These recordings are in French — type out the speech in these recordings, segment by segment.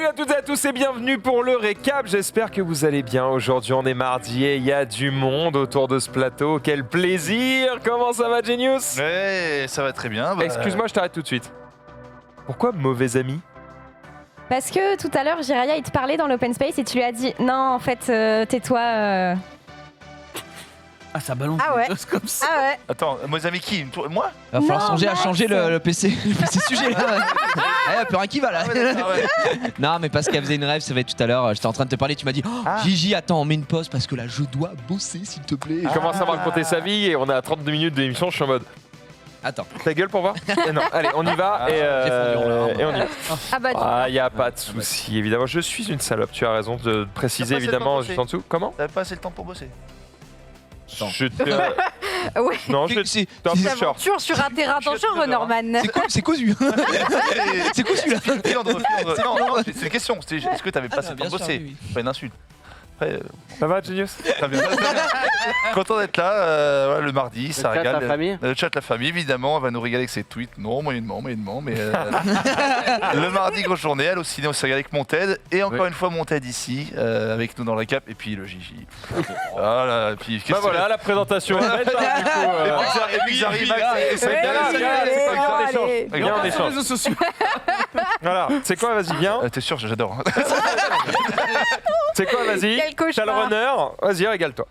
Salut à toutes et à tous et bienvenue pour le récap. J'espère que vous allez bien. Aujourd'hui, on est mardi et il y a du monde autour de ce plateau. Quel plaisir! Comment ça va, Genius? Ouais, ça va très bien. Excuse-moi, je t'arrête tout de suite. Pourquoi mauvais ami? Parce que tout à l'heure, Jiraya, il te parlait dans l'open space et tu lui as dit non, en fait, tais-toi. Ah, ça balance Ah ouais. des choses comme ça. Ah ouais. Attends, mes amis qui? Moi? Va falloir Non, songer à Max. changer le PC, le PC sujet là. Il plus rien qui va là. Non, mais parce qu'elle faisait une rêve, ça va être tout à l'heure. J'étais en train de te parler, tu m'as dit Gigi, attends, on met une pause parce que là je dois bosser, s'il te plaît. Il commence à me raconter sa vie et on est à 32 minutes de l'émission. Je suis en mode Attends. ta gueule pour voir? Non, allez, on y va j'ai fondu en larmes. et on y va. Ah bah, Ah, y a pas de souci, évidemment. Je suis une salope. Tu as raison de préciser, T'as pas assez évidemment, le temps de juste en dessous. Comment? T'avais pas assez le temps pour bosser. Attends. Je te... ouais. Non, je C'est t'es un peu short. Aventure sur un terrain dangereux, Norman. c'est cousu. C'est quoi celui-là? Non, c'est une question. Est-ce que t'avais pas assez le temps de bosser? Pas une insulte. Après, Ça va, Genius? très bien. Content d'être là, voilà, le mardi, ça chat, régale. la famille. Le chat, la famille, évidemment, elle va nous régaler avec ses tweets. Non, moyennement, mais le mardi, grosse journée, elle au ciné, on s'est régalé avec Monted. Et encore une fois, Monted ici, avec nous dans le récap. Et puis le Gigi. Voilà, et puis, Bah voilà, la présentation est faite, hein, du coup, Et puis j'arrive avec c'est bien là, viens, allez, c'est quoi, allez. viens, on échange. Viens, on Sur les échange. réseaux sociaux. Voilà, c'est quoi, vas-y, viens. T'es sûr, j'adore. C'est quoi, vas-y. Quel cauchemar. T'as le runner, vas-y, régale-toi.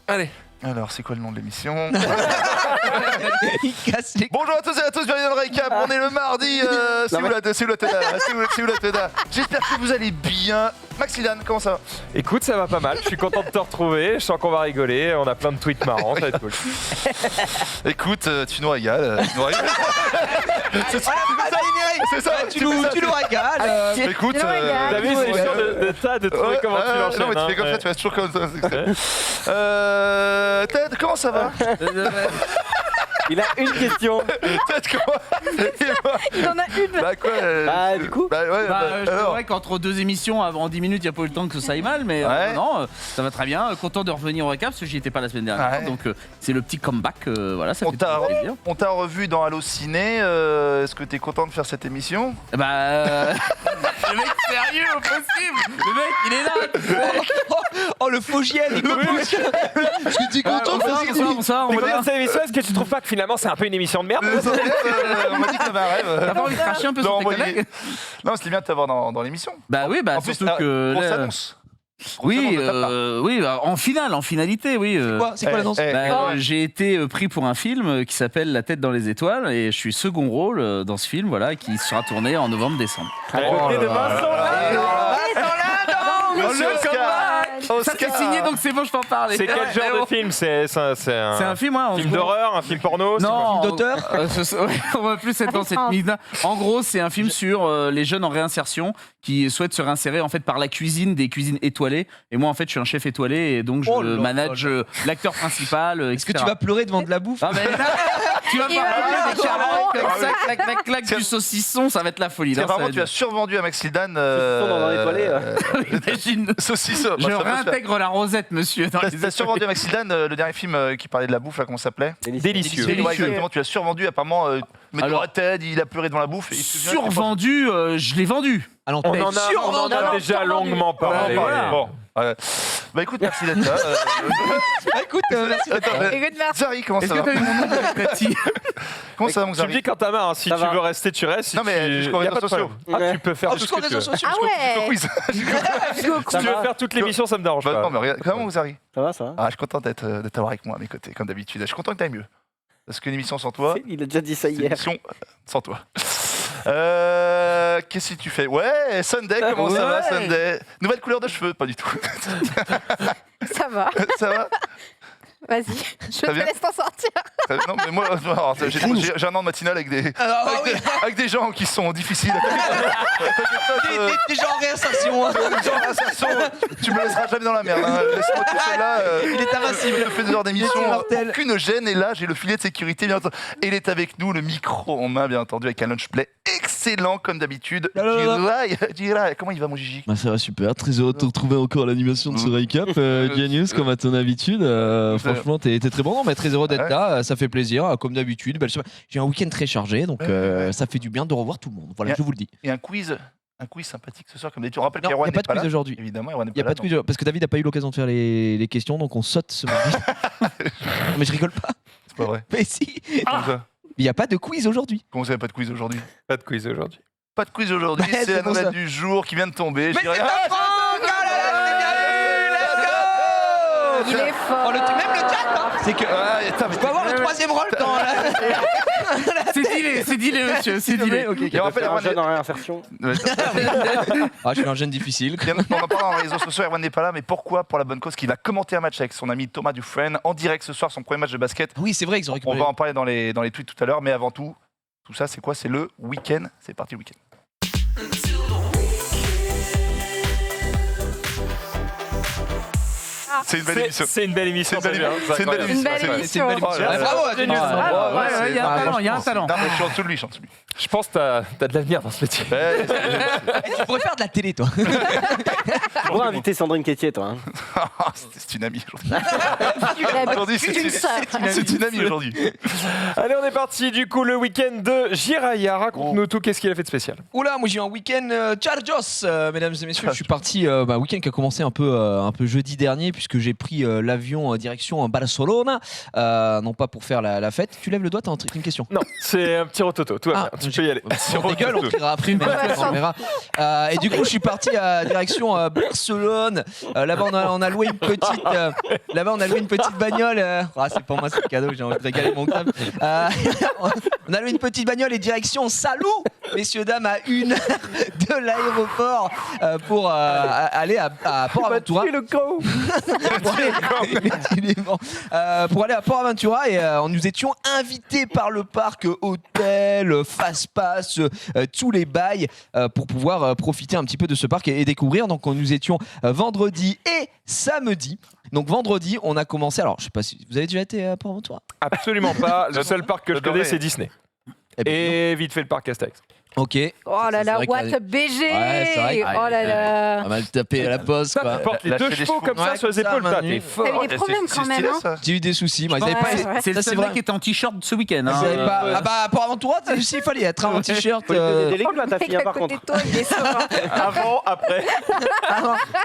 Allez. Alors, c'est quoi le nom de l'émission? Il casse les. Bonjour à tous et à tous, bienvenue dans le récap. On est le mardi. C'est où la Teda? J'espère que vous allez bien. Maxilane, comment ça va? Écoute, ça va pas mal, je suis content de te retrouver, je sens qu'on va rigoler, on a plein de tweets marrants, ça va être cool. Écoute, tu nous régales. C'est ça. Tu nous régales. Écoute, Tu nous régales. T'as vu, c'est sûr de ça, de trouver comment tu non, l'enchaînes. mais tu fais comme hein, ça, tu vas toujours comme ça. Ted, comment ça va? Il a une question. Ted, comment? Il en a une. Bah quoi? Ah, du coup Bah ouais, C'est alors. vrai qu'entre deux émissions, en 10 minutes, il n'y a pas eu le temps que ça aille mal, mais Ouais. non, ça va très bien. Content de revenir au récap, parce que j'y étais pas la semaine dernière. Ouais. Donc c'est le petit comeback, voilà, ça On fait t'a toujours plaisir. on t'a revu dans Allo Ciné. Est-ce que t'es content de faire cette émission? Bah. Le mec sérieux au possible! Le mec, il est là! Oh, le faux giel. Est-ce que t'es content de faire cette émission? Bonsoir, T'es on va content bien. de cette émission? Est-ce que tu trouves pas que finalement c'est un peu une émission de merde? On m'a dit que t'avais un rêve. T'as pas envie de cracher un peu sur Non, tes moi, collègues? Non, c'était bien de t'avoir dans l'émission. Bah oui, bah En plus, surtout que. on là- s'annonce. Oui, de ta part. oui, bah, en finalité, oui. C'est quoi la danse? Bah, j'ai été pris pour un film qui s'appelle La tête dans les étoiles et je suis second rôle dans ce film, voilà, qui sera tourné en novembre-décembre. À côté de Vincent Monsieur Ça c'est signé, donc c'est bon, je peux en parler. C'est quel Ouais, genre de film? C'est C'est un film, ouais, en film gros. d'horreur, un film porno? c'est quoi? Non, film d'auteur ouais, on va plus être dans cette mise. En gros, c'est un film sur les jeunes en réinsertion qui souhaitent se réinsérer en fait par la cuisine, des cuisines étoilées. Et moi, en fait, je suis un chef étoilé et donc je Oh là manage l'acteur principal. Est-ce que tu vas pleurer devant de la bouffe? Ah, mais tu vas Il va pas voir des carottes comme Ah ça, clac, clac, clac, du saucisson, ça va être la folie. là, ça Apparemment, va tu as être- survendu à Maxildan. dans un étoilé. Imagine. Saucisson. Je réintègre la rosette, monsieur. dans les T'as survendu à Maxildan, le dernier film qui parlait de la bouffe, là, comment ça s'appelait? Délicieux. Délicieux. Ouais, exactement, tu l'as survendu. Apparemment, mais Alors- dans la tête, il a pleuré devant la bouffe. Et il se souvient qu'il Survendu, je l'ai vendu. À On l'antenne. en a déjà longuement parlé. voilà. Bon, bah écoute, merci d'être là. Écoute, merci. Attends, Écoute, merci. Zari, comment Est-ce ça que va? t'as eu mon nom de Tati? Comment ça va, mon Tu me Zari? dis quand t'as marre, hein, si Ça tu va. veux rester, tu restes. Si Non, mais tu... jusqu'aux y a réseaux pas de sociaux. problème. Ah, tu peux faire tout ce Jusqu'aux que tu réseaux veux. sociaux. Ah ouais. Quiz. Si tu veux faire toute l'émission, ça me dérange Bah, pas. non, mais regarde, comment vous Zari? Ça va, ça va. Ah, je suis content de t'avoir avec moi à mes côtés, comme d'habitude. Je suis content que t'ailles mieux. Parce qu'une émission sans toi, Il a déjà dit ça c'est une hier. émission sans toi. Qu'est-ce que tu fais? Ouais, Sunday, comment ça va, Ouais. Sunday? Nouvelle couleur de cheveux? Pas du tout. Ça va. Ça va? Vas-y. Je te bien. laisse t'en sortir. Non, mais moi, alors, j'ai un an de matinale avec avec des gens qui sont difficiles. Des gens en réinsertion. hein. Tu me laisseras jamais dans la merde. Hein. Laisse-moi tout seul là. Il est invincible. Je fais 2 heures Il d'émission. est mortel. Aucune gêne. Et là, j'ai le filet de sécurité, bien entendu. Et il est avec nous, le micro en main, bien entendu, avec un lunch play excellent, comme d'habitude. Là, là, là. Jirai, comment il va, mon Gigi? Bah ça va super, très heureux de te retrouver encore à l'animation de ce récap. Genius, comme à ton habitude, franchement t'es très bon, non, mais très heureux d'être Ouais. là, ça fait plaisir, comme d'habitude. J'ai un week-end très chargé, donc ça fait du bien de revoir tout le monde, voilà, Yeah. je vous le dis. Et un quiz un quiz sympathique ce soir, comme d'habitude. On rappelle Non, il qu'Erwan n'y a pas n'est de pas quiz là. aujourd'hui. Évidemment, Erwan n'est Il n'y a pas pas là. de quiz parce que David n'a pas eu l'occasion de faire les questions, donc on saute ce mardi. Non, mais je rigole pas. C'est pas vrai. Mais si, Comment ça il n'y a pas de quiz aujourd'hui. Comment ça, il n'y a pas de quiz aujourd'hui? Pas de quiz aujourd'hui. Pas de quiz aujourd'hui, Ouais, c'est la pour ça. nouvelle du jour qui vient de tomber. Mais Je c'est dirais- pas Franck. Oh là là, c'est bien vu. Let's go. Il est fort. Même le chat, hein. C'est que je peux avoir le troisième rôle dans la. C'est dit, monsieur, c'est dit. Ok. Et on rappelle, Un Erwan jeu est- dans réinsertion. Ah, je suis un jeune difficile. Bien, on en parle en réseaux sociaux, Erwan n'est pas là, mais pourquoi? Pour la bonne cause qu'il va commenter un match avec son ami Thomas Dufresne en direct ce soir, son premier match de basket. Oui, c'est vrai qu'ils ont On récupéré. va en parler dans les tweets tout à l'heure, mais avant tout ça c'est quoi? C'est le week-end. C'est parti le week-end. C'est une belle émission. C'est une belle émission. C'est une belle ça, émission. C'est une belle incroyable. émission. Une belle C'est- émission. C'est une belle Oh là là. Bravo à Genius. Bravo. Ouais, il y a un talent, il y a un talent. Non, mais je suis en dessous de lui, je suis en dessous de lui. Je pense que t'as de l'avenir dans ce métier. Ouais, Tu pourrais faire de la télé, toi. On va inviter Sandrine Quétier, toi. Hein. c'est une amie aujourd'hui. La Aujourd'hui, c'est une sœur. c'est une amie aujourd'hui. Allez, on est parti. Du coup, le week-end de Jiraya. Raconte-nous tout. Qu'est-ce qu'il a fait de spécial? Oula, moi j'ai eu un week-end Chargos, mesdames et messieurs. Je suis parti, un week-end qui a commencé un peu jeudi dernier, puisque j'ai pris l'avion direction Barcelone. Non pas pour faire la fête. Tu lèves le doigt, t'as une question. Non, c'est un petit rototo. Tout va Ah, bien. Tu peux y aller. On dégueule, on criera après, mais on verra. Et du coup, je suis parti direction Barcelone. Là-bas, on a loué une petite, bagnole. C'est pour moi, c'est cadeau. J'ai envie de régaler mon crème. On a loué une petite bagnole et direction Salou, messieurs dames, à 1 heure de l'aéroport pour aller à Port-Aventura. Pour aller à Port-Aventura et nous étions invités par le parc hôtel, fast-pass, tous les bails pour pouvoir profiter un petit peu de ce parc et découvrir. Donc nous étions vendredi et samedi. Donc vendredi, on a commencé. Alors je sais pas si vous avez déjà été à Port-Aventura. Absolument pas. Le seul parc que je J'adorais. connais, c'est Disney. Eh ben, Et vite fait le parc Astérix. ok. Oh là C'est là, vrai que what la- a BG. Ouais, c'est vrai que- Oh là là. On va le taper à la poste. Ça, Quoi. tu portes les Lâcher deux les chevaux chevaux. comme ça Ouais, sur les comme ça, épaules. Toi, Manu. t'es fort. T'as eu des problèmes quand même, hein. ça. J'ai eu des soucis. Moi, ils avaient Ouais, pas. ouais. C'est le Ça, seul vrai. mec qui était en t-shirt ce week-end. Ils Hein. avaient pas. Ah bah pour Aventura, il fallait être en t-shirt. Faut lui donner des légumes à ta Le fille, mec hein, à par côté contre. de toi, il est serein. Avant, après.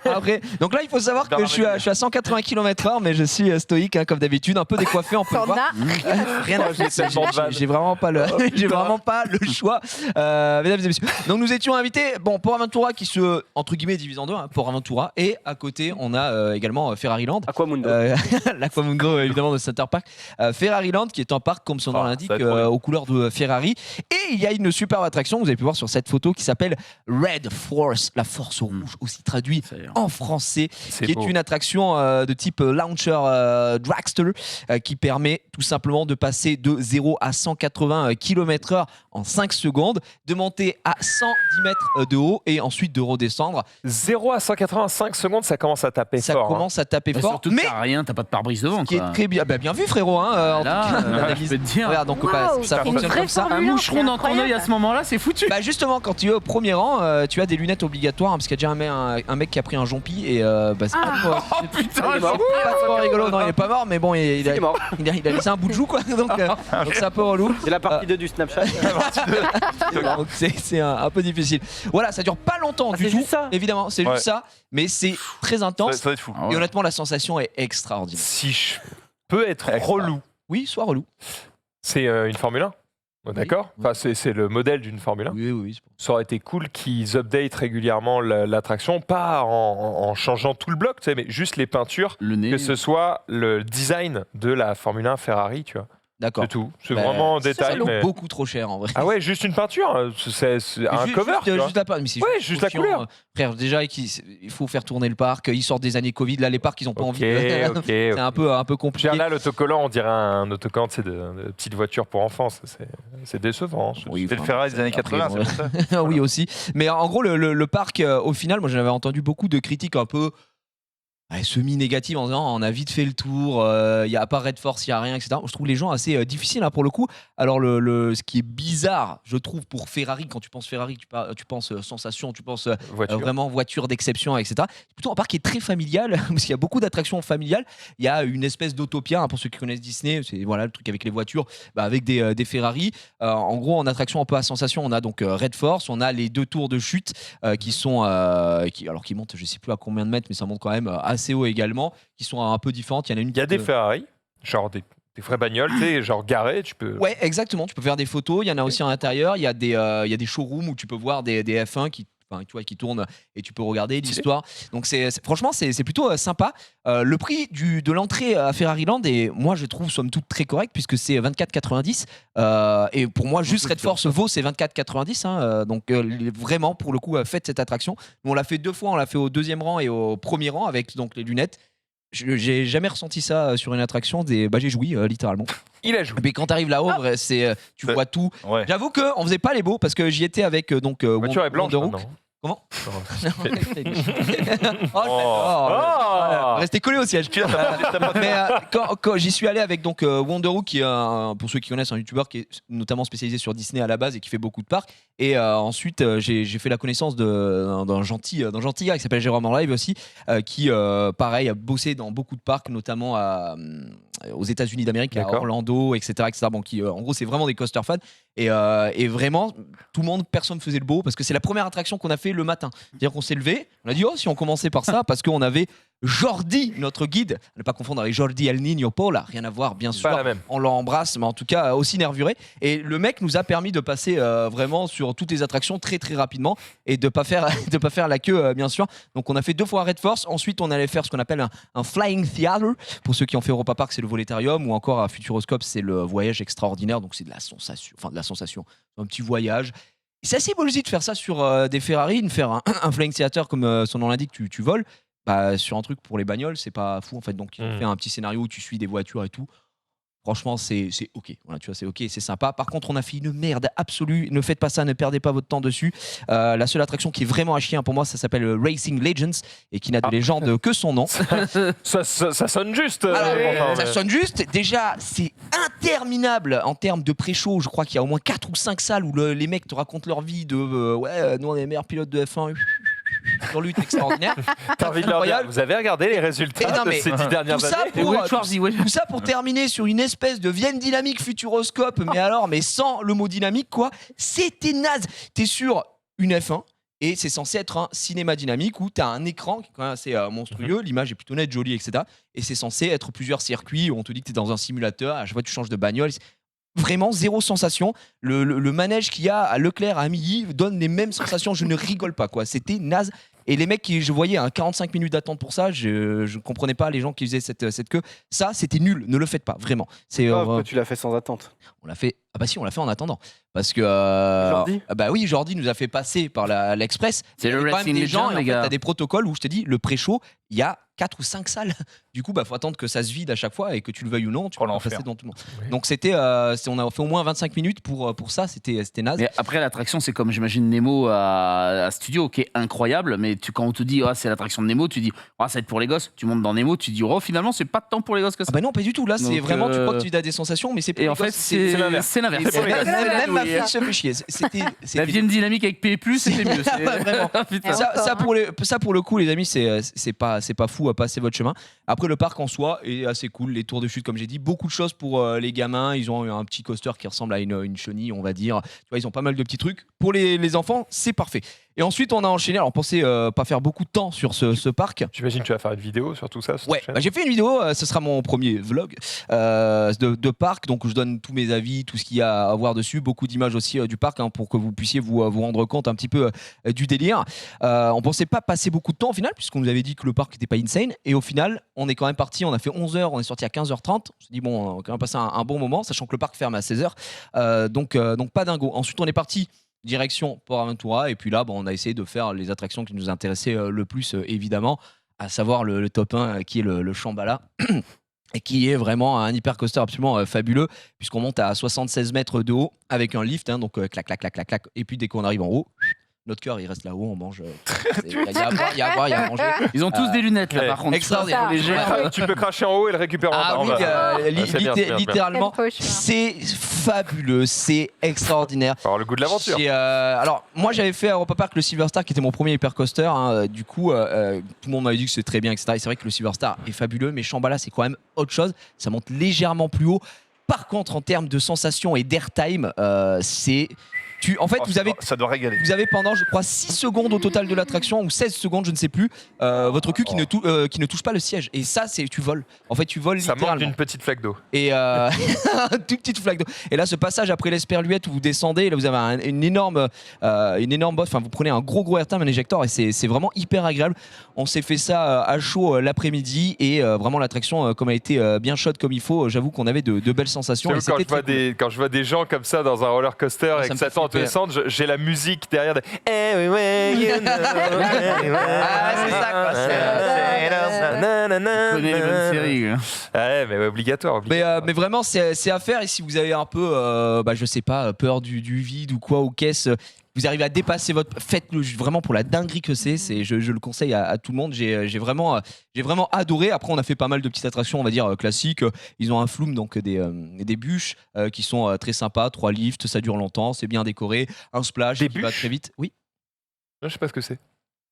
Après, donc là, il faut savoir que je suis à 180 km/h, mais je suis stoïque, hein, comme d'habitude, un peu décoiffé, on peut le T'en voir. as. Rien à faire. tellement de vannes. J'ai vraiment pas le, j'ai vraiment pas le choix, mesdames et messieurs. Donc nous étions invités. Bon, Port-Aventura qui se entre guillemets divise en deux, hein, Port-Aventura, et à côté on a également Ferrari Land. Aquamundo. L'Aquamundo évidemment de Center Park. Ferrari Land qui est un parc comme son nom Ah, l'indique, ça va être trop bien. aux couleurs de Ferrari. Et il y a une superbe attraction, vous avez pu voir sur cette photo, qui s'appelle Red Force, la force rouge, aussi traduit en français, C'est qui est beau. une attraction de type launcher dragster qui permet tout simplement de passer de 0 à 180 km/h en 5 secondes, de monter à 110 mètres de haut et ensuite de redescendre. 0 à 185 secondes, ça commence à taper Ça fort. commence à taper Mais fort, surtout que mais t'as rien, t'as pas de pare-brise devant. qui Quoi. est très bien. Bah, bien vu frérot, hein, en Là, tout cas, l'analyse. je peux te dire. Regarde, donc bah, Waouh, ça c'est une fonctionne vraie comme ça. Un Formule un, moucheron c'est dans ton œil à incroyable. ce moment-là, c'est foutu. Bah justement, quand tu es au premier rang, tu as des lunettes obligatoires, hein, parce qu'il y a déjà un mec qui a pris un jompi et bah, c'est Oh putain, Il est mort. pas trop rigolo. Non, il est pas mort, mais bon, il Il est mort. a laissé un bout de joue, quoi. Donc c'est un peu relou. C'est la partie 2 du Snapchat. Donc c'est un peu difficile. Voilà, ça dure pas longtemps Ah, du c'est tout. juste ça. Évidemment, c'est Ouais. juste ça, mais c'est très intense. Ça va être fou. Ah ouais. Et honnêtement, la sensation est extraordinaire. Si je peux être Extra. relou, Oui, soit relou. c'est une Formule 1. D'accord. Enfin, c'est le modèle d'une Formule 1. Oui, oui. Ça aurait été cool qu'ils updatent régulièrement l'attraction, pas en changeant tout le bloc, tu sais, mais juste les peintures, Le nez. que ce soit le design de la Formule 1 Ferrari, tu vois. D'accord. C'est tout. C'est Bah, vraiment un Ça détail. coûte Mais... beaucoup trop cher en vrai. Ah ouais, juste une peinture, c'est un cover. tu vois. Juste la peinture, mais c'est Ouais, juste juste trop la chiant, couleur. Frère, déjà, il faut faire tourner le parc. Ils sortent des années Covid. Là, les parcs, ils ont pas Ok, envie. de- ok. C'est un peu compliqué. Là, l'autocollant, on dirait un autocollant de petite voiture pour enfants. C'est décevant. hein. Oui, C'est le Ferrari des années 80, c'est pour ça. Oui aussi. Mais en gros, le parc, au final, moi j'avais entendu beaucoup de critiques un peu semi-négative en disant on a vite fait le tour, il y a à part Red Force, il y a rien, etc. Je trouve les gens assez difficiles pour le coup. Alors ce qui est bizarre, je trouve pour Ferrari, quand tu penses Ferrari, tu penses sensation, tu penses vraiment voiture d'exception, etc. C'est plutôt un parc qui est très familial parce qu'il y a beaucoup d'attractions familiales. Il y a une espèce d'Autopia pour ceux qui connaissent Disney, c'est le truc avec les voitures, avec des Ferrari. En gros, en attraction un peu à sensation, on a donc Red Force, on a les 2 tours de chute qui sont qui montent, je sais plus à combien de mètres, mais ça monte quand même assez haut également, qui sont un peu différentes. Il y a des Ferrari, genre des vraies bagnoles, tu sais, genre garées, tu peux. Ouais, exactement. Tu peux faire des photos. Il y en a aussi à l'intérieur. Il y a des showrooms où tu peux voir des F1 qui tournent et tu peux regarder l'histoire. Donc franchement, c'est plutôt sympa. Le prix de l'entrée à Ferrari Land est, moi, je trouve somme toute très correct puisque c'est 24,90. Et pour moi, juste Red Force vaut ces 24,90. Donc vraiment, pour le coup, faites cette attraction. Nous, on l'a fait 2 fois. On l'a fait au 2e rang et au 1er rang avec donc les lunettes. J'ai jamais ressenti ça sur une attraction. J'ai joui littéralement. Il a joué. Mais quand t'arrives là-haut, tu vois tout. Ouais. J'avoue qu'on faisait pas les beaux parce que j'y étais avec voiture est blanche Wonder Hook. maintenant. Comment Oh. Restez collés au siège. Mais quand j'y suis allé avec donc Wonder Hook, qui est pour ceux qui connaissent un youtubeur qui est notamment spécialisé sur Disney à la base et qui fait beaucoup de parcs. Et ensuite j'ai fait la connaissance d'un gentil gars qui s'appelle Jérôme en live aussi, qui pareil a bossé dans beaucoup de parcs, notamment aux États-Unis d'Amérique, à Orlando, etc. Bon, qui en gros c'est vraiment des coaster fans. Et vraiment, tout le monde, personne ne faisait le beau parce que c'est la première attraction qu'on a fait le matin. C'est-à-dire qu'on s'est levé, on a dit si on commençait par ça, parce qu'on avait Jordi, notre guide, à ne pas confondre avec Jordi El Niño Paula, rien à voir bien sûr, on l'embrasse, mais en tout cas aussi nervuré. Et le mec nous a permis de passer vraiment sur toutes les attractions très très rapidement et de pas faire la queue bien sûr. Donc on a fait 2 fois Red Force, ensuite on allait faire ce qu'on appelle un Flying Theater, pour ceux qui ont fait Europa Park c'est le Voletarium, ou encore à Futuroscope c'est le voyage extraordinaire, donc c'est de la sensation, un petit voyage. C'est assez ballsy de faire ça sur des Ferrari, de faire un Flying Theater comme son nom l'indique, tu voles. Sur un truc pour les bagnoles, c'est pas fou en fait. Donc, ils ont fait un petit scénario où tu suis des voitures et tout. Franchement, c'est ok. Voilà, tu vois, c'est ok, c'est sympa. Par contre, on a fait une merde absolue. Ne faites pas ça, ne perdez pas votre temps dessus. La seule attraction qui est vraiment à chier pour moi, ça s'appelle Racing Legends et qui n'a de légende que son nom. ça sonne juste. Ça sonne juste. Déjà, c'est interminable en termes de pré-show. Je crois qu'il y a au moins 4 ou 5 salles où les mecs te racontent leur vie de nous on est les meilleurs pilotes de F1. Sur lutte extraordinaire. T'as envie de leur dire, vous avez regardé les résultats de ces 10 dernières années? Tout ça pour terminer sur une espèce de Vienne dynamique Futuroscope, mais sans le mot dynamique, quoi. C'était naze. T'es sur une F1 et c'est censé être un cinéma dynamique où t'as un écran qui est quand même assez monstrueux, l'image est plutôt nette, jolie, etc. Et c'est censé être plusieurs circuits où on te dit que t'es dans un simulateur, à chaque fois tu changes de bagnole. Vraiment zéro sensation. Le manège qu'il y a à Leclerc à Milly donne les mêmes sensations. Je ne rigole pas, quoi. C'était naze. Et les mecs, je voyais 45 minutes d'attente pour ça. Je ne comprenais pas les gens qui faisaient cette queue. Ça, c'était nul. Ne le faites pas, vraiment. Pourquoi tu l'as fait sans attente? On l'a fait. Ah bah si, on l'a fait en attendant. Parce que Jordi oui, Jordi nous a fait passer par l'Express. C'est le Racing Legends, les gars. T'as des protocoles où je te dis le pré-show, il y a 4 ou 5 salles. Du coup, faut attendre que ça se vide à chaque fois et que tu le veuilles ou non, tu peux passer dans tout le monde. Oui. Donc on a fait au moins 25 minutes pour ça. C'était naze. Mais après l'attraction, c'est comme j'imagine Nemo à Studio, qui est incroyable. Mais quand on te dit c'est l'attraction de Nemo, tu dis ça va être pour les gosses. Tu montes dans Nemo, tu dis finalement c'est pas tant pour les gosses que ça. Non, pas du tout. Là, c'est vraiment tu crois que tu as des sensations, mais c'est pour les gosses. En fait, c'est l'inverse. Même ma fille se fait chier. La Vienne dynamique avec P+, c'était mieux. Vraiment. Ça pour le coup, les amis, c'est pas fou à passer votre chemin. Après, le parc en soi est assez cool. Les tours de chute, comme j'ai dit, beaucoup de choses pour les gamins. Ils ont un petit coaster qui ressemble à une chenille, on va dire. Tu vois, ils ont pas mal de petits trucs. Pour les enfants, c'est parfait. Et ensuite, on a enchaîné. Alors, on pensait pas faire beaucoup de temps sur ce parc. J'imagine que tu vas faire une vidéo sur tout ça. Ouais, j'ai fait une vidéo. Ce sera mon premier vlog de parc. Donc, je donne tous mes avis, tout ce qu'il y a à voir dessus. Beaucoup d'images aussi du parc pour que vous puissiez vous rendre compte un petit peu du délire. On pensait pas passer beaucoup de temps au final, puisqu'on nous avait dit que le parc n'était pas insane. Et au final, on est quand même parti. On a fait 11h. On est sorti à 15h30. On s'est dit, on va quand même passer un bon moment, sachant que le parc ferme à 16h. Donc, pas dingo. Ensuite, on est parti direction Port Aventura, et puis là on a essayé de faire les attractions qui nous intéressaient le plus évidemment, à savoir le top 1 qui est le Shambhala et qui est vraiment un hyper coaster absolument fabuleux, puisqu'on monte à 76 mètres de haut avec un lift, donc clac clac clac clac clac, et puis dès qu'on arrive en haut Notre cœur, il reste là-haut, on mange. Il y a à boire, il y a à boire, il y a à manger. Ils ont tous des lunettes là, ouais. par contre. Extraordinaire. Léger. Tu peux cracher en haut et le récupérer en bas. Ah oui, c'est bien, c'est bien. littéralement, Quel cauchemar. c'est fabuleux, c'est extraordinaire. Faut avoir le goût de l'aventure. Alors, moi j'avais fait à Europa Park le Silver Star qui était mon premier hypercoaster. Hein, du coup, tout le monde m'avait dit que c'est très bien, etc. Et c'est vrai que le Silver Star est fabuleux, mais Shambhala c'est quand même autre chose. Ça monte légèrement plus haut. Par contre, en termes de sensations et d'airtime, c'est. En fait, Ça doit régaler. vous avez pendant, je crois, 6 secondes au total de l'attraction, ou 16 secondes, je ne sais plus, votre cul qui ne touche pas le siège. Et ça, c'est tu voles. En fait, tu voles Ça manque littéralement. d'une petite flaque d'eau. Et une toute petite flaque d'eau. Et là, ce passage après l'esperluette où vous descendez, là, vous avez une énorme bosse. Enfin, vous prenez un gros airtime, un éjecteur, et c'est vraiment hyper agréable. On s'est fait ça à chaud l'après-midi, et vraiment l'attraction, comme a été bien chaude comme il faut, j'avoue qu'on avait de belles sensations. Et Quand c'était très cool. je vois des gens comme ça dans un roller coaster et Ça que me ça fait tente de flipper. descendre, j'ai la musique derrière. Everywhere you know. Ah, c'est ça, quoi. Je connais les bonnes séries. Ouais, mais obligatoire. Mais vraiment, c'est à faire. Et si vous avez un peu, je sais pas, peur du vide ou quoi, ou qu'est-ce, vous arrivez à dépasser faites-le vraiment pour la dinguerie que c'est. Je le conseille à tout le monde. J'ai vraiment adoré. Après, on a fait pas mal de petites attractions, on va dire classiques. Ils ont un flume, donc des bûches qui sont très sympas. 3 lifts, ça dure longtemps, c'est bien décoré. Un splash Des qui va bûches très vite. Oui. Je sais pas ce que c'est.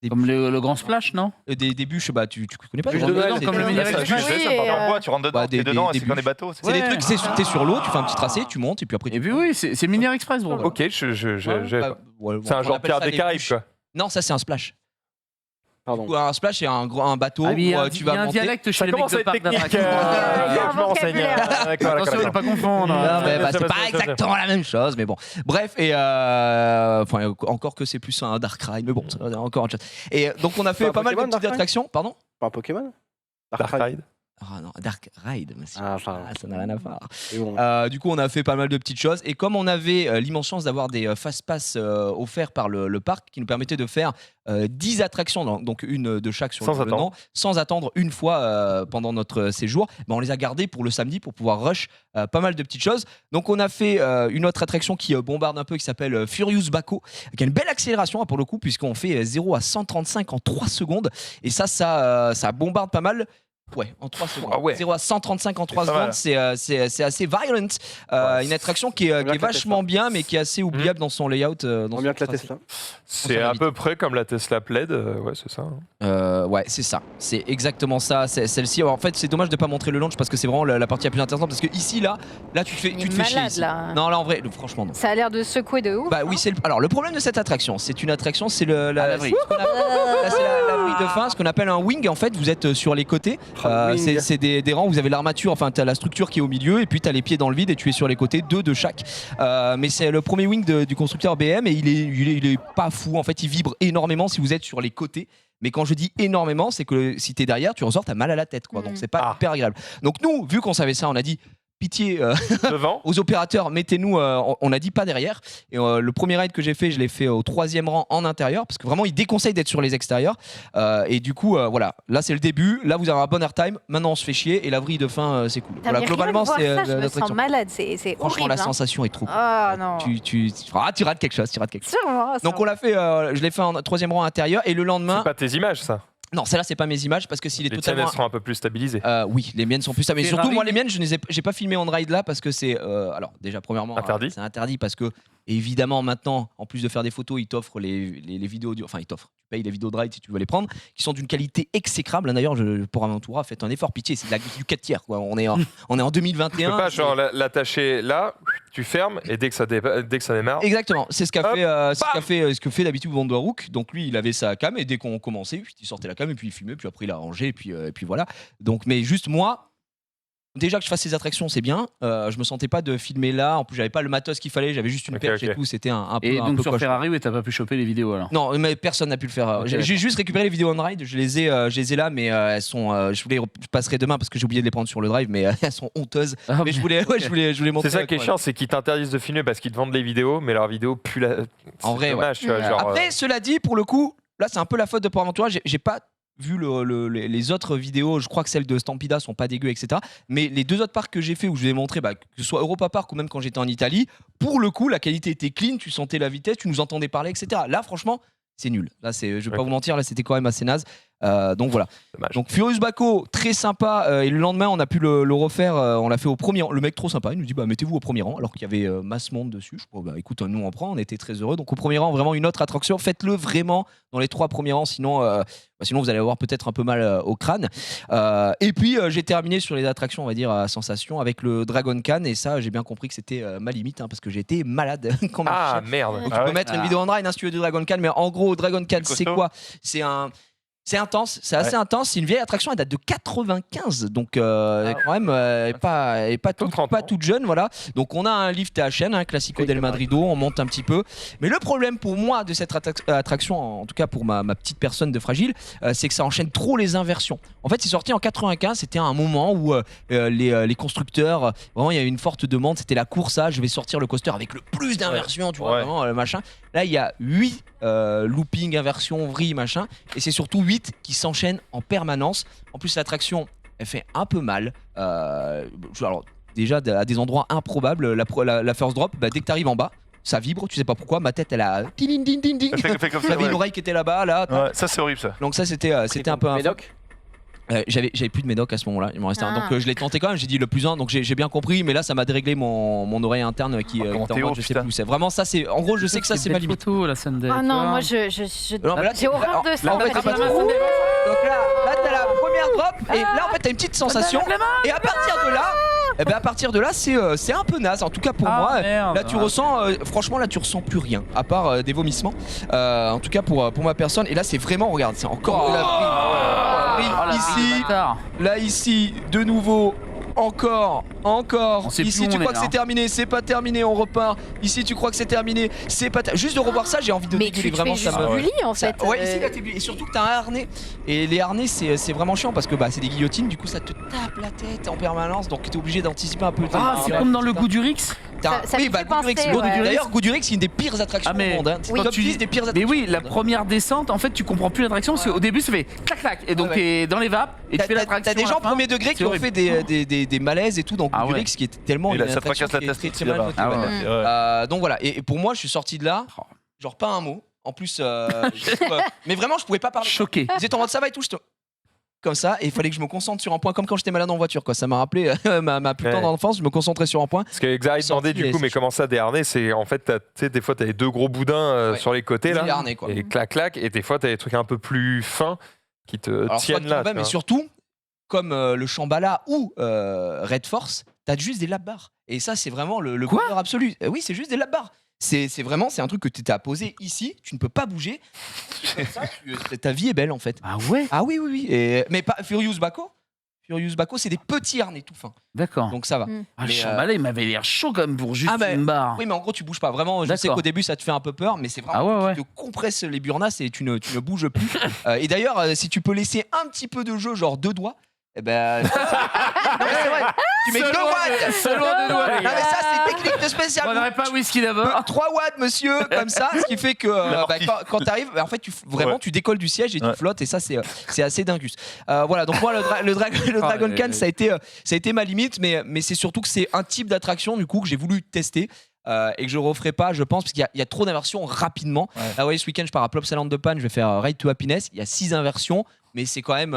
Comme le grand splash, non? Des bûches, tu connais pas Bûches les de grandes Noël, bûches, comme le c'est- mini Ça, Express. je sais, ça part en bois, tu rentres dedans, Bah, t'es des dedans, et c'est comme bûches. des bateaux. C'est des Ouais. trucs, t'es sur l'eau, tu fais un petit tracé, tu montes et puis après tu Et puis oui, c'est le Mini Express, bro. Ok, c'est un genre Pierre des Caraïbes, quoi. Non, ça c'est un splash. Pardon. Ou un splash, c'est un bateau Ah oui, il y où a tu il y vas a un monter. dialecte chez Ça les mecs commence à de être parc technique. d'attractions. Il y a un Je me renseigne. vocabulaire. D'accord, Attention de ne pas confondre. Non, mais Ouais, c'est ça pas va. exactement la même chose, mais bon. Bref, et encore que c'est plus un Dark Ride, mais bon, c'est encore autre chose. Et donc on a fait Pas un pas mal de Pokémon, petites Dark Ride attractions, pardon. Pas un Pokémon Dark Ride. Ah non, Dark Ride, monsieur. Ah, enfin. Ça n'a rien à voir. C'est bon. Du coup, on a fait pas mal de petites choses. Et comme on avait l'immense chance d'avoir des fast-pass offerts par le parc qui nous permettaient de faire 10 attractions, donc une de chaque sur Sans le attendre. nom, sans attendre une fois pendant notre séjour, on les a gardés pour le samedi pour pouvoir rush pas mal de petites choses. Donc, on a fait une autre attraction qui bombarde un peu qui s'appelle Furious Baco, qui a une belle accélération hein, pour le coup, puisqu'on fait 0 à 135 en 3 secondes. Et ça bombarde pas mal. Ouais, en 3 secondes. Ah ouais. 0 à 135 en 3 C'est pas mal. secondes, c'est assez violent. Une attraction qui est bien que la vachement Tesla. bien, mais qui est assez oubliable dans son layout. Dans Moins son bien que la tracé. Tesla. C'est à peu près comme la Tesla Plaid. Ouais, c'est ça. Ouais, c'est ça. C'est exactement ça. Celle-ci. Alors, en fait, c'est dommage de pas montrer le launch parce que c'est vraiment la partie la plus intéressante. Parce que ici, là tu te fais chier. Malade Ici. là. Non, là, en vrai, franchement, non. Ça a l'air de secouer de ouf. Bah oui, alors le problème de cette attraction, c'est une attraction, c'est la vrille. c'est ce qu'on appelle- là, c'est la vrille de fin, ce qu'on appelle un wing. En fait, vous êtes sur les côtés. Wing. C'est des rangs. Vous avez l'armature, enfin, t'as la structure qui est au milieu, et puis t'as les pieds dans le vide, et tu es sur les côtés, 2 de chaque. Mais c'est le premier wing du constructeur BM, et il est pas fou. En fait, il vibre énormément si vous êtes sur les côtés. Mais quand je dis énormément, c'est que si t'es derrière, tu ressors, t'as mal à la tête, quoi. Donc c'est pas hyper agréable. Donc nous, vu qu'on savait ça, on a dit pitié. Devant. Aux opérateurs, mettez-nous, on a dit pas derrière. Et le premier ride que j'ai fait, je l'ai fait au 3e rang en intérieur, parce que vraiment, ils déconseillent d'être sur les extérieurs. Et du coup, voilà, là c'est le début. Là, vous avez un bon airtime. Maintenant, on se fait chier. Et la vrille de fin, c'est cool. Putain, Voilà, mais globalement, rien que c'est voir ça, je me sens l'attraction. malade, c'est Franchement, horrible. la hein. sensation est trop cool. Ah non. Tu rates quelque chose, Sûrement. Donc on l'a fait, je l'ai fait en 3e rang intérieur. Et le lendemain, C'est pas tes images, ça. non, celle-là, c'est pas mes images parce que s'il est Les tiennes, totalement. elles seront un peu plus stabilisées. Oui, les miennes sont plus stables. Mais Ferrari. surtout, moi, les miennes, j'ai pas filmé on ride là parce que c'est. Alors, déjà, premièrement, Interdit. c'est interdit parce que, évidemment, maintenant, en plus de faire des photos, ils t'offrent les vidéos. Enfin, ils t'offrent. Tu payes les vidéos de ride si tu veux les prendre, qui sont d'une qualité exécrable. D'ailleurs, pour Aventura, faites un effort, pitié. C'est du 4 tiers, quoi. On est en 2021. Tu peux pas genre l'attacher là, tu fermes et dès que ça démarre. Exactement, c'est ce qu'a Hop, fait, ce que fait d'habitude Vanderhook. Donc lui, il avait sa cam et dès qu'on commençait, il sortait la cam et puis il filmait, puis après il a rangé et puis voilà. Donc, mais juste moi, déjà que je fasse ces attractions, c'est bien. Je me sentais pas de filmer là. En plus, j'avais pas le matos qu'il fallait. J'avais juste une Ok, perche ok. et tout. C'était un peu. Et un donc peu sur coche. Ferrari, ouais, t'as pas pu choper les vidéos alors. Non, mais personne n'a pu le faire. Ok, J'ai d'accord. juste récupéré les vidéos on ride. Je les ai là, mais elles sont. Je passerai demain parce que j'ai oublié de les prendre sur le drive, mais elles sont honteuses. Ah, Mais je voulais montrer. C'est ça qui est chiant, c'est qu'ils t'interdisent de filmer parce qu'ils te vendent les vidéos, mais leurs vidéos puent la. En C'est vrai, dommage, tu vois, genre, Après, cela dit, pour le coup, là, c'est un peu la faute de Port Aventura. J'ai pas vu les autres vidéos, je crois que celles de Stampida sont pas dégueu, etc. Mais les 2 autres parcs que j'ai fait où je vous ai montré, que ce soit Europa Park ou même quand j'étais en Italie, pour le coup, la qualité était clean, tu sentais la vitesse, tu nous entendais parler, etc. Là, franchement, c'est nul. Là, je vais pas vous mentir, là, c'était quand même assez naze. Donc voilà. Dommage. Donc Furious Baco, très sympa. Et le lendemain, on a pu le refaire. On l'a fait au premier rang. Le mec trop sympa, il nous dit mettez-vous au premier rang, alors qu'il y avait masse monde dessus. Je crois, écoute, nous on prend, on était très heureux. Donc au premier rang, vraiment une autre attraction. Faites-le vraiment dans les 3 premiers rangs, sinon vous allez avoir peut-être un peu mal au crâne. Et puis j'ai terminé sur les attractions, on va dire à sensation, avec le Dragon Khan. Et ça, j'ai bien compris que c'était ma limite, parce que j'étais malade. Comme un chien. Merde. Donc tu peux mettre une vidéo en drive si tu veux du Dragon Khan, mais en gros, Dragon Khan, c'est quoi? C'est intense, c'est assez intense. C'est une vieille attraction, elle date de 95, donc quand même pas toute jeune, voilà. Donc on a un lift à chaîne, classico del Madrido, on monte un petit peu. Mais le problème pour moi de cette attraction, en tout cas pour ma petite personne de fragile, c'est que ça enchaîne trop les inversions. En fait, c'est sorti en 95, c'était un moment où les constructeurs, vraiment il y a eu une forte demande, c'était la course à je vais sortir le coaster avec le plus d'inversions, tu vois, vraiment le machin. Là, il y a 8 looping, inversions, vrille, machin, et c'est surtout 8 qui s'enchaînent en permanence. En plus, l'attraction, elle fait un peu mal. Alors, déjà, à des endroits improbables, la first drop, dès que tu arrives en bas, ça vibre, tu sais pas pourquoi, ma tête elle a ding ding ding ding. Fait comme ça, J'avais une oreille qui était là-bas, là. Ouais, ça c'est horrible ça. Donc ça c'était un peu un Médoc. j'avais plus de médoc à ce moment-là, il m'en restait un. Donc je l'ai tenté quand même, j'ai dit le plus un, donc j'ai bien compris, mais là ça m'a déréglé mon oreille interne qui comment était en t'es mode, haut, je sais putain. plus où c'est. Vraiment ça c'est, en gros je sais que ça c'est ma limite. Photo, la Sunday. Ah non, moi j'ai Non, mais là, horreur de ça. en fait, J'ai t'as trop- Donc là t'as la première drop et là en fait t'as une petite sensation et à partir de là c'est un peu naze, en tout cas pour moi. Merde. Là tu ressens franchement là tu ressens plus rien à part des vomissements, en tout cas pour ma personne. Et là c'est vraiment, regarde, c'est encore de la vrille ici, là ici de nouveau. Encore. On sait Ici plus où tu on crois est, que c'est terminé, c'est pas terminé, on repart. Ici tu crois que c'est terminé, c'est pas juste de revoir ça, j'ai envie de Mais dégueuler, tu te vraiment fais ça juste me. bully en fait. Ouais, ici là t'es bully. Et surtout que t'as un harnais. Et les harnais c'est vraiment chiant parce que c'est des guillotines, du coup ça te tape la tête en permanence, donc t'es obligé d'anticiper un peu. Ah, c'est comme dans le goût du Rix. Ça Oui, me fait Goudurix. penser, ouais. D'ailleurs, Goudurix, c'est une des pires attractions Ah, mais- au monde. Hein. C'est Oui. top Tu 10 des pires Mais attractions. oui, la au monde. première descente, en fait, tu comprends plus l'attraction parce qu'au début, ça fait clac clac et donc Ouais. t'es dans les vapes et tu fais l'attraction. T'as des à gens la fin. premier degré qui C'est ont horrible. fait des malaises et tout dans Ah ouais. Goudurix, qui était tellement Et une là, ça te attraction fracasse la qui est tête très aussi mal là-bas. notée, Ah ouais. ouais. Ouais. Donc voilà, et pour moi, je suis sorti de là, genre pas un mot. En plus, mais vraiment, je pouvais pas parler. Choqué. Vous êtes en mode ça va et tout, comme ça, et il fallait que je me concentre sur un point, comme quand j'étais malade en voiture, quoi. Ça m'a rappelé ma plus tendre enfance, je me concentrais sur un point. Parce que Exari demandait Sorti, du et coup, c'est mais comment ça des harnais? C'est en fait, tu sais, des fois t'as les 2 gros boudins Ouais. sur les côtés Des là, harnais, quoi. et clac clac, et des fois t'as des trucs un peu plus fins qui te Alors, soit tiennent tu là. tombes, tu mais vois. surtout, comme le Shambhala ou Red Force, t'as juste des lap bars. Et ça, c'est vraiment le Quoi bonheur absolu. Oui, c'est juste des lap bars. C'est vraiment, c'est un truc que tu t'as posé ici, tu ne peux pas bouger. Comme ça, ta vie est belle en fait. Ah ouais. Ah oui, oui, oui. Mais pas Furious Baco. Furious Baco, c'est des petits harnais tout fins. D'accord. Donc ça va. Ah, le mais, Shambhala, il m'avait l'air chaud quand même pour juste Ah, bah, une barre. Oui, mais en gros, tu bouges pas. Vraiment, je sais D'accord. qu'au début, ça te fait un peu peur, mais c'est vraiment. Ah ouais, ouais. Tu te compresses les burnas et tu ne bouges plus. Et d'ailleurs, si tu peux laisser un petit peu de jeu, genre 2 doigts, eh ben. Non, mais c'est vrai. Tu mets 2 watts. Seulement 2 doigts, les Non, gars. mais ça, c'est technique de spécial. On n'aurait pas whisky d'abord. 3 watts, monsieur, comme ça, ce qui fait que quand t'arrives, en fait, vraiment, tu décolles du siège et tu flottes, et ça, c'est assez dingus. Voilà, donc moi, le Dragon Khan, ça a été ma limite, mais c'est surtout que c'est un type d'attraction, du coup, que j'ai voulu tester. Et que je referai pas, je pense, parce qu'il y a trop d'inversions rapidement. Ouais. Là, vous voyez, ce week-end, je pars à Plopsaland de Panne, je vais faire Ride to Happiness. Il y a 6 inversions, mais c'est quand même.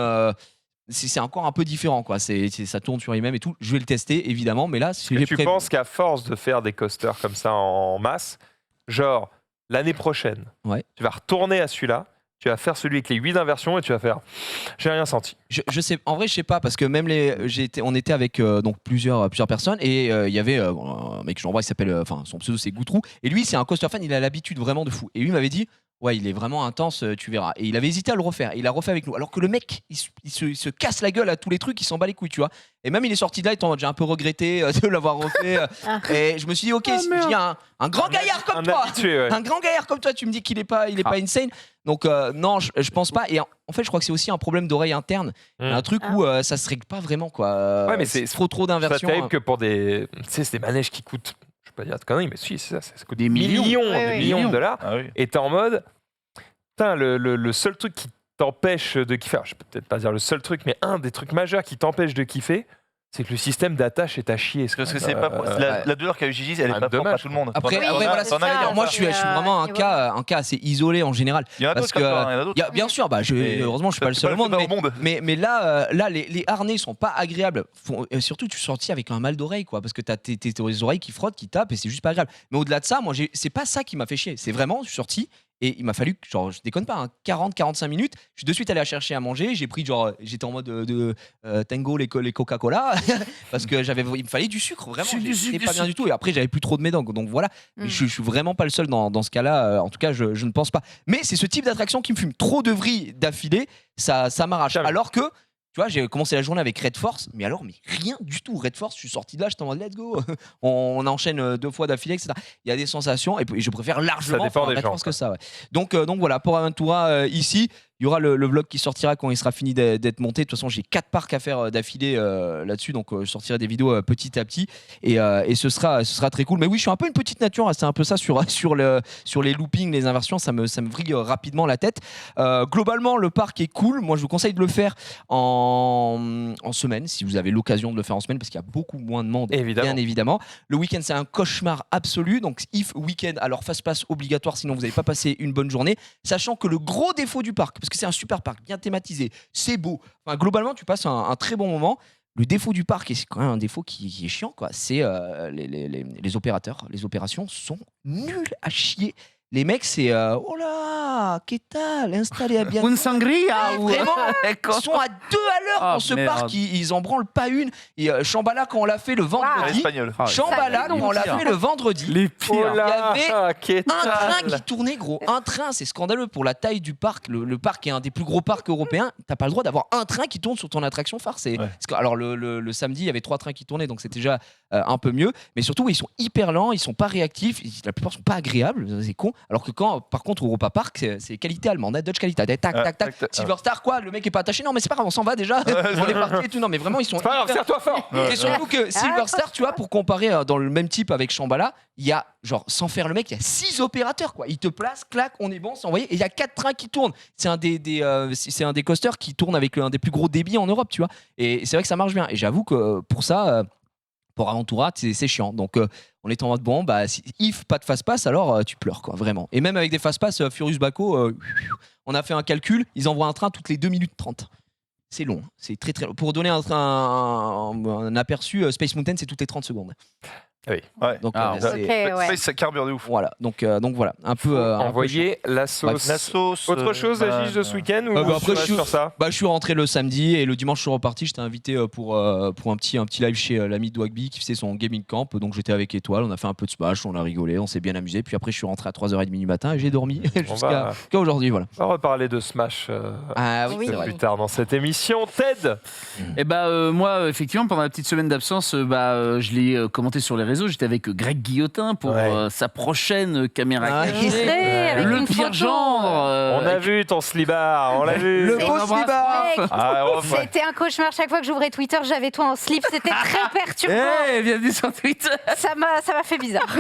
C'est encore un peu différent, quoi. Ça tourne sur lui-même et tout. Je vais le tester, évidemment, mais là, Et tu penses qu'à force de faire des coasters comme ça en masse, genre l'année prochaine, Ouais. tu vas retourner à celui-là, tu vas faire celui avec les 8 inversions et tu vas faire j'ai rien senti. Je sais, en vrai, je sais pas, parce que même on était avec donc plusieurs personnes, et il y avait un mec que j'envoie, il s'appelle, enfin, son pseudo c'est Goutrou, et lui, c'est un coaster fan, il a l'habitude vraiment de fou. Et lui m'avait dit, ouais, il est vraiment intense, tu verras. Et il avait hésité à le refaire, et il a refait avec nous. Alors que le mec, il se casse la gueule à tous les trucs, il s'en bat les couilles, tu vois. Et même il est sorti de là, il était en mode, j'ai un peu regretté de l'avoir refait. Et je me suis dit, ok, si je dis un grand gaillard comme toi, habitué, ouais. un grand gaillard comme toi, tu me dis qu'il est pas insane. Donc non, je pense pas. Et en fait, je crois que c'est aussi un problème d'oreille interne. Il y a un truc où ça se règle pas vraiment, quoi. Ouais, mais c'est trop C'est d'inversions. terrible que pour des. Tu sais, c'est des manèges qui coûtent. Je vais pas dire de conneries, mais si, c'est ça. Ça coûte Des millions. des millions de dollars. Ah oui. Et t'es en mode. Putain, le seul truc qui t'empêche de kiffer, alors, je peux peut-être pas dire le seul truc, mais un des trucs majeurs qui t'empêche de kiffer, c'est que le système d'attache est à chier. Parce que c'est pas la douleur qu'a eu Gigi, elle est pas propre à tout le monde. Après, Oui, voilà, c'est c'est ça. ça. Moi, je suis vraiment un cas assez isolé en général. Il y en a Parce d'autres comme toi, il y en a que, d'autres. bien sûr, heureusement, je suis pas le seul au monde. Mais là, les harnais sont pas agréables. Surtout, tu es sorti avec un mal d'oreille, quoi, parce que t'as tes oreilles qui frottent, qui tapent, et c'est juste pas agréable. Mais au-delà de ça, moi, c'est pas ça qui m'a fait chier. C'est vraiment, je suis sorti. Et il m'a fallu, genre, je déconne pas, 40-45 minutes. Je suis de suite allé chercher à manger. J'ai pris, j'étais en mode tango, les Coca-Cola, parce que il me fallait du sucre, vraiment. C'était pas bien du tout. Et après, j'avais plus trop de mes dents. Donc voilà. Mais je suis vraiment pas le seul dans ce cas-là. En tout cas, je ne pense pas. Mais c'est ce type d'attraction qui me fume. Trop de vrilles d'affilée, ça m'arrache. Alors que. Tu vois, j'ai commencé la journée avec Red Force, mais rien du tout. Red Force, je suis sorti de là, j'étais en mode let's go. On enchaîne 2 fois d'affilée, etc. Il y a des sensations, et je préfère largement Red Force que ça. Ouais. Donc voilà, pour Aventura ici, il y aura le vlog qui sortira quand il sera fini d'être monté. De toute façon, j'ai 4 parcs à faire d'affilée là-dessus, donc je sortirai des vidéos petit à petit, et ce sera très cool. Mais oui, je suis un peu une petite nature, c'est un peu ça sur les loopings, les inversions, ça me vrille rapidement la tête. Globalement, le parc est cool. Moi, je vous conseille de le faire en semaine, si vous avez l'occasion de le faire en semaine, parce qu'il y a beaucoup moins de monde, bien évidemment. Le week-end, c'est un cauchemar absolu, donc if week-end, alors fast-pass obligatoire, sinon vous n'allez pas passer une bonne journée, sachant que le gros défaut du parc, parce que c'est un super parc, bien thématisé, c'est beau, enfin, globalement, tu passes un très bon moment. Le défaut du parc, et c'est quand même un défaut qui est chiant, quoi, c'est les opérateurs. Les opérations sont nulles à chier. Les mecs, c'est oh là, qu'est-ce installé à bien. Une sangria ou vraiment, ils sont à 2 à l'heure dans ce parc, ils en branlent pas une. Et Shambhala, quand on l'a fait le vendredi, Shambhala, quand on l'a fait le vendredi, les pires. il y avait un train qui tournait, gros. Un train, c'est scandaleux pour la taille du parc. Le parc est un des plus gros parcs européens. T'as pas le droit d'avoir un train qui tourne sur ton attraction phare. Alors le samedi, il y avait 3 trains qui tournaient, donc c'était déjà un peu mieux. Mais surtout, ils sont hyper lents, ils sont pas réactifs. La plupart sont pas agréables, c'est con. Alors que par contre, Europa Park, c'est qualité allemande, Dutch qualité. Tac, tac. Silver Star, quoi, le mec est pas attaché. Non, mais c'est pas grave, on s'en va déjà. On est parti et tout. Non, mais vraiment, ils sont. C'est pas grave, serre-toi fort. Et surtout que Silver Star, tu vois, pour comparer dans le même type avec Shambhala, il y a, genre, sans faire le mec, il y a 6 opérateurs, quoi. Ils te placent, clac, on est bon, c'est envoyé. Et il y a 4 trains qui tournent. C'est un des coasters qui tourne avec un des plus gros débits en Europe, tu vois. Et c'est vrai que ça marche bien. Et j'avoue que pour ça. Pour Aventura, c'est chiant. Donc, on est en mode bon, if pas de fast-pass, alors tu pleures, quoi, vraiment. Et même avec des fast-pass, Furious Baco, on a fait un calcul, ils envoient un train toutes les 2 minutes 30. C'est long, c'est très très long. Pour donner un aperçu, Space Mountain, c'est toutes les 30 secondes. Oui, ouais. Donc, ça carbure de ouf. Voilà, donc voilà, un peu. Envoyer la sauce. La sauce. Autre chose, Gigi, de ce week-end ou après, sur ça je suis rentré le samedi et le dimanche je suis reparti. J'étais invité pour un petit live chez l'ami de Wagby qui faisait son gaming camp. Donc j'étais avec Étoile, on a fait un peu de Smash, on a rigolé, on s'est bien amusé. Puis après je suis rentré à 3h30 du matin et j'ai dormi jusqu'à aujourd'hui. Voilà. On va reparler de Smash plus tard dans cette émission. Ted. Et moi, effectivement, pendant la petite semaine d'absence, je l'ai commenté sur les réseaux. J'étais avec Greg Guillotin pour sa prochaine caméra cachée. Le pire genre. On a vu ton slibard, on l'a vu. Le beau slibard. C'était un cauchemar. Chaque fois que j'ouvrais Twitter, j'avais toi en slip. C'était très perturbant. Bienvenue sur Twitter. Ça m'a fait bizarre.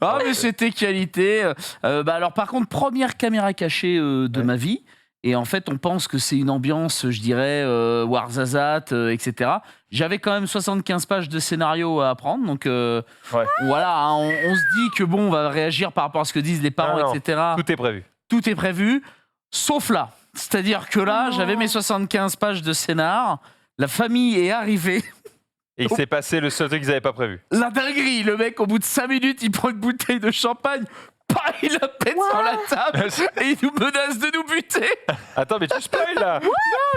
Mais c'était qualité. Alors par contre, première caméra cachée de ma vie. Et en fait, on pense que c'est une ambiance, je dirais, Warzazat, etc. J'avais quand même 75 pages de scénario à apprendre. Donc voilà, on se dit que bon, on va réagir par rapport à ce que disent les parents, etc. Tout est prévu. Tout est prévu, sauf là. C'est-à-dire que là, j'avais mes 75 pages de scénar. La famille est arrivée. Et il s'est passé le seul truc qu'ils n'avaient pas prévu. La dinguerie, le mec, au bout de 5 minutes, il prend une bouteille de champagne. Il la pète sur la table et il nous menace de nous buter. Attends, mais tu spoil là. Non,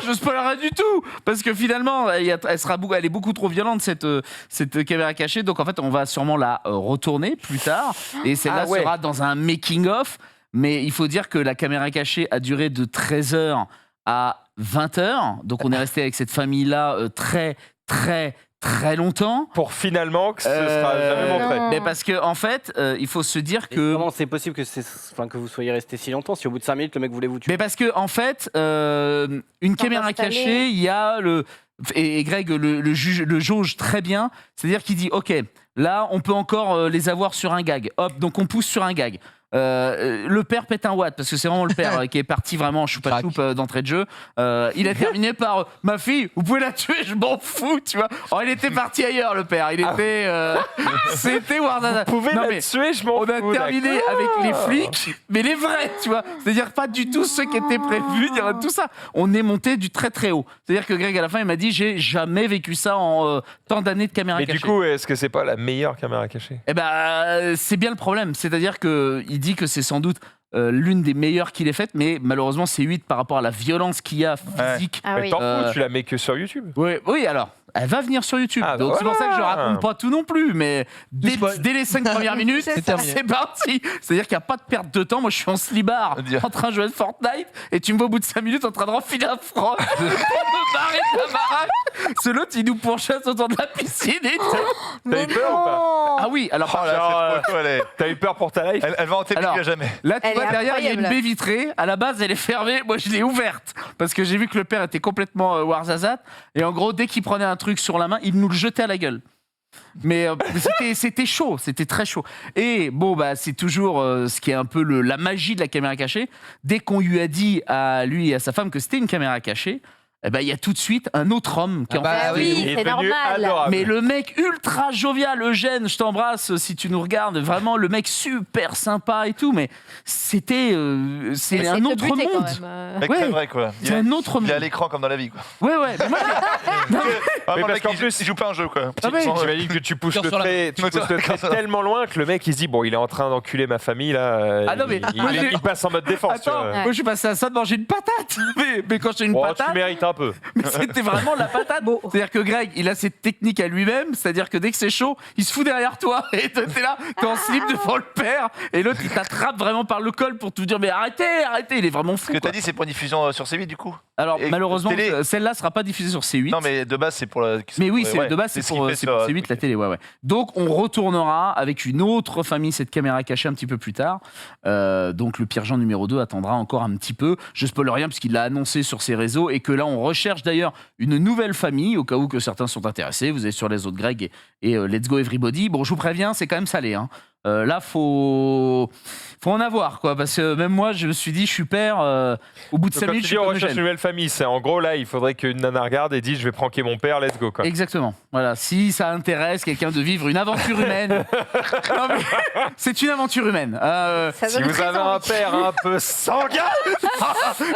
je spoil rien du tout. Parce que finalement, elle est beaucoup trop violente, cette caméra cachée. Donc en fait, on va sûrement la retourner plus tard. Et celle-là sera dans un making-of. Mais il faut dire que la caméra cachée a duré de 13h à 20h. Donc on est resté avec cette famille-là très, très, très longtemps. Pour finalement que ce sera jamais montré. Mais parce que en fait, il faut se dire que... Comment c'est possible que vous soyez resté si longtemps si au bout de 5 minutes le mec voulait vous tuer? Mais parce que en fait, une caméra cachée, il y a et Greg le jauge très bien. C'est-à-dire qu'il dit, ok, là on peut encore les avoir sur un gag. Hop, donc on pousse sur un gag. Le père pète un watt parce que c'est vraiment le père qui est parti vraiment choupa-choup d'entrée de jeu. Il a terminé par ma fille, vous pouvez la tuer, je m'en fous, tu vois. Oh, il était parti ailleurs, le père. Il était. C'était Warzone. Vous pouvez la tuer, je m'en fous. On a terminé avec les flics, mais les vrais, tu vois. C'est-à-dire pas du tout ceux qui étaient prévus, tout ça. On est monté du très très haut. C'est-à-dire que Greg, à la fin, il m'a dit j'ai jamais vécu ça en tant d'années de caméra cachée. Mais du coup, est-ce que c'est pas la meilleure caméra cachée? Eh ben, c'est bien le problème. C'est-à-dire qu'il dit que c'est sans doute l'une des meilleures qu'il ait faites, mais malheureusement, c'est 8 par rapport à la violence qu'il y a physique. Ah Mais oui. t'en fous, tu la mets que sur YouTube. Oui, alors. Elle va venir sur YouTube. Ah, Donc c'est pour ça que je raconte pas tout non plus, mais dès les 5 premières minutes, C'est terminé. c'est parti. C'est-à-dire qu'il n'y a pas de perte de temps. Moi, je suis en slibard, en train de jouer à Fortnite, et tu me vois au bout de 5 minutes en train de refiler un franc pour me barrer de la baraque. Ce l'autre, il nous pourchasse autour de la piscine et tout. T'as eu peur ou pas? Ah oui, alors Oh là, cette photo, T'as eu peur pour ta life? elle va en témoigner Alors, à jamais. là, tu Elle vois, est derrière, il y a une incroyable. baie vitrée. À la base, elle est fermée. Moi, je l'ai ouverte parce que j'ai vu que le père était complètement Warzazat. Et en gros, dès qu'il prenait un truc sur la main, il nous le jetait à la gueule. Mais c'était chaud, c'était très chaud. Et bon, bah, c'est toujours ce qui est un peu la magie de la caméra cachée. Dès qu'on lui a dit à lui et à sa femme que c'était une caméra cachée, eh ben, il y a tout de suite un autre homme qui oui, Il est c'est devenu normal. adorable. mais le mec ultra jovial, Eugène, je t'embrasse si tu nous regardes, vraiment le mec super sympa et tout, mais c'était c'est Mais un te autre buter, quand monde. même. Mec, Ouais. c'est vrai quoi. C'est un autre Il est à monde. l'écran comme dans la vie quoi. Ouais. Mais moi, Vraiment, Mais le parce mec, qu'en il plus- il joue pas un jeu quoi. Ah ouais. J'imagine que tu pousses Cœur le sur la- trait, tellement loin que le mec il se dit bon, il est en train d'enculer ma famille là. Ah non, mais il, moi, j'ai- il passe en mode défense. tu attends, vois. moi je suis passé à ça de manger une patate. Mais quand j'ai une Oh, tu patate, mérites un peu. mais c'était vraiment la patate. C'est-à-dire que Greg, il a cette technique à lui-même, c'est-à-dire que dès que c'est chaud, il se fout derrière toi et t'es là, t'es en slip devant le père et l'autre il t'attrape vraiment par le col pour te dire mais arrêtez, il est vraiment fou. Ce que quoi. t'as dit, c'est pour une diffusion sur C8 du coup. Alors Et malheureusement, télé. celle-là sera pas diffusée sur C8. Non mais de base c'est pour la. Mais oui, ouais, de base, c'est ce pour, qu'il fait c'est pour sur, C8, la télé. Ouais. Donc, on retournera avec une autre famille, cette caméra cachée, un petit peu plus tard. Donc, le Pierre Jean numéro 2 attendra encore un petit peu. Je spoil rien, parce qu'il l'a annoncé sur ses réseaux et que là, on recherche d'ailleurs une nouvelle famille, au cas où que certains sont intéressés. Vous êtes sur les autres Greg et Let's Go Everybody. Bon, je vous préviens, c'est quand même salé. Hein. Là, faut en avoir, quoi. Parce que même moi, je me suis dit, je suis père. Au bout de 5 Donc, quand minutes, tu je dis on suis comme recherche une Eugène. nouvelle famille, c'est en gros là, il faudrait qu'une nana regarde et dise je vais pranker mon père, let's go quoi. Exactement. Voilà. Si ça intéresse quelqu'un de vivre une aventure humaine, non, mais c'est une aventure humaine. Ça Si donne vous très avez un envie. père un peu sanguin,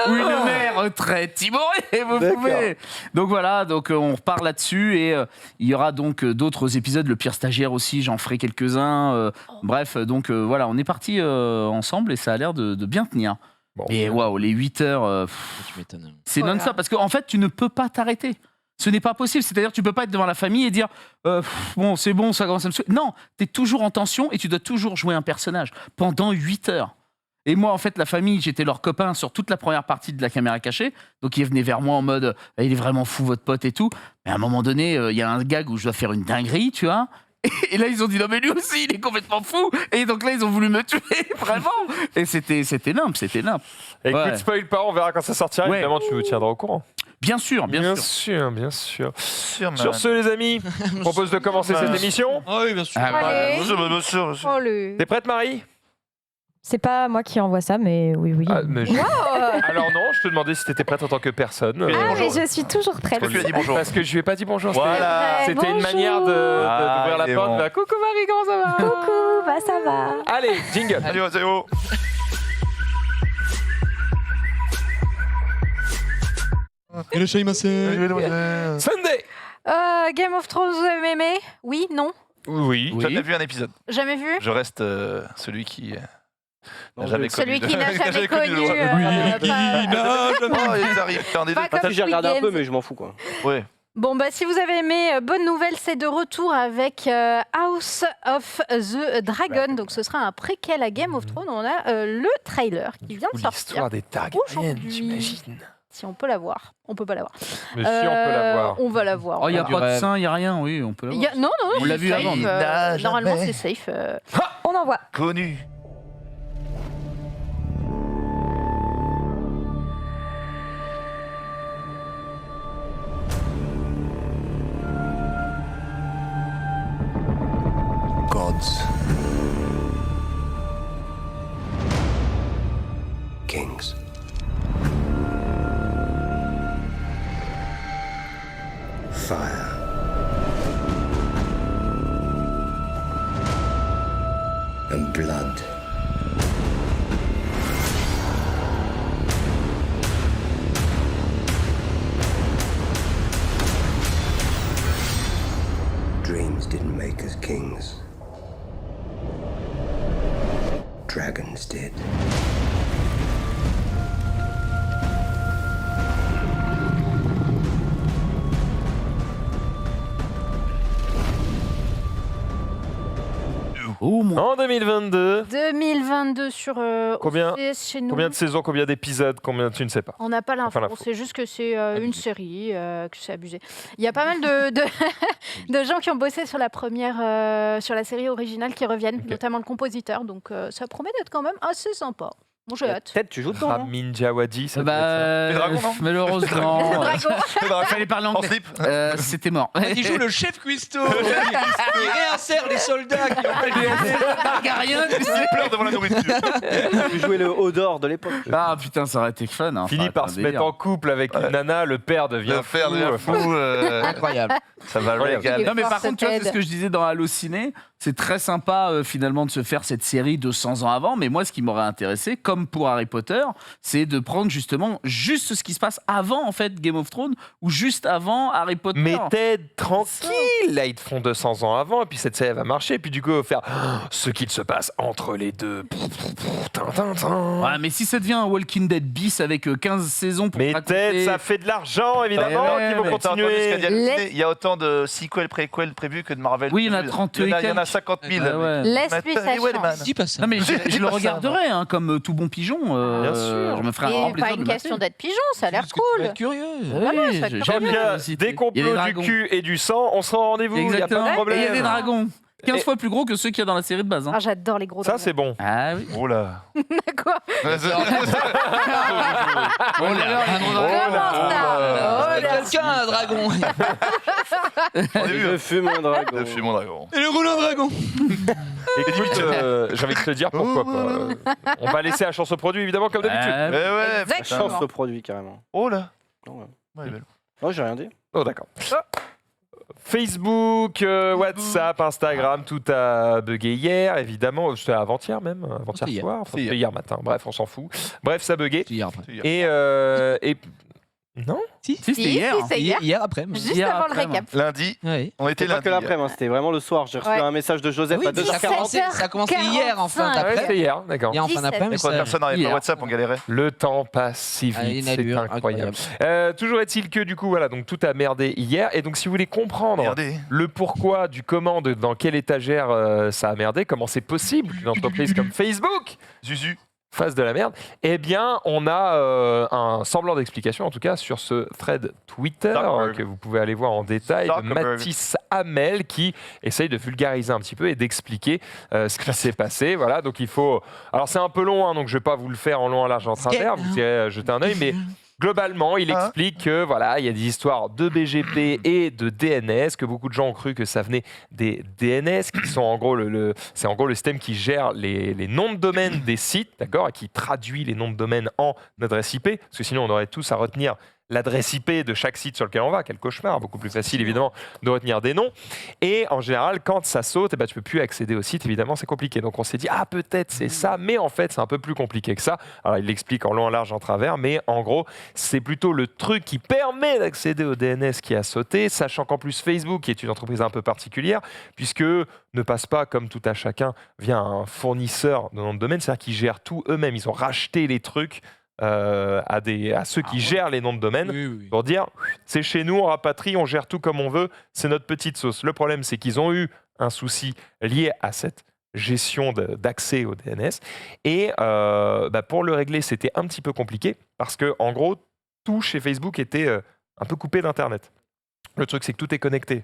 ou une mère très timorée, vous D'accord. pouvez. Donc voilà, donc on repart là-dessus et il y aura donc d'autres épisodes. Le pire stagiaire aussi, j'en ferai quelques-uns. Bref, donc voilà, on est partis ensemble et ça a l'air de bien tenir. Bon. Et waouh, les 8 heures, Tu m'étonnes. c'est Voilà. non-stop parce qu'en fait, tu ne peux pas t'arrêter. Ce n'est pas possible. C'est-à-dire, tu peux pas être devant la famille et dire bon, c'est bon, ça commence à me saouler. Non, tu es toujours en tension et tu dois toujours jouer un personnage pendant 8 heures. Et moi, en fait, la famille, j'étais leur copain sur toute la première partie de la caméra cachée. Donc, ils venaient vers moi en mode il est vraiment fou, votre pote et tout. Mais à un moment donné, il y a un gag où je dois faire une dinguerie, tu vois. Et là, ils ont dit non, mais lui aussi, il est complètement fou. Et donc là, ils ont voulu me tuer, vraiment. Et c'était nimp, c'était nimp. écoute, Ouais. spoil pas, on verra quand ça sortira. Ouais. Évidemment, tu nous tiendras au courant. Bien sûr, bien sûr. sûr, bien sûr. Sûr, man. Sur ce, les amis, je propose de commencer cette émission. Ah oui, bien sûr. Ah, bah, Allez. Bien sûr. Oh, le... T'es prête, Marie? C'est pas moi qui envoie ça, mais oui. Ah, mais je- Oh. Alors non, je te demandais si t'étais prête en tant que personne. Ah, mais je suis toujours prête. Parce que tu as dit bonjour. Parce que je lui ai pas dit bonjour. Voilà. C'était une Bonjour. manière d'ouvrir il la est porte. bon. Bah, coucou Marie, comment ça va? Coucou, bah ça va. Allez, jingle. Salut, salut. Et le Shaimasen. Sunday. Game of Thrones, vous avez aimé? Oui, non? Oui. Oui. Jamais vu un épisode. Jamais vu? Je reste celui qui n'a Non, jamais connu. Celui qui n'a jamais jamais connu. le droit. pas- Oh, il arrive. T'es en des deux. Pas comme Si j'ai regardé un Squid peu, Games. mais je m'en fous quoi. Ouais. Bon, bah, si vous avez aimé, bonne nouvelle, c'est de retour avec House of the Dragon. Donc, ce sera un préquel à Game of Thrones. On a le trailer qui vient de sortir. L'histoire des Targaryens, Aujourd'hui. j'imagine. Si on peut la voir. On peut pas la voir. Mais si, on peut la voir. On va la voir. Oh, il n'y a Du pas de rêve. sein, il n'y a rien, oui, on peut le Il y a- Non, non, On l'a c'est vu safe, avant. Il n'a normalement, jamais. c'est safe. On envoie. Connu. Gods. fire. And blood. Dreams didn't make us kings. Dragons did. En 2022, 2022 sur Combien- OCS chez nous. combien de saisons, combien d'épisodes, combien tu ne sais pas. On n'a pas l'info, l'info. c'est juste que c'est une série, que c'est abusé. Il y a pas mal de gens qui ont bossé sur la première, sur la série originale qui reviennent, Ok. notamment le compositeur, donc ça promet d'être quand même assez sympa. Bon, j'ai hâte. Peut-être tu joues dedans. non Ramin Djawadi, ça doit être Les dragons, non malheureusement, Le dragon. il fallait parler En anglais. slip. C'était mort. Il joue le chef cuistot. Il réinsère les soldats qui ont fait Targaryen, tu sais. Il pleure devant la nourriture. Tu jouais le Hodor de l'époque. Ah putain, ça aurait été fun. Hein. ça. Finit Ça par aurait se été un mettre en couple avec une nana, le père devient Le faire fou. devient fou. incroyable. Ça va Incroyable. régaler. Non mais par Force contre, tu vois, c'est ce que je disais dans Allociné, c'est très sympa finalement de se faire cette série 200 ans avant, mais moi ce qui m'aurait intéressé, comme pour Harry Potter, c'est de prendre justement juste ce qui se passe avant en fait Game of Thrones ou juste avant Harry Potter. Mais Ted, tranquille, là ils te font 200 ans avant, et puis cette série va marcher, et puis du coup, on va faire ce qu'il se passe entre les deux. Ouais, mais si ça devient un Walking Dead bis avec 15 saisons pour Mais raconter... Ted, ça fait de l'argent, évidemment, Ouais, qu'ils vont mais T'as entendu ce qu'a continuer. dit Halluciné ? Il y a autant de sequels, préquels prévus que de Marvel. Oui, il y en a prévus. 30 Il y en a- et il y en a quelques. 50 000. Ah ouais. Laisse-lui sa Matt Wellman. chance. Dis pas ça. Non mais je Dis le pas ça, regarderai hein, comme tout bon pigeon. Bien sûr. Je me ferai un Et grand pas plaisir de une le question mater. d'être pigeon, ça a l'air Parce que tu vas cool. être curieux. Oui, ça j'aime commence. Comme il y bien a la cité. des Il y a complots, du dragons. cul et du sang, on sera au rendez-vous, il n'y a pas Exactement. de Et problème. il y a des dragons. 15 Et- fois plus gros que ceux qu'il y a dans la série de base. Hein. Ah, j'adore les gros Ça, dragons. c'est bon. Ah oui. Oh là. Quoi Oh là Comment ça Oh là. Quelqu'un a un dragon. Je fume un dragon. Je suis mon dragon. Et le rouleau dragon. Écoute, j'ai envie de te dire pourquoi pas. On va laisser la chance au produit, évidemment, comme d'habitude. Ah, Mais ouais, Exactement. Chance au produit carrément. Oh là. Non, ouais. Ouais, elle est belle. Non, j'ai rien dit. Oh, d'accord. Facebook, WhatsApp, Instagram, tout a bugué hier, évidemment. C'était avant-hier même, avant-hier C'était hier. soir. Enfin, C'était c'était hier matin. Bref, on s'en fout. Bref, ça buguait. Hier après. Et non. Si, c'était Si, hier. si, c'est hier. Hier après. Juste Hier avant le après, récap. Lundi, Ouais. on était C'est pas lundi. que l'après-midi, hein, c'était vraiment le soir. J'ai reçu Ouais. un message de Joseph Oui, à mais 2h40. ça a commencé hier en fin Ah, Ouais, d'après. c'était hier, d'accord. Hier en fin 17. d'après, mais Et quand ça. personne n'arrive hier. par WhatsApp, on galérait. Le temps passe si Ah, vite, une allure c'est incroyable. Toujours est-il que du coup, voilà, donc tout a merdé hier. Et donc, si vous voulez comprendre Regardez. le pourquoi du comment, dans quelle étagère ça a merdé, comment c'est possible qu'une entreprise comme Facebook Zuzu. fasse de la merde, eh bien, on a un semblant d'explication, en tout cas, sur ce thread Twitter Zuckerberg. que vous pouvez aller voir en détail, de Zuckerberg. Mathis Hamel, qui essaye de vulgariser un petit peu et d'expliquer ce qui s'est passé. Voilà, donc il faut... Alors, c'est un peu long, hein, donc je ne vais pas vous le faire en long, en large, en travers, vous irez jeter un œil, mais... Globalement, il explique que voilà, il y a des histoires de BGP et de DNS, que beaucoup de gens ont cru que ça venait des DNS, qui sont en gros c'est en gros le système qui gère les noms de domaine des sites, d'accord, et qui traduit les noms de domaine en adresse IP, parce que sinon on aurait tous à retenir l'adresse IP de chaque site sur lequel on va. Quel cauchemar, beaucoup plus facile évidemment de retenir des noms. Et en général, quand ça saute, eh ben, tu peux plus accéder au site, évidemment c'est compliqué. Donc on s'est dit, ah peut-être c'est ça, mais en fait c'est un peu plus compliqué que ça. Alors il l'explique en long, en large, en travers, mais en gros c'est plutôt le truc qui permet d'accéder au DNS qui a sauté, sachant qu'en plus Facebook, qui est une entreprise un peu particulière, puisque ne passe pas comme tout à chacun via un fournisseur de nom de domaine, c'est-à-dire qu'ils gèrent tout eux-mêmes. Ils ont racheté les trucs à ceux qui gèrent les noms de domaine pour dire c'est chez nous, on rapatrie, on gère tout comme on veut, c'est notre petite sauce. Le problème, c'est qu'ils ont eu un souci lié à cette gestion d'accès au DNS et pour le régler, c'était un petit peu compliqué parce que en gros, tout chez Facebook était un peu coupé d'Internet. Le truc, c'est que tout est connecté.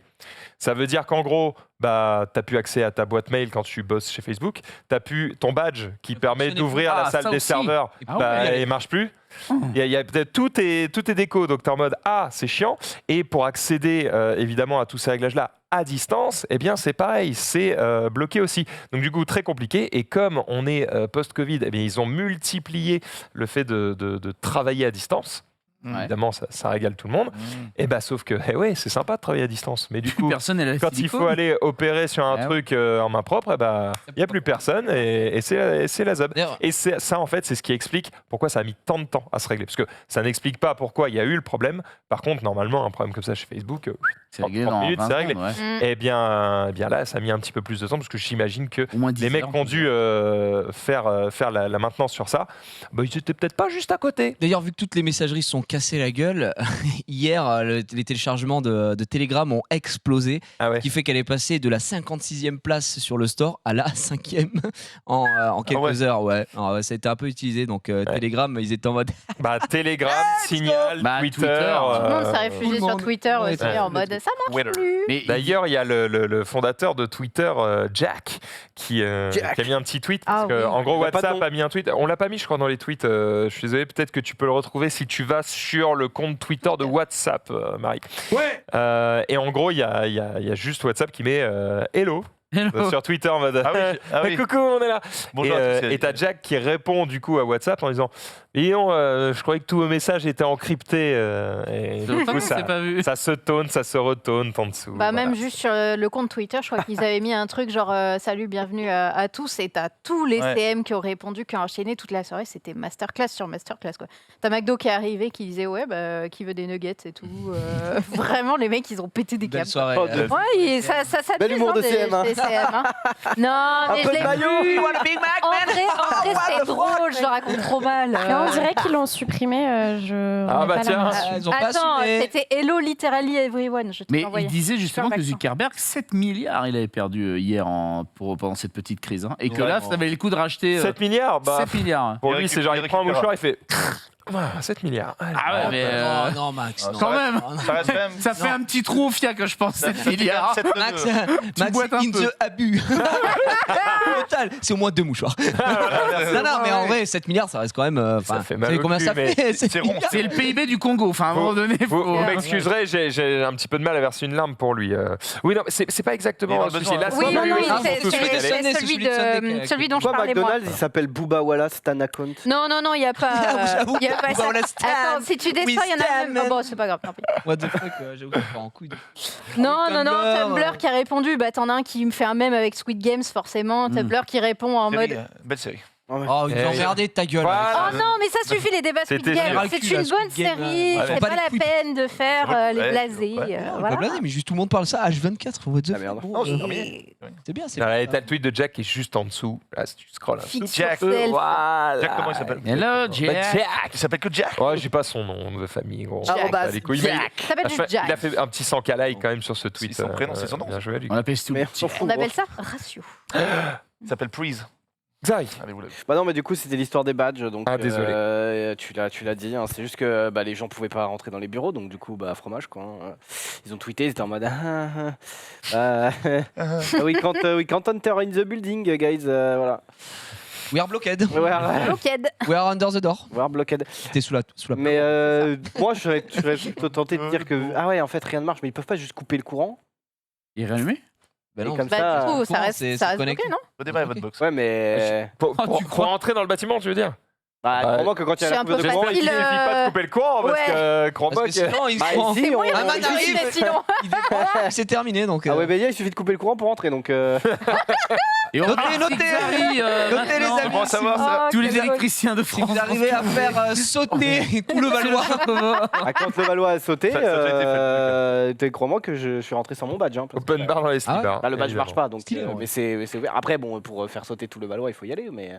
Ça veut dire qu'en gros, tu n'as plus accès à ta boîte mail quand tu bosses chez Facebook. Tu n'as plus ton badge qui permet d'ouvrir la salle des serveurs. Il ne marche plus. Tout est déco. Donc, tu es en mode, c'est chiant. Et pour accéder, évidemment, à tous ces réglages-là à distance, eh bien, c'est pareil. C'est bloqué aussi. Donc, du coup, très compliqué. Et comme on est post-Covid, eh bien, ils ont multiplié le fait de travailler à distance. Évidemment, ça régale tout le monde. Et sauf que, c'est sympa de travailler à distance. Mais du coup, personne n'est là. quand il faut aller opérer sur un truc en main propre, il n'y a plus personne et c'est la zob. Et ça, en fait, c'est ce qui explique pourquoi ça a mis tant de temps à se régler. Parce que ça n'explique pas pourquoi il y a eu le problème. Par contre, normalement, un problème comme ça chez Facebook, c'est réglé 30 minutes, c'est réglé. Et bien là, ça a mis un petit peu plus de temps parce que j'imagine que les mecs qui ont dû faire la maintenance sur ça, ils étaient peut-être pas juste à côté. D'ailleurs, vu que toutes les messageries se sont cassées la gueule, hier, les téléchargements de Telegram ont explosé, qui fait qu'elle est passée de la 56e place sur le store à la 5e en quelques heures. Alors, ça a été un peu utilisé, donc Telegram, ils étaient en mode... Telegram, Signal, Twitter... Tout le monde s'est réfugié sur Twitter aussi en mode ça marche plus. D'ailleurs, il y a le fondateur de Twitter, Jack, qui a mis un petit tweet. Parce que, en gros, WhatsApp a mis un tweet. On l'a pas mis, je crois, dans les tweets. Je suis désolé, peut-être que tu peux le retrouver si tu vas sur le compte Twitter de WhatsApp, Marie. Et en gros, il y a juste WhatsApp qui met Hello. Sur Twitter en mode coucou, on est là. Bonjour et t'as Jack qui répond du coup à WhatsApp en disant je croyais que tous vos messages étaient encryptés et du coup, ça se tourne, ça se retourne en dessous. Même juste sur le compte Twitter, je crois qu'ils avaient mis un truc genre salut, bienvenue à tous, et t'as tous les CM qui ont répondu, qui ont enchaîné toute la soirée. C'était masterclass sur masterclass quoi. T'as McDo qui est arrivé qui disait qui veut des nuggets et tout. Vraiment les mecs ils ont pété des câbles. Soirée. Ça Bel humour de CM. Non, mais je l'ai vu. En vrai, c'est drôle, je le raconte trop mal. On dirait qu'ils l'ont supprimé. Ils ont pas Attends, assumé. c'était Hello Literally Everyone. Je te Mais l'ai envoyé. il disait justement que Super Zuckerberg, 7 milliards, il avait perdu hier pendant cette petite crise. Et que là, ça valait le coup de racheter 7 milliards 7 milliards. Pour lui, c'est genre, il prend un mouchoir, il fait 7 milliards. Ah ouais, mais. Non, Max. Quand même. Ça reste quand même. Ça fait un petit trou au fiac, je pense, 7 milliards. Max, boites un in peu. the abus. Total, c'est au moins 2 mouchoirs. Non, mais en vrai, 7 milliards, ça reste quand même. Ça fait vous mal savez au combien cul, ça mais fait c'est rond. C'est le PIB du Congo. Enfin, à un moment donné, Vous m'excuserez, j'ai un petit peu de mal à verser une larme pour lui. Oui, non, c'est pas exactement. Là, Oui, non, c'est celui dont je Pourquoi parlais moi. McDonald's il s'appelle Booba Wallace Stan account? Non, il n'y a pas. J'avoue, Il y a pas ça. Booba Wallace Stan. Attends, si tu descends, il y en a même. Bon, c'est pas grave, tant pis. What the fuck, j'avoue que je pars en couille. Non, Tumblr qui a répondu. T'en as un qui me fait un mème avec Squid Games, forcément. Tumblr qui répond en mode. Belle série. Oh, ils ont regardé ta gueule. Voilà. Oh non, mais ça suffit les débats Squid C'était Game. génial. C'est Squid une bonne Game, série. ouais. C'est Pas pas les la couilles. peine de faire les blasés. Pas Voilà. blasé, mais juste tout le monde parle ça H24. What the Ah, merde. fuck. Non, c'est terminé. C'est bien, c'est T'as bien. le tweet de Jack qui est juste en dessous. Là, si tu scrolles un Fixe Jack. yourself. Voilà. Jack, comment il s'appelle Hello, Jack. Il s'appelle que Jack. Ouais, j'ai pas son nom de famille, gros. Jack. Ah, les couilles, mais Ça s'appelle juste Jack. il a fait un petit 100K like quand même sur ce tweet. C'est son prénom, c'est son nom. Bien joué à lui. On l'appelle Stu. Mais on s'en fout. On appelle ça ratio. Il s'appelle Freeze. Xaï. Allez, vous l'avez. Bah non, mais du coup, c'était l'histoire des badges. Donc, désolé. Tu l'as dit. C'est juste que les gens pouvaient pas rentrer dans les bureaux. Donc, du coup, fromage, quoi. Ils ont tweeté. Ils étaient en mode. We can't enter in the building, guys. Voilà. We are blocked. Blocked. We are under the door. We are blocked. T'es sous la. Mais moi, je serais plutôt tenté de dire que. Ah ouais, en fait, rien ne marche. Mais ils peuvent pas juste couper le courant. Il est rallumé Bah non, comme Bah, ça. du coup, ça courant, reste c'est bloqué, connecté. non? Redémarrez votre box. Ouais, mais. Pour rentrer dans le bâtiment, tu veux dire Crois-moi que quand il y a C'est la un peu coupe de courant, J'espère qu'il facile, suffit pas de couper le courant parce ouais. que crois-moi Parce que sinon, il se prend. ici, on- Un man Il arrive, suffit, sinon. il décroche, c'est terminé donc. Ah ouais, mais il suffit de couper le courant pour rentrer. Donc. Et on Notez, notez, Xari, notez, les maintenant. amis. Bon, savoir ça. Tous les électriciens de Si France. vous arrivez à faire sauter tout le Valois. Quand le Valois a sauté, Ça a été crois-moi que je suis rentré sans mon badge. Hein, parce que- Open bar dans les Ah ouais slips. Bah, le badge marche pas, donc Stylé, ouais. mais c'est ouvert. Après, bon, pour faire sauter tout le Valois, il faut y aller, mais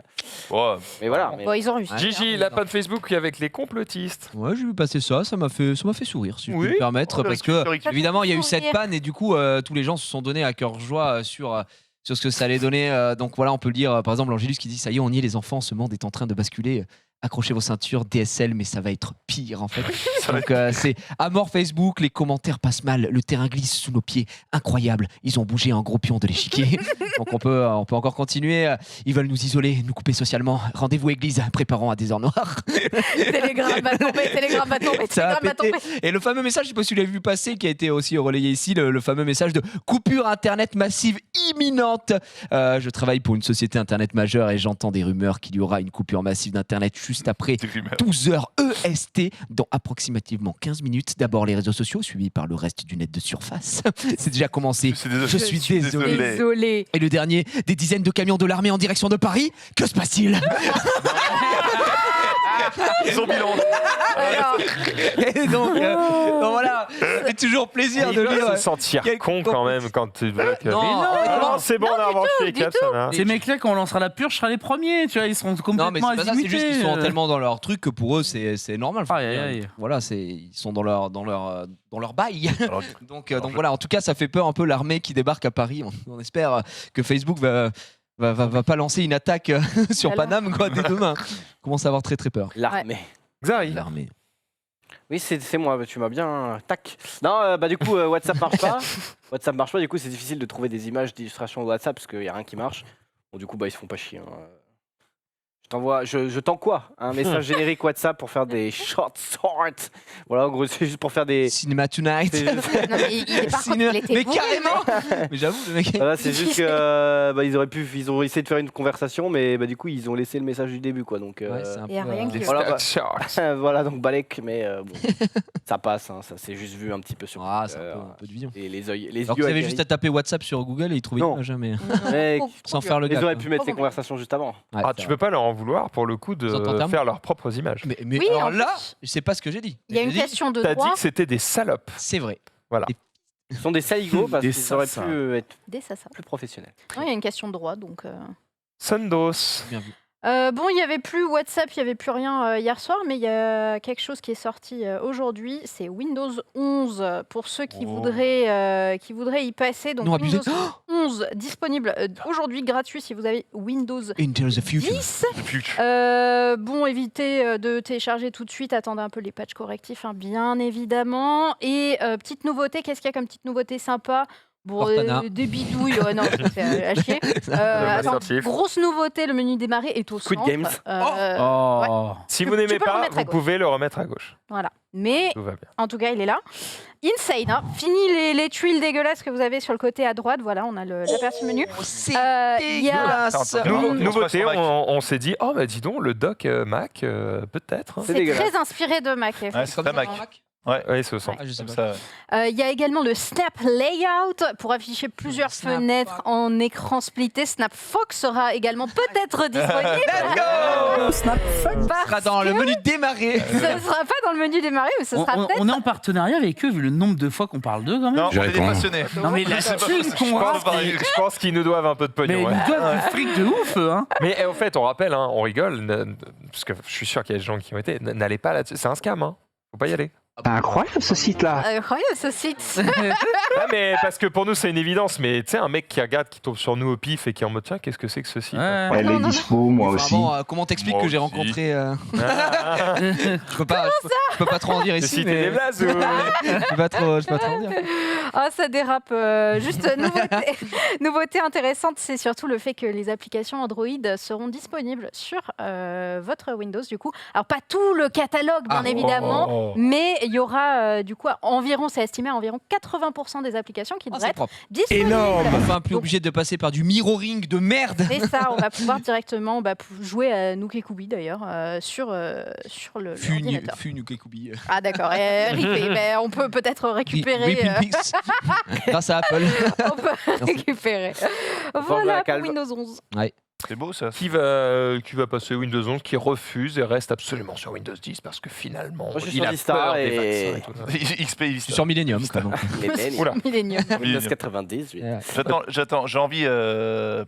voilà. Mais- Bon, ils ont réussi. Gigi, la panne Facebook avec les complotistes. Ouais, j'ai vu passer ça, ça m'a fait sourire, si je Oui. peux me permettre, Oh, parce que historique. évidemment il y a eu cette Sourire. panne et du coup tous les gens se sont donnés à cœur joie sur ce que ça allait donner. Donc voilà, on peut le dire, par exemple, Angélus qui dit ça y est, on y est, les enfants, ce monde est en train de basculer. Accrochez vos ceintures, DSL, mais ça va être pire en fait. Donc c'est à mort Facebook, les commentaires passent mal, le terrain glisse sous nos pieds, incroyable. Ils ont bougé un gros pion de l'échiquier. Donc on peut encore continuer. Ils veulent nous isoler, nous couper socialement. Rendez-vous église, préparons un désert noir. Télégramme va tomber, télégramme va tomber, Ça a télégramme va pété. tomber. Et le fameux message, je sais pas si vous l'avez vu passer, qui a été aussi relayé ici, le fameux message de coupure internet massive imminente. Je travaille pour une société internet majeure et j'entends des rumeurs qu'il y aura une coupure massive d'internet juste juste après 12h EST dans approximativement 15 minutes. D'abord les réseaux sociaux, suivis par le reste du net de surface. C'est déjà commencé. Je suis désolé. Et le dernier, des dizaines de camions de l'armée en direction de Paris. Que se passe-t-il? Ils ont bilan. Et donc voilà, c'est toujours plaisir de lire. Se sentir con quand même quand tu bloques. Non, c'est bon, on a inventé 4, ça va. Ces mecs-là, quand on lancera la purge, sera les premiers. Tu vois, ils seront complètement non, mais c'est pas ça, c'est juste qu'ils sont azimutés. tellement dans leur truc que pour eux, c'est normal. Aïe, aïe, aïe. Voilà, ils sont dans leur bail. donc voilà, en tout cas, ça fait peur un peu l'armée qui débarque à Paris. On espère que Facebook va pas lancer une attaque sur Alors. Paname quoi, dès demain. On commence à avoir très très peur. L'armée. Xari. L'armée. Oui, c'est moi, tu m'as bien. Tac. Non, du coup, WhatsApp marche pas. WhatsApp marche pas, du coup, c'est difficile de trouver des images d'illustration de WhatsApp parce qu'il n'y a rien qui marche. Bon, du coup, ils se font pas chier. Hein. Je t'envoie un message générique WhatsApp pour faire des short. Voilà, en gros, c'est juste pour faire des. Cinema Tonight. Non, mais par contre, il était Mais bourré, carrément. Mais j'avoue, le mec. Voilà, c'est juste que ils ont essayé de faire une conversation, mais du coup, ils ont laissé le message du début, quoi. Donc, Ouais, c'est un y a peu, rien qui- voilà, Short. voilà, donc Balek, mais bon, ça passe, hein, ça s'est juste vu un petit peu sur C'est un peu de vision. et les yeux. Alors que vous avez juste à taper WhatsApp sur Google et ils trouvent Non. jamais. Mec, Sans faire le ils gars. auraient quoi. pu mettre Trop les bien. conversations juste avant. Ouais, Ah, c'est tu vrai. peux pas leur en vouloir pour le coup de Vous entendez un faire leurs propres images. Mais Oui, alors en là, plus. c'est pas ce que j'ai dit. Il y a J'ai une dit, question de T'as dit droit. que c'était des salopes. C'est vrai. Ce sont des saligots parce Des qu'ils auraient pu sassas. être Dès ça. plus professionnels. Non, il y a une question de droit, donc. Sundos. Bien vu. Bon, il n'y avait plus WhatsApp, il n'y avait plus rien hier soir, mais il y a quelque chose qui est sorti aujourd'hui, c'est Windows 11 pour ceux qui voudraient y passer. Donc Non, abusé. Windows 11 disponible aujourd'hui gratuit si vous avez Windows Into the future. 10. Bon, évitez de télécharger tout de suite, attendez un peu les patchs correctifs, hein, bien évidemment. Et petite nouveauté, qu'est-ce qu'il y a comme petite nouveauté sympa? Bon, Cortana. des bidouilles, non, c'est à chier. Attends, grosse nouveauté, le menu démarrer est au Squid centre. Games. Oh. Si Tu- vous tu n'aimez peux le pas, remettre à vous gauche. pouvez le remettre à gauche. Voilà. Mais Tout va bien. en tout cas, il est là. Insane, hein. Fini les tuiles dégueulasses que vous avez sur le côté à droite. Voilà, on a l'aperçu menu. C'est Il y a dégueulasse. Nouveauté, Mac. on s'est dit, oh bah dis donc, le doc Mac, peut-être. C'est c'est dégueulasse. très inspiré de Mac. Ouais, c'est Comme pas ça, Mac. dans un Mac. Ouais, c'est au centre. Ah, je sais Comme pas. ça. Il y a également le Snap Layout pour afficher plusieurs Snap fenêtres en écran splitté. Snap Fox sera également peut-être disponible. Ce sera dans le menu démarrer. Ce ne sera pas dans le menu démarrer, mais ce sera peut-être. On est en partenariat avec eux, vu le nombre de fois qu'on parle d'eux, quand même. Non, on est des passionnés. Non, mais la C'est pas thune possible. qu'on a. Je pense qu'ils nous doivent un peu de Mais pognon. ils ouais. nous doivent du fric de ouf, eux, hein. Mais au fait, on rappelle, hein, on rigole, parce que je suis sûr qu'il y a des gens qui ont été. N'allez pas là-dessus, c'est un scam, hein. Faut pas y aller. Incroyable ce site-là. Incroyable ce site. Ah, mais parce que pour nous, c'est une évidence. Mais tu sais, un mec qui regarde, qui tombe sur nous au pif et qui est en mode tiens, qu'est-ce que c'est que ceci Ouais. Elle est dispo, moi aussi. Vraiment, comment t'expliques Moi que j'ai aussi. rencontré Ah, je peux pas trop en dire J'ai ici, cité des mais blazes ou... je peux pas trop en dire. Ah, ça dérape. Juste nouveauté intéressante, c'est surtout le fait que les applications Android seront disponibles sur votre Windows du coup. Alors pas tout le catalogue bien évidemment, mais il y aura du coup environ, c'est estimé à environ 80% des applications qui devraient C'est être propre. disponibles. Enfin, plus Donc- obligé de passer par du mirroring de merde. C'est ça, on va pouvoir directement jouer à Nook et Kubi d'ailleurs sur le l'ordinateur. Funukekubi. Ah d'accord, RIP, mais on peut peut-être récupérer. Grâce à Apple. On peut récupérer. de la Voilà pour calme. Windows 11. C'est beau ça. qui va passer Windows 11, qui refuse et reste absolument sur Windows 10 parce que finalement, Moi, je suis il sur a Vista peur des et- vaccins et tout ça. XP Je suis sur Millennium. quoi, donc. Oula. Millennium. Windows 90, oui. Ouais. J'attends, j'ai envie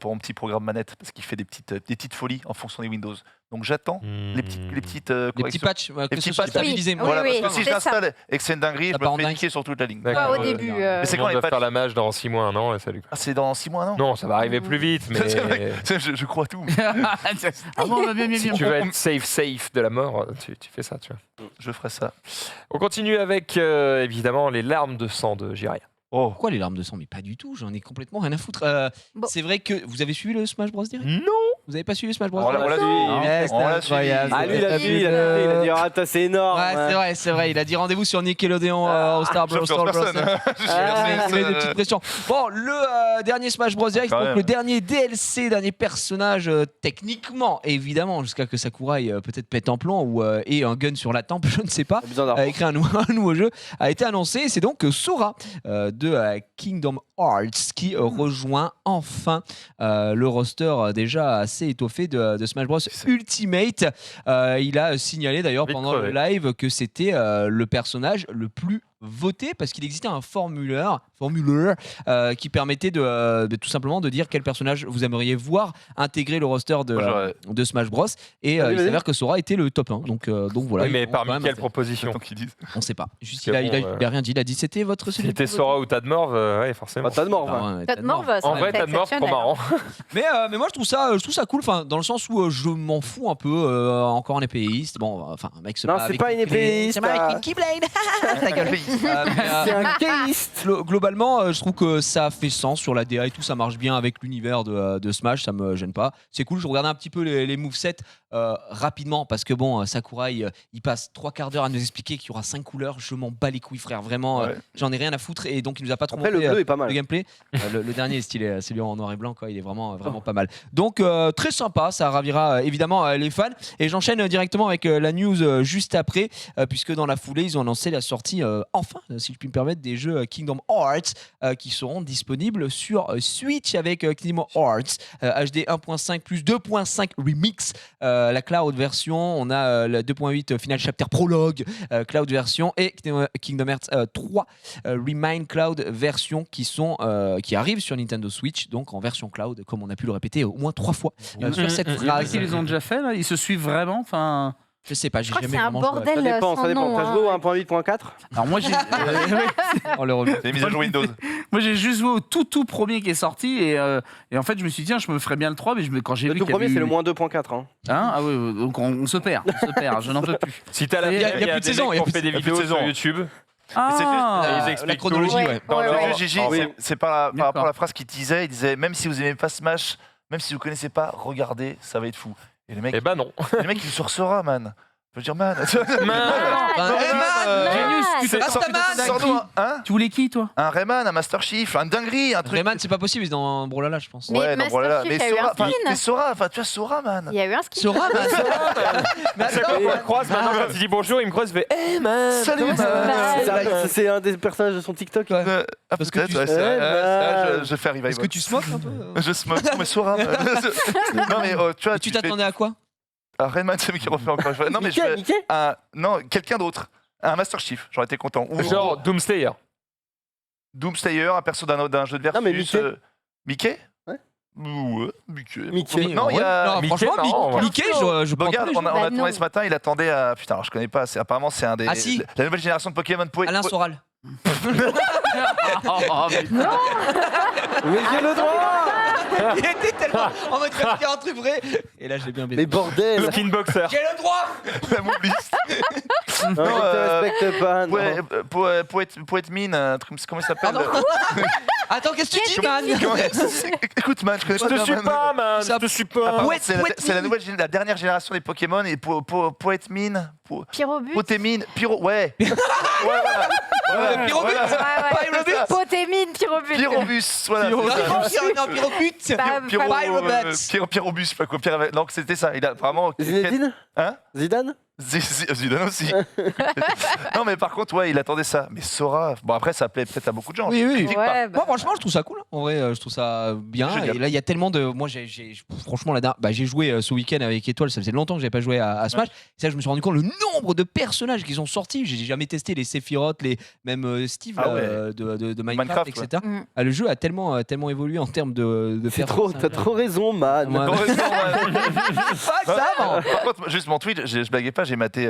pour mon petit programme manette parce qu'il fait des petites folies en fonction des Windows. Donc j'attends les petites Les petits corrections. patchs, que petits ce soit patchs. stabilisé. Oui, Voilà, oui, parce que si je c'est l'installe et que c'est une dinguerie, je Ça part en me fais dingue. niquer sur toute la ligne. D'accord. Ouais, au début. Mais c'est Tout le quand monde les va patchs faire la mage dans 6 mois, 1 an et salut. Ah, c'est dans 6 mois, non Non, ça va arriver plus vite, mais C'est vrai. Je crois tout. Ah bon, bah, bien, bien, si bien. tu veux être safe de la mort, tu fais ça, tu vois. Je ferai ça. On continue avec évidemment les larmes de sang de Jiraya. Oh. Pourquoi les larmes de sang? Mais pas du tout, j'en ai complètement rien à foutre. Bon. C'est vrai que vous avez suivi le Smash Bros Direct? Non. Vous avez pas suivi Smash Bros? On l'a suivi. Ouais, c'était On l'a incroyable. Ah, lui, il a vu, il a dit ah, c'est énorme. Ouais, c'est vrai. Il a dit rendez-vous sur Nickelodeon All Star Brawl Stars. Ah, Des petites pressions. Bon, le dernier Smash Bros Direct, Quand donc même. le dernier DLC, dernier personnage techniquement, évidemment, jusqu'à que Sakurai peut-être pète en plomb ou ait un gun sur la tempe, je ne sais pas. besoin d'argent. A écrit un nouveau jeu, a été annoncé. C'est donc Sora de Kingdom Hearts qui rejoint enfin le roster déjà assez étoffé de Smash Bros Ultimate. Il a signalé d'ailleurs Vite pendant crevé. le live que c'était le personnage le plus voté parce qu'il existait un formulaire qui permettait de tout simplement de dire quel personnage vous aimeriez voir intégrer le roster de Smash Bros. Et Vas-y, il vas-y. s'avère que Sora était le top 1. Donc voilà. Oui, mais Ils ont quand parmi même quelles fait- propositions? Tant qu'ils disent. On sait pas. Juste, C'est il bon, a rien dit. Il a dit c'était votre Si c'était Sora ou Tadmorv, ouais, forcément. Bah, t'as de mort. Ah, va. ouais, Peut-être Morve, ça En aurait vrai, été Tadmorv, trop exceptionnel. marrant. Mais moi je trouve ça cool, enfin dans le sens où je m'en fous un peu encore en épéiste. Bon, enfin un mec se Non, bat c'est avec pas une épéiste, c'est pas pas. avec une Keyblade. Ta gueule. C'est un kéiste. Globalement, je trouve que ça fait sens sur la DA et tout, ça marche bien avec l'univers de Smash, ça me gêne pas. C'est cool, je regardais un petit peu les movesets rapidement parce que bon, Sakurai, il passe 3 quarts d'heure à nous expliquer qu'il y aura 5 couleurs. Je m'en bats les couilles, frère, vraiment, Ouais. j'en ai rien à foutre et donc il nous a pas trop Après, le montré bleu est pas le mal. gameplay. Le dernier est stylé, celui en noir et blanc, quoi, il est vraiment pas mal. Donc très sympa, ça ravira évidemment les fans. Et j'enchaîne directement avec la news juste après, puisque dans la foulée, ils ont annoncé la sortie, enfin, si je puis me permettre, des jeux Kingdom Hearts qui seront disponibles sur Switch avec Kingdom Hearts HD 1.5 plus 2.5 Remix, la cloud version. On a la 2.8 Final Chapter Prologue cloud version et Kingdom Hearts 3 Remind Cloud version qui arrivent sur Nintendo Switch, donc en version cloud, comme on a pu le répéter au moins 3 fois sur cette Il y en a phrase. qui les ont déjà fait là. Ils se suivent vraiment. Enfin, Je sais pas, j'ai Je crois que jamais c'est un vraiment joué à- bordel Ça dépend, sans ça dépend. nom. T'as joué au 1.8.4 alors moi j'ai. Oh, le relou. C'est des mises à jour Windows. Moi j'ai juste joué au tout premier qui est sorti et en fait je me suis dit tiens je me ferais bien le 3 mais quand j'ai Le vu tout qu'il y avait premier, c'est eu- le moins 2.4. Hein. Hein ah oui donc on se perd, je n'en peux plus. Si t'as la Il y a il y a plus de des saison, mecs il y a qui ont fait des il y a plus vidéos de sur saison. YouTube. Ah, ils expliquent la chronologie, tout. ouais. Dans Ouais, le ouais. jeu, Le Gigi, Ah oui. c'est par rapport à D'accord. la phrase qu'il disait. Il disait même si vous aimez pas Smash, même si vous connaissez pas, regardez, ça va être fou. Et les mecs, Eh ben non. les mecs, ils sur Sora, man. Je veux dire, man. Genius, tu t'es sorti Sors-nous un, Tu voulais qui toi? un Rayman, un Master Chief, un dinguerie, un truc. Rayman, c'est pas possible, ils sont dans Brawlhalla, je pense. Mais Ouais, non, Master voilà. Chief, Mais il y a eu Sora, un enfin, skin. mais Sora, enfin, tu vois, Sora, man. Il y a eu un skin. Sora, bah, À chaque fois qu'on le croise, maintenant, quand il dit bonjour, il me croise, il fait Eh man Salut, comment ça man. va C'est un des personnages de son TikTok. Ah, Parce que peut-être, tu- ouais, c'est vrai. man. Je fais revival. Est-ce que tu smokes un peu Je smoke, non, mais Sora. man. Non, mais tu vois, Tu fais- t'attendais à quoi Ah, Rayman, c'est lui qui refait encore une fois. Non, mais je Mickey, fais. Mickey Non, quelqu'un d'autre. Un Master Chief, j'aurais été content. Ou Genre Doomslayer. Doomslayer, un perso d'un jeu de versus. Non, mais Mickey. Mickey Ouais. Ouais, Mickey. Mickey. Non, il y a. Non, Mickey, franchement, non, ouais. Mickey, je Bon, prends regarde, tous les on a, jours. on a Bah, tourné non. ce matin, il attendait à. Putain, alors je connais pas, apparemment c'est un des. Ah, si. La nouvelle génération de Pokémon Alain Soral. Oh, mais- Mais j'ai le droit. Il était tellement en mode de dire un truc vrai. Et là, je l'ai bien baisé. Mais bordel. Skinboxer. J'ai le droit. La mobiliste. Non, je te respecte pas. non. Poète mine, un truc, comment il s'appelle Attends, qu'est-ce que tu dis, man Écoute, man, je connais Je pas te bien, suis man. pas, man. Je te suis pas. Apparemment, Poète- c'est Poète la mine. la dernière génération des Pokémon et Poète mine. Pyrobus. Potémine, Pyro, ouais. Ouais, voilà. Voilà, Pyrobus. voilà. Pyrobus. Potémine, Pyrobus. Pyrobus, voilà. c'est ça. Non, Pyrobut. Pas- Pyro- pas- Pyrobus, je sais pas quoi. Donc c'était ça. Il a vraiment. Zinedine Hein Zidane Zidane aussi. Non, mais par contre, ouais, il attendait ça. Mais Sora, bon, après, ça plaît peut-être à beaucoup de gens. Oui, Je oui. critique pas. Ouais, bah, Moi, franchement, je trouve ça cool. En vrai, je trouve ça bien. Génial. Et là, il y a tellement de. Moi, franchement, j'ai joué ce week-end avec Étoile. Ça faisait longtemps que j'avais pas joué à Smash. Et ça, je me suis rendu compte le nombre de personnages qui sont sortis. J'ai jamais testé les Sephiroth, même Steve Ah là, ouais. de Minecraft, Minecraft, etc. ouais. Ah, le jeu a tellement évolué en termes de C'est trop, t'as trop raison, man. Ouais. Non, ouais. ça va. Par contre, juste mon tweet, je blaguais pas, j'ai maté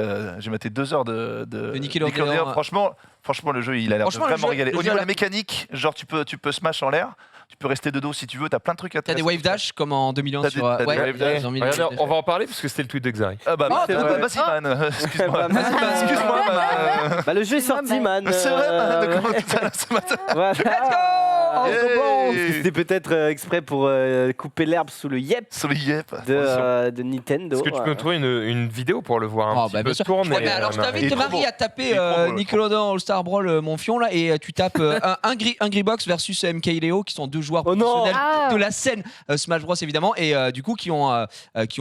2 heures de Nickelodeon. Franchement, le jeu, il a l'air de Franchement, le vraiment jeu- régaler. le Au jeu niveau a de la la- mécanique, genre tu peux smash en l'air, tu peux rester de dos si tu veux, t'as plein de trucs à T'as des wave dash comme en 2001 T'as sur. des- t'as des wave dash. ils ont mis des Regardez, wave dash. on va en parler parce que c'était le tweet de Xari. Ah bah, c'est vrai. vas-y, man. Excuse-moi. Bah, Excuse-moi, man. Bah, le jeu est sorti, man. C'est vrai, man. ouais. Comment ça, ce matin Voilà. Est-ce que c'était peut-être exprès pour couper l'herbe sous le yep Sur le yep. de Nintendo. Est-ce que tu peux me trouver une vidéo pour le voir un petit peu tourner Ouais, mais alors je Il est t'invite trop Marie beau. à taper Il est trop beau, Nickelodeon All-Star Brawl mon fion là et tu tapes Angry Box versus MK Leo qui sont deux joueurs Oh non. professionnels de la scène Smash Bros évidemment et du coup qui ont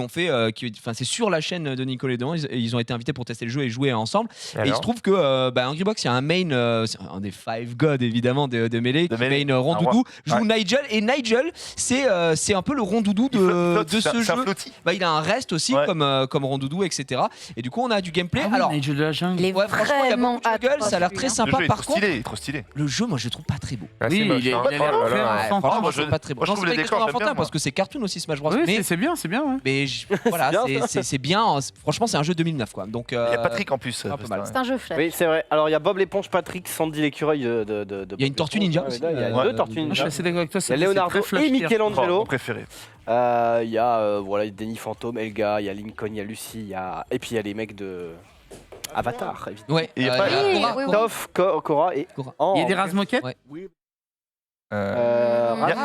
fait enfin c'est sur la chaîne de Nickelodeon ils ont été invités pour tester le jeu et jouer ensemble et il se trouve que Angry Box il y a un main c'est un des Five Gods évidemment de Melee qui main Rondoudou joue Nigel et Nigel c'est un peu le Rondoudou de ce jeu. Il a un rest aussi comme Rondoudou etc et du coup on a du gameplay alors Nigel de la jungle. Il est franchement il y a beaucoup de gueule ça a l'air très sympa par contre Il est trop stylé. le jeu moi je le trouve pas très beau. Oui, il a l'air très enfantin. Franchement, je trouve pas très beau. moi, je trouve les décors, j'aime enfantin bien, parce que c'est cartoon aussi Smash Bros. Oui, mais c'est bien, ouais. mais voilà, c'est bien. Franchement, c'est un jeu 2009 quoi. Donc Il y a Patrick en plus. un peu mal. C'est un jeu flash. Oui, c'est vrai. Alors, il y a Bob l'éponge, Patrick, Sandy l'écureuil de Il y a une tortue ninja aussi. Il y a deux tortues Je suis ninja. assez d'accord avec toi. Il y a Leonardo et Michelangelo. Mon préféré. Il y a voilà, Danny Phantom, Elga, il y a Lincoln, il y a Lucy, et puis il y a les mecs de Avatar, évidemment. Ouais. Et il y a pas- Oui. Toph, Korra et Korra. Aang. Il y a des Razmoquettes. Ouais.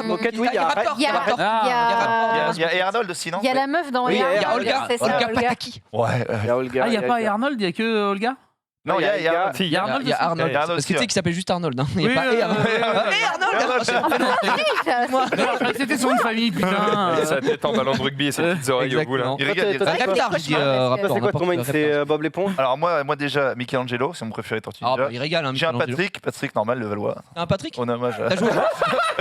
Moquette, oui, il y a Raptor. Il y a Il y a Arnold aussi, non? il y a la meuf dans Oui, il y a Il y a Olga, c'est ça, Olga Olga. Pataki. Ouais. Il y a Olga. Ah, il n'y a pas Arnold, il n'y a que Olga. Non, il y a Arnold. Si, Il y a Arnold Il y a aussi. Arnold. Il y a Arnold Parce que tu aussi, sais qu'il s'appelle juste Arnold. hein. Il y a Oui, pas Arnold. Non, je croyais que c'était son nom de famille, putain. Sa tête en ballon de rugby et ses petites oreilles au bout là. Exactement. Il regarde. Toi, t'es- Raptor, je dis Raptor. C'est quoi ton main? Raptor. C'est Bob l'éponge? Alors moi déjà, Michelangelo, c'est mon préféré Tortue Ah Ninja. bah il régale hein. J'ai un Michelangelo. Patrick normal, le Valois. T'as un Patrick En hommage à... T'as joué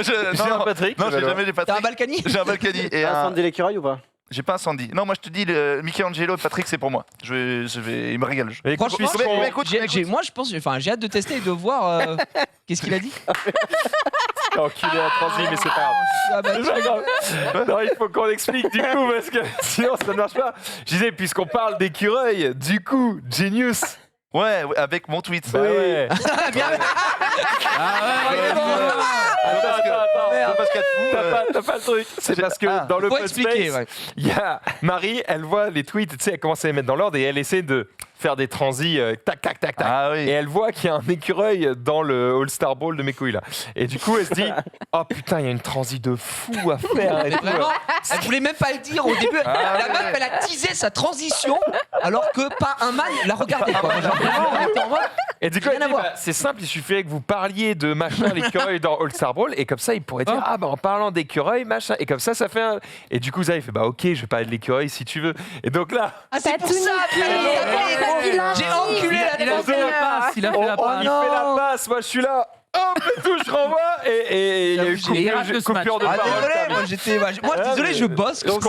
J'ai un Patrick, Non, le j'ai Valois. jamais des T'as un Patrick. Balkany J'ai un Balkany et Un un... Sandy l'écureuil ou pas? J'ai pas un Sandy. Non, moi je te dis, Michelangelo et Patrick, c'est pour moi. Il me régale le jeu. Mais écoute, Franchement, mais écoute, moi je pense, enfin j'ai hâte de tester et de voir qu'est-ce qu'il a dit. enculé à transi, mais c'est pas grave. Ah bah, C'est pas grave. Non, il faut qu'on explique du coup, parce que sinon ça ne marche pas. Je disais, puisqu'on parle d'écureuil, du coup, Genius. Ouais, avec mon tweet. Bah ouais. T'as pas le truc. C'est parce que dans le faut expliquer. Ouais. il y a Marie, elle voit les tweets, tu sais, elle commence à les mettre dans l'ordre et elle essaie de faire des transis tac tac tac tac. Ah Et oui. elle voit qu'il y a un écureuil dans le All-Star Ball de mes couilles là. Et du coup, elle se dit oh putain, il y a une transi de fou à faire. Et Mais tout. vraiment, elle voulait même pas le dire au début. La meuf, elle a teasé sa transition alors que pas un man la regardait. Quoi. Genre, vraiment, on était en mode, Et du coup, Rien elle à dit, voir. bah, c'est simple, il suffirait que vous parliez de machin l'écureuil dans All-Star Brawl et comme ça, il pourrait dire ah bah en parlant d'écureuil machin et comme ça fait un. Et du coup, ça il fait bah ok, je vais parler de l'écureuil si tu veux. Et donc là, ah, c'est T'as pour tout ça. niqué. J'ai enculé la Il a fait la passe, il a fait la il passe. fait la passe, moi je suis là. Hop, et tout, je renvoie et il y a eu Et il rate le coupure de Ah parole. désolé, moi j'étais. Moi désolé, je bosse. Donc,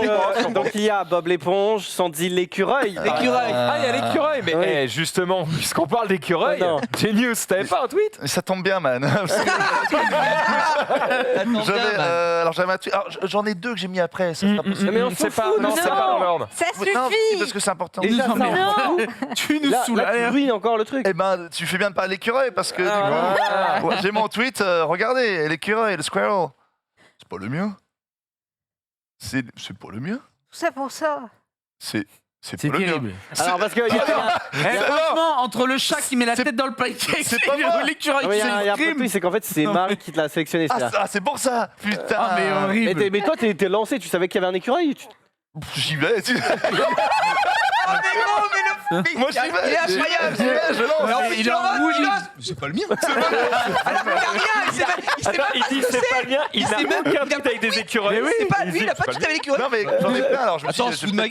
donc il y a Bob l'éponge, Sandy l'écureuil. L'écureuil. Ah, il y a l'écureuil, mais Oui. justement, puisqu'on parle d'écureuil, Non. Genius, t'avais pas un tweet? Ça tombe bien, man. J'avais un tweet. Alors, j'en ai deux que j'ai mis après. Ça sera possible. Mais on s'en C'est pas, fout, non, c'est pas dans l'ordre. Ça Non, si, suffit. parce que c'est important. Déjà, ça, Non. Tu nous là, saoules. là, tu Allez, ruines encore le truc. Eh ben, tu fais bien de parler d'écureuil parce que du Ah. coup, ouais, j'ai mon tweet. Regardez, l'écureuil, le squirrel. C'est pas le mien. C'est pas le mien. Tout ça pour ça. C'est C'est pas le mien. terrible. Alors, parce que. Eh, franchement, entre le chat qui met la tête dans le pancake c'est pas moi. et l'écureuil Il qui y a un peu de s'exprime. truc, c'est qu'en fait, c'est Marie qui te l'a sélectionné. C'est pour ça. Putain. Ah, mais horrible. Mais toi, t'es lancé, tu savais qu'il y avait un écureuil. J'y vais. Moi Moi, j'y vais. Il est incroyable. J'y vais, je lance. Mais en fait, Il tu est en l'envoies, rouge. tu lances. C'est pas le mien. Alors qu'il y a rien. Il sait Attends, il dit c'est pas le mien, il sait n'a même- aucun il a tweet pas avec des écureuils. C'est pas Il lui, dit, il a pas c'est tout avec l'écureuil. Non, mais j'en ai plein, alors je me suis Attends, dit, sous de ma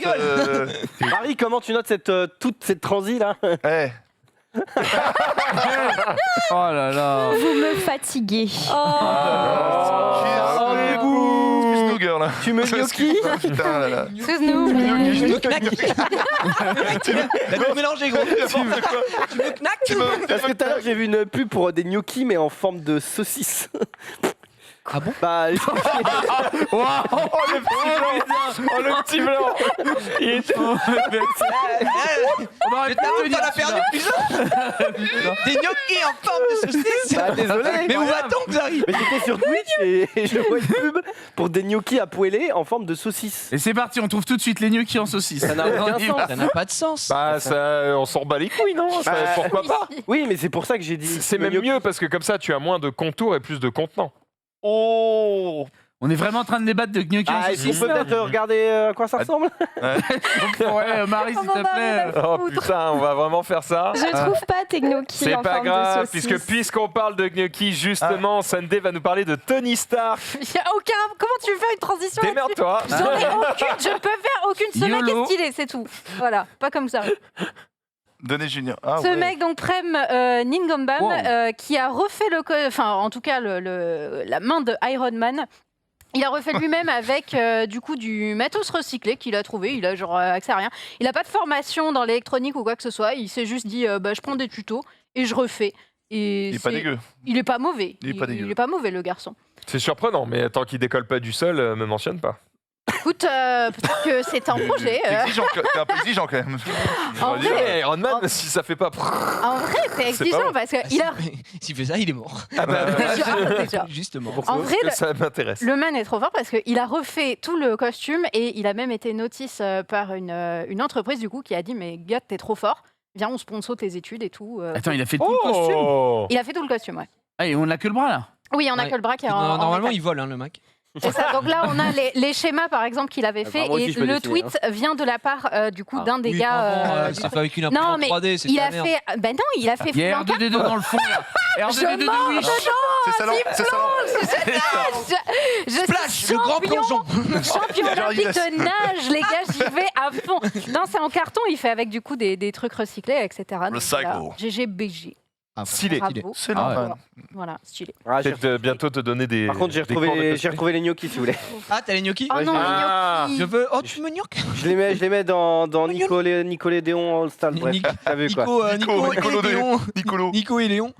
Marie, comment tu notes toute cette transi là? Eh, Oh là là. Vous me fatiguez. excuse-nous, girl. Tu me gnocchi? Putain, là, là. Excuse-nous. La tout mélangé, gros. Tu me knack. Parce que tout à l'heure, j'ai vu une pub pour des gnocchis, mais en forme de saucisse. Ah bon? Bah, Oh le petit blanc. Il était- On aurait pu T'as tenir la perdu celui-là. plusieurs. Des gnocchis en forme de saucisse. bah, désolé. Mais où va-t-on, Xari? Mais j'étais sur Twitch et je vois une pub pour des gnocchis à poêler en forme de saucisse. Et c'est parti, on trouve tout de suite les gnocchis en saucisse. Ça n'a aucun sens. Ça n'a pas de sens. Bah ça, on s'en bat les couilles, non Ça, Bah, pourquoi pas? Oui, mais c'est pour ça que j'ai dit. C'est même mieux parce que comme ça tu as moins de contours et plus de contenant. Oh On est vraiment en train de débattre de gnocchi. Ah, est-ce qu'on peut peut-être regarder à quoi ça ressemble? Ouais, Marie, s'il te plaît. Oh putain, on va vraiment faire ça. Je trouve pas tes gnocchis C'est en pas forme grave, de saucisse. puisqu'on parle de gnocchi, justement, Sunday va nous parler de Tony Stark. Il y a aucun. Comment tu fais une transition là-dessus? Démerde-toi. J'en ai aucune. Je peux faire aucune. Ce mec YOLO. est stylé, c'est tout. Voilà, pas comme ça. Donné Junior. Ah, Ce ouais. mec, donc Prem Ningombam, Wow. qui a refait enfin en tout cas la main de Iron Man. Il a refait lui-même avec du coup du matos recyclé qu'il a trouvé. Il a genre accès à rien. Il n'a pas de formation dans l'électronique ou quoi que ce soit. Il s'est juste dit je prends des tutos et je refais. Et Il est pas dégueu. Il est pas mauvais. Il est pas dégueu. Il est pas mauvais le garçon. C'est surprenant, mais tant qu'il décolle pas du sol, me mentionne pas. Écoute, peut-être que c'est un projet. T'es un peu exigeant quand même. En vrai, Ouais, Iron Man, si ça fait pas. En vrai, c'est C'est pas exigeant bon. parce qu'il a. S'il fait ça, il est mort. Ah bah, Déjà. Justement. En vrai, ça m'intéresse. Le man est trop fort parce qu'il a refait tout le costume et il a même été notice par une entreprise du coup qui a dit mais gars t'es trop fort, viens on sponsor tes études et tout. Attends, il a fait tout le costume. Oh. Il a fait tout le costume, ouais. Ah, et on n'a que le bras là. Oui, on a Ouais. que le bras qui est en Normalement, métal. il vole, hein, le mec. C'est ça. Donc là, on a les schémas par exemple qu'il avait fait moi aussi, et je peux le dessiner, tweet vient de la part du coup d'un des Oui, gars. vraiment, c'est fait avec une non, imprimante mais 3D, c'est il de la a merde. fait. Ben non, il a fait. Il y a Flanca. R2D2 dans le fond là. R2D2 de mange Wish. C'est ça, c'est ça. Je Splash, suis le grand champion, plongeon. champion olympique de nage, les gars, j'y vais à fond. Non, c'est en carton, il fait avec du coup des trucs recyclés, etc. Donc, Recycle. voilà, GGBG. Ah, Stylé. Bravo. C'est Ah ouais. normal. Voilà, stylé. Ah, j'ai- Peut-être bientôt te donner des. Par contre, j'ai des cours de retrouvé, cosplay. j'ai retrouvé les gnocchis si vous voulez. Ah, t'as les gnocchis Oh non, Ah. les Je gnocchis. veux. Oh, tu me gnocques Je les mets dans Nicolet Déon All Star. Bref, t'as vu quoi. Nico Nicolo et Léon. Nicolo. Nico et Léon.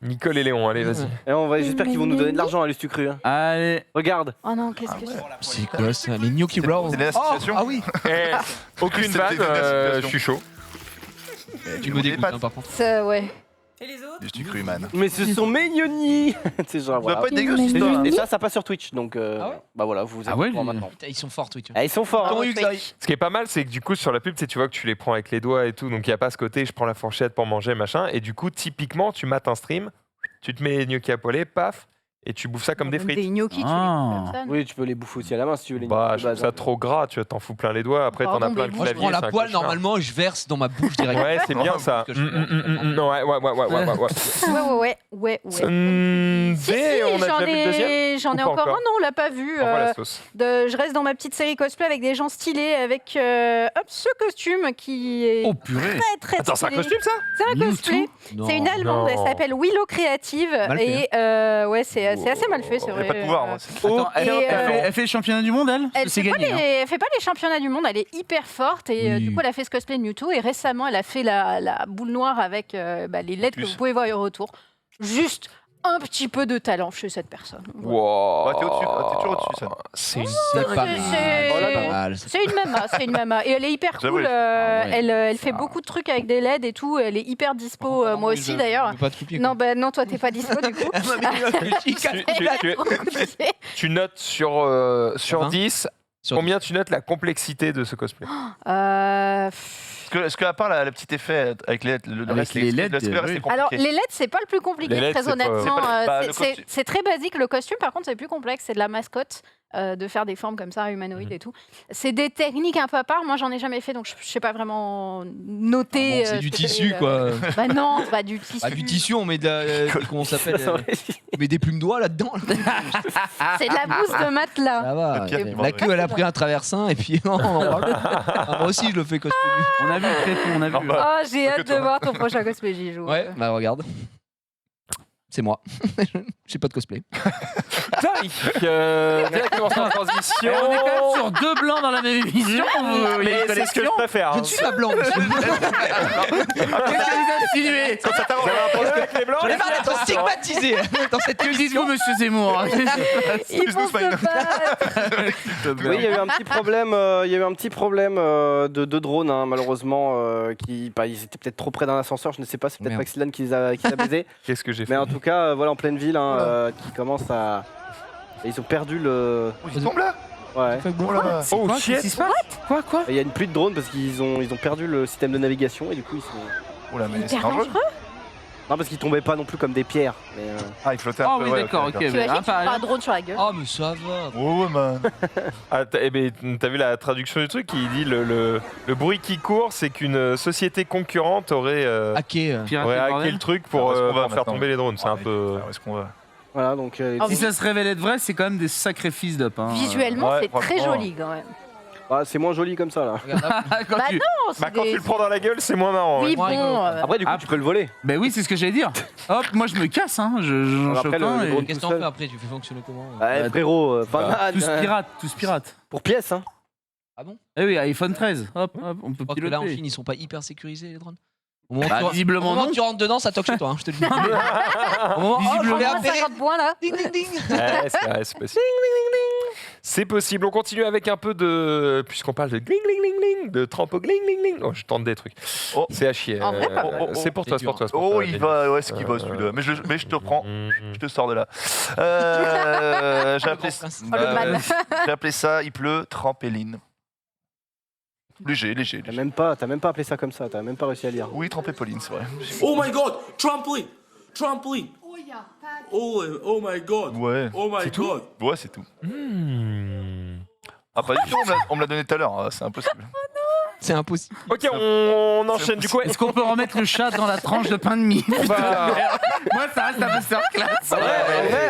Nicole et Léon, allez, vas-y. Et j'espère qu'ils vont nous donner de l'argent à l'Ustucru. Hein. Allez. Regarde. Oh non, qu'est-ce que c'est? C'est quoi ça Les gnocchi rolls. C'est la situation. Ah oui. Eh, aucune C'était vanne, une situation. je suis chaud. Tu me dégoûtes, hein, par contre. Ouais. L'Ustucru, man. Mais ce sont mes gnocchis. C'est genre Ça doit voilà. pas être dégueu cette histoire. Et ça passe sur Twitch. Donc Ah ouais bah voilà, vous êtes Ah ouais, au courant les- maintenant. Putain, ils sont forts, Twitch. Ah, ils sont forts. Comment hein. eu que ça aille Ce qui est pas mal, c'est que du coup, sur la pub, tu vois que tu les prends avec les doigts et tout, donc il n'y a pas ce côté je prends la fourchette pour manger, machin. Et du coup, typiquement, tu mates un stream, tu te mets les gnocchis à poêler, paf, et tu bouffes ça comme des frites. Des gnocchis, tu les Ah. fais comme ça. Oui, tu peux les bouffer aussi à la main si tu veux les Bah, gnocchis je de trouve base, ça hein. trop gras, tu t'en fous plein les doigts, après t'en as Pardon, plein mais le Moi, je clavier. prends la c'est un poêle, cauchemar. normalement, je verse dans ma bouche direct. Ouais, c'est bien ça. Parce que je- Ouais, ouais. Ouais. Sunday, Si, on a déjà vu le deuxième j'en ai Ou pas encore un, encore non, on l'a pas vu. Envoie la sauce. Je reste dans ma petite série cosplay avec des gens stylés, avec ce costume qui est Oh purée. très Attends, c'est un stylé. costume ça C'est un cosplay. Non. C'est une allemande, elle Non. s'appelle Willow Creative. Mal fait, Et ouais, c'est assez mal fait, c'est Il vrai. n'y a pas de pouvoir. moi. Attends, elle fait les championnats du monde, elle Elle C'est fait, gagné. hein. elle fait pas les championnats du monde, elle est hyper forte et Oui. du coup elle a fait ce cosplay de Mewtwo et récemment elle a fait la boule noire avec les lettres que Plus. vous pouvez voir au retour. Juste un petit peu de talent chez cette personne. Voilà. Wow. Ouais, t'es au-dessus, t'es toujours au-dessus, ça. C'est une C'est pas mal. c'est- C'est pas mal. C'est une mama et elle est hyper J'avoue, cool. elle- Elle fait beaucoup de trucs avec des LED et tout. Elle est hyper dispo, moi aussi d'ailleurs. Pas de coupier. Non, bah non, toi t'es pas dispo du coup. Elle a trop coupé. Tu notes sur 20. 10, Sur combien tu notes la complexité de ce cosplay Est-ce qu'à part le petit effet avec les LED, le Avec reste, les LED, le reste, oui. c'est compliqué. Alors, les LED, c'est pas le plus compliqué, Les LED, très c'est pas- honnêtement. c'est pas le- bah, le C'est costume. c'est très basique. Le costume, par contre, c'est plus complexe. C'est de la mascotte, de faire des formes comme ça, humanoïdes et tout. C'est des techniques un peu à part. Moi, j'en ai jamais fait, donc je sais pas vraiment noter. C'est du ce que tissu, c'est, quoi. Bah non, c'est pas du tissu. Ah, du tissu, on met de la. Comment ça s'appelle On met des plumes d'oie là-dedans. C'est de la mousse de matelas. Ça va. Le pire qui La m'aurait- queue, elle a pris un traversin et puis. on en parle. Ah, moi aussi, je le fais costume. On a vu le trépied, on a vu. Oh, j'ai que hâte de toi. voir ton prochain cosplay, j'y joue. Ouais, bah regarde. C'est moi. J'ai pas de cosplay. Tac, directement sans transition. Et on est quand même sur deux blancs dans la même émission. Mais c'est ce que je préfère. Je hein. ne suis pas blanc, monsieur. Qu'est-ce que vous insinuez Vous avez un problème avec les blancs J'en ai marre d'être stigmatisé dans cette Que dites-vous, monsieur Zemmour Ils vont se battre. Oui, il y a eu un petit problème. Il y a eu un petit problème de drone, hein, malheureusement, qui, ils étaient peut-être trop près d'un ascenseur. Je ne sais pas. C'est peut-être Merde. Maxilane qui les a baisés. Qu'est-ce que j'ai fait Mais en tout cas, voilà, en pleine ville, hein, qui commence à. Et ils ont perdu le. Oh, il tombe là. Ouais. Oh là. Oh Qu'est-ce shit qui se passe Quoi Il y a une pluie de drones parce qu'ils ont perdu le système de navigation et du coup ils sont. Oh là, mais c'est Hyper dangereux. dangereux. Non, parce qu'ils tombaient pas non plus comme des pierres. Mais, Ah, il flottait un Ah peu. oui, ouais, d'accord, ok. d'accord. Tu imagines, tu pareil. prends un drone sur la gueule. Oh, mais ça va. Oh, ouais, man. Ah, t'as vu la traduction du truc? Il dit le bruit qui court, c'est qu'une société concurrente aurait Hacké. Pirate hacké bordel. le truc pour Ah, où est-ce qu'on va, faire maintenant tomber les drones. C'est un peu. Où est-ce qu'on va voilà, donc. Ah, Si ça se révélait être vrai, c'est quand même des sacrifices d'up. Hein. Visuellement, ouais, c'est très franchement. joli quand même. bah, c'est moins joli comme ça, là. Regarde là. Quand Bah tu- non, c'est Bah, quand des- tu le prends dans la gueule, c'est moins marrant. Oui, ouais. bon. Après, du coup, Ah, tu peux le voler. Ben oui, c'est ce que j'allais dire. Hop, moi je me casse, hein. J'en Après, chope le un et- drone- Qu'est-ce que t'en fais après? Tu fais fonctionner comment? Ouais, frérot, Tous pirates. pour pièce, hein. Eh oui, iPhone 13. Hop, hop, on peut Je crois que là en piloter. Chine, ils sont pas hyper sécurisés les drones. Au moment, Bah, où tu- visiblement au moment non. où tu rentres dedans, ça toque chez toi, hein, je te le dis. Au moment, Visiblement, je Au vais moins apérer. 50 points là. Ding ding ding. Ouais, c'est possible. C'est possible. On continue avec un peu de. Puisqu'on parle de gling gling gling gling, de trampo gling gling gling. Oh, je tente des trucs. Oh. C'est à chier. En vrai, pas mal. C'est pour toi, c'est pour toi. c'est pour Oh, toi, il Denis. va, ouais, ce qu'il va celui-là. Mais je te reprends. Je te sors de là. J'ai appelé, le man. j'ai appelé ça, il pleut, trampoline. Léger. T'as même pas appelé ça comme ça, t'as même pas réussi à lire. Oui, trampoline, c'est vrai. Oh my god, trampoline, trampoline. Oh my god. Ouais, Oh my god. ouais, c'est tout. Hmm. Ah, pas du tout, on me l'a donné tout à l'heure, c'est impossible. C'est impossible. Ok, on enchaîne du coup. Est-ce qu'on peut remettre le chat dans la tranche de pain de mie Moi, ça reste un masterclass.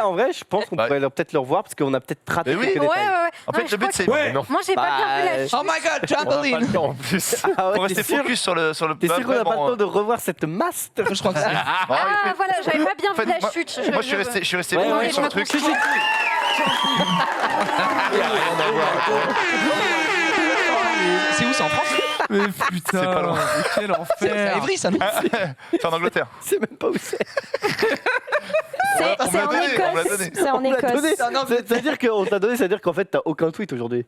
En vrai, je pense qu'on Ouais. pourrait peut-être le revoir parce qu'on a peut-être raté Mais oui. quelques Ouais, détails. ouais. En fait, le but, c'est Ouais, non. Moi, j'ai pas bien vu la chute. Oh my god, On a pas trampoline. le temps en plus. Ah pour ouais, rester t'es sûr focus sur le. T'es sûr qu'on a pas le vraiment, temps de revoir cette masse Je crois que c'est. Ah, voilà, j'avais pas bien En fait, vu la moi- chute. Moi, je suis resté Ouais, focus ouais, sur le je me truc. C'est où? C'est en France? Mais putain, C'est pas loin. quel C'est à enfer. Évry, ça non? C'est en Angleterre. C'est même pas où c'est. C'est On me l'a en donné, on me l'a Écosse. donné. C'est en On l'a donné. Écosse. C'est-à-dire qu'on t'a donné, c'est-à-dire qu'en fait, t'as aucun tweet aujourd'hui.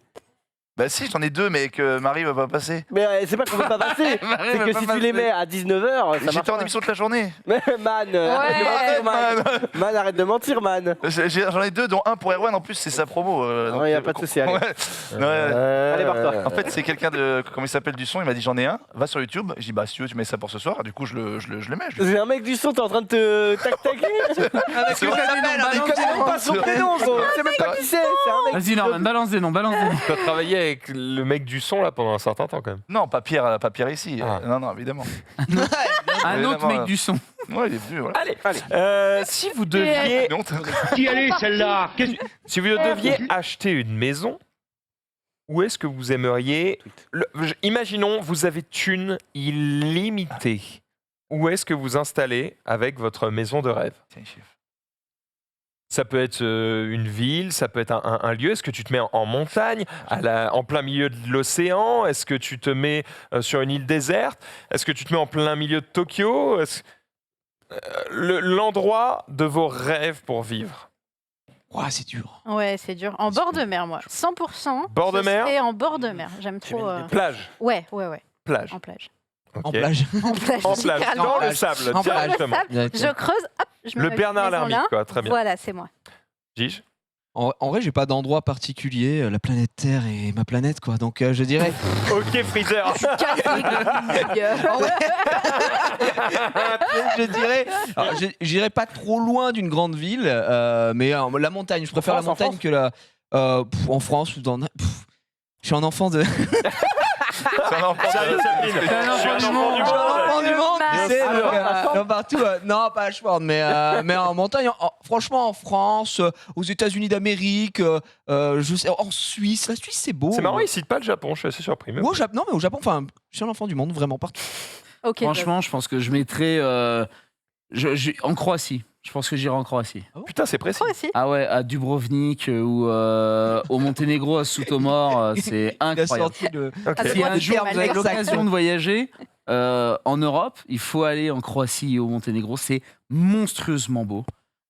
Bah si, j'en ai deux, mais que Marie va pas passer. Mais c'est pas qu'on veut pas passer. Marie C'est va que pas si tu passer. les mets à 19h, ça marche J'étais en pas. émission toute la journée. Mais man, arrête de mentir, man. Man, arrête de mentir, man. J'en ai deux, dont un pour Erwan, en plus c'est sa promo. Donc, Ouais, y a pas de souci, allez. Ouais. Allez, barre-toi. En fait, c'est quelqu'un de. Comment il s'appelle du son, il m'a dit j'en ai un, va sur YouTube. J'ai dit bah si tu veux, tu mets ça pour ce soir. Du coup, je le mets. C'est un mec du son, t'es en train de te tac-tac. C'est vrai. Il connaît même pas son prénom, gros. C'est même pas qui c'est. C'est un mec. Vas-y, Norman, balance des noms, balance des noms. Tu as travaillé avec le mec du son là pendant un certain temps quand même. Non, pas Pierre ici. Ah. Non, évidemment. Un autre mec du son. Ouais, il est venu, voilà. Allez, si vous deviez, Une honte. Qui allait celle-là? si vous deviez acheter une maison, où est-ce que vous aimeriez imaginons, vous avez thune illimitée. Où est-ce que vous installez avec votre maison de rêve? Tiens, chef. Ça peut être une ville, ça peut être un lieu. Est-ce que tu te mets en montagne, en plein milieu de l'océan? Est-ce que tu te mets sur une île déserte? Est-ce que tu te mets en plein milieu de Tokyo? L'endroit de vos rêves pour vivre. Ouah, c'est dur. Ouais, c'est dur. En bord de mer, moi. 100%. Bord de mer? Et en bord de mer. J'aime trop. Plage. Ouais. Plage. En plage. En Ok. plage. En plage. En plage. littéralement. Dans le plage. sable. En Tiens, plage. justement. Je creuse, hop, je mets Le ma Bernard maison l'ermite, là. quoi. Très bien. Voilà, c'est moi. Gige? En vrai, j'ai pas d'endroit particulier. La planète Terre est ma planète, quoi. Donc, je dirais. Ok, Freezer. En vrai- je dirais. Alors, j'irais pas trop loin d'une grande ville, mais la montagne. Je préfère France, la montagne que la. En France ou dans. Je suis un enfant de. C'est un enfant Charlie Chaplin. de- Je suis un enfant du Je suis un monde. enfant du monde, tu sais, sûr. donc, Ashford. non, partout. Non, pas à Ashford, mais en montagne. Franchement, en France, aux États-Unis d'Amérique, je sais, en Suisse. La Suisse, c'est beau. C'est marrant, il cite pas le Japon, je suis assez surpris. mais Ou au Japon, non, mais au Japon, enfin, je suis un enfant du monde, vraiment partout. Ok. Franchement, je pense que je mettrais en Croatie. Je pense que j'irai en Croatie. Putain, c'est précis. Toi aussi. Ah ouais, à Dubrovnik ou au Monténégro, à Soutomor, c'est Il a incroyable. sorti le. Ok. Ah, Si un Moi, jour c'est vous avez mal. l'occasion de voyager en Europe, il faut aller en Croatie et au Monténégro. C'est monstrueusement beau.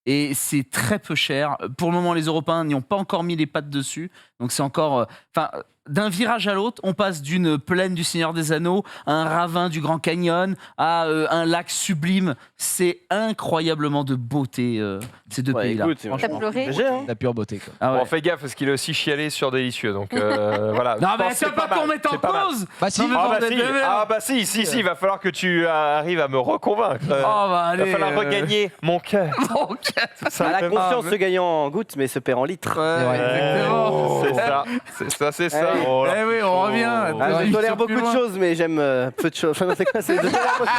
Et c'est très peu cher. Pour le moment, les Européens n'y ont pas encore mis les pattes dessus. Donc c'est encore. Enfin, d'un virage à l'autre, on passe d'une plaine du Seigneur des Anneaux à un ravin du Grand Canyon à un lac sublime. C'est incroyablement de beauté, ces deux pays-là. T'as pleuré? La pure beauté, quoi. Ah ouais. Bon, fais gaffe parce qu'il a aussi chialé sur Délicieux. Donc voilà. Non, Je mais pense que c'est pas qu'on mette en c'est pas mal. cause. Bah si, Non, mais bordel de merde. Ah bah si, il va falloir que tu arrives à me reconvaincre. Oh, bah, Il va allez, falloir regagner mon cœur. Ah, la confiance se gagne en gouttes, mais se perd en litres. Exactement. C'est ça. Oh là. Eh oui, on revient. Alors, je tolère beaucoup de choses, mais j'aime peu de choses. Enfin, non, c'est quoi? Je tolère beaucoup.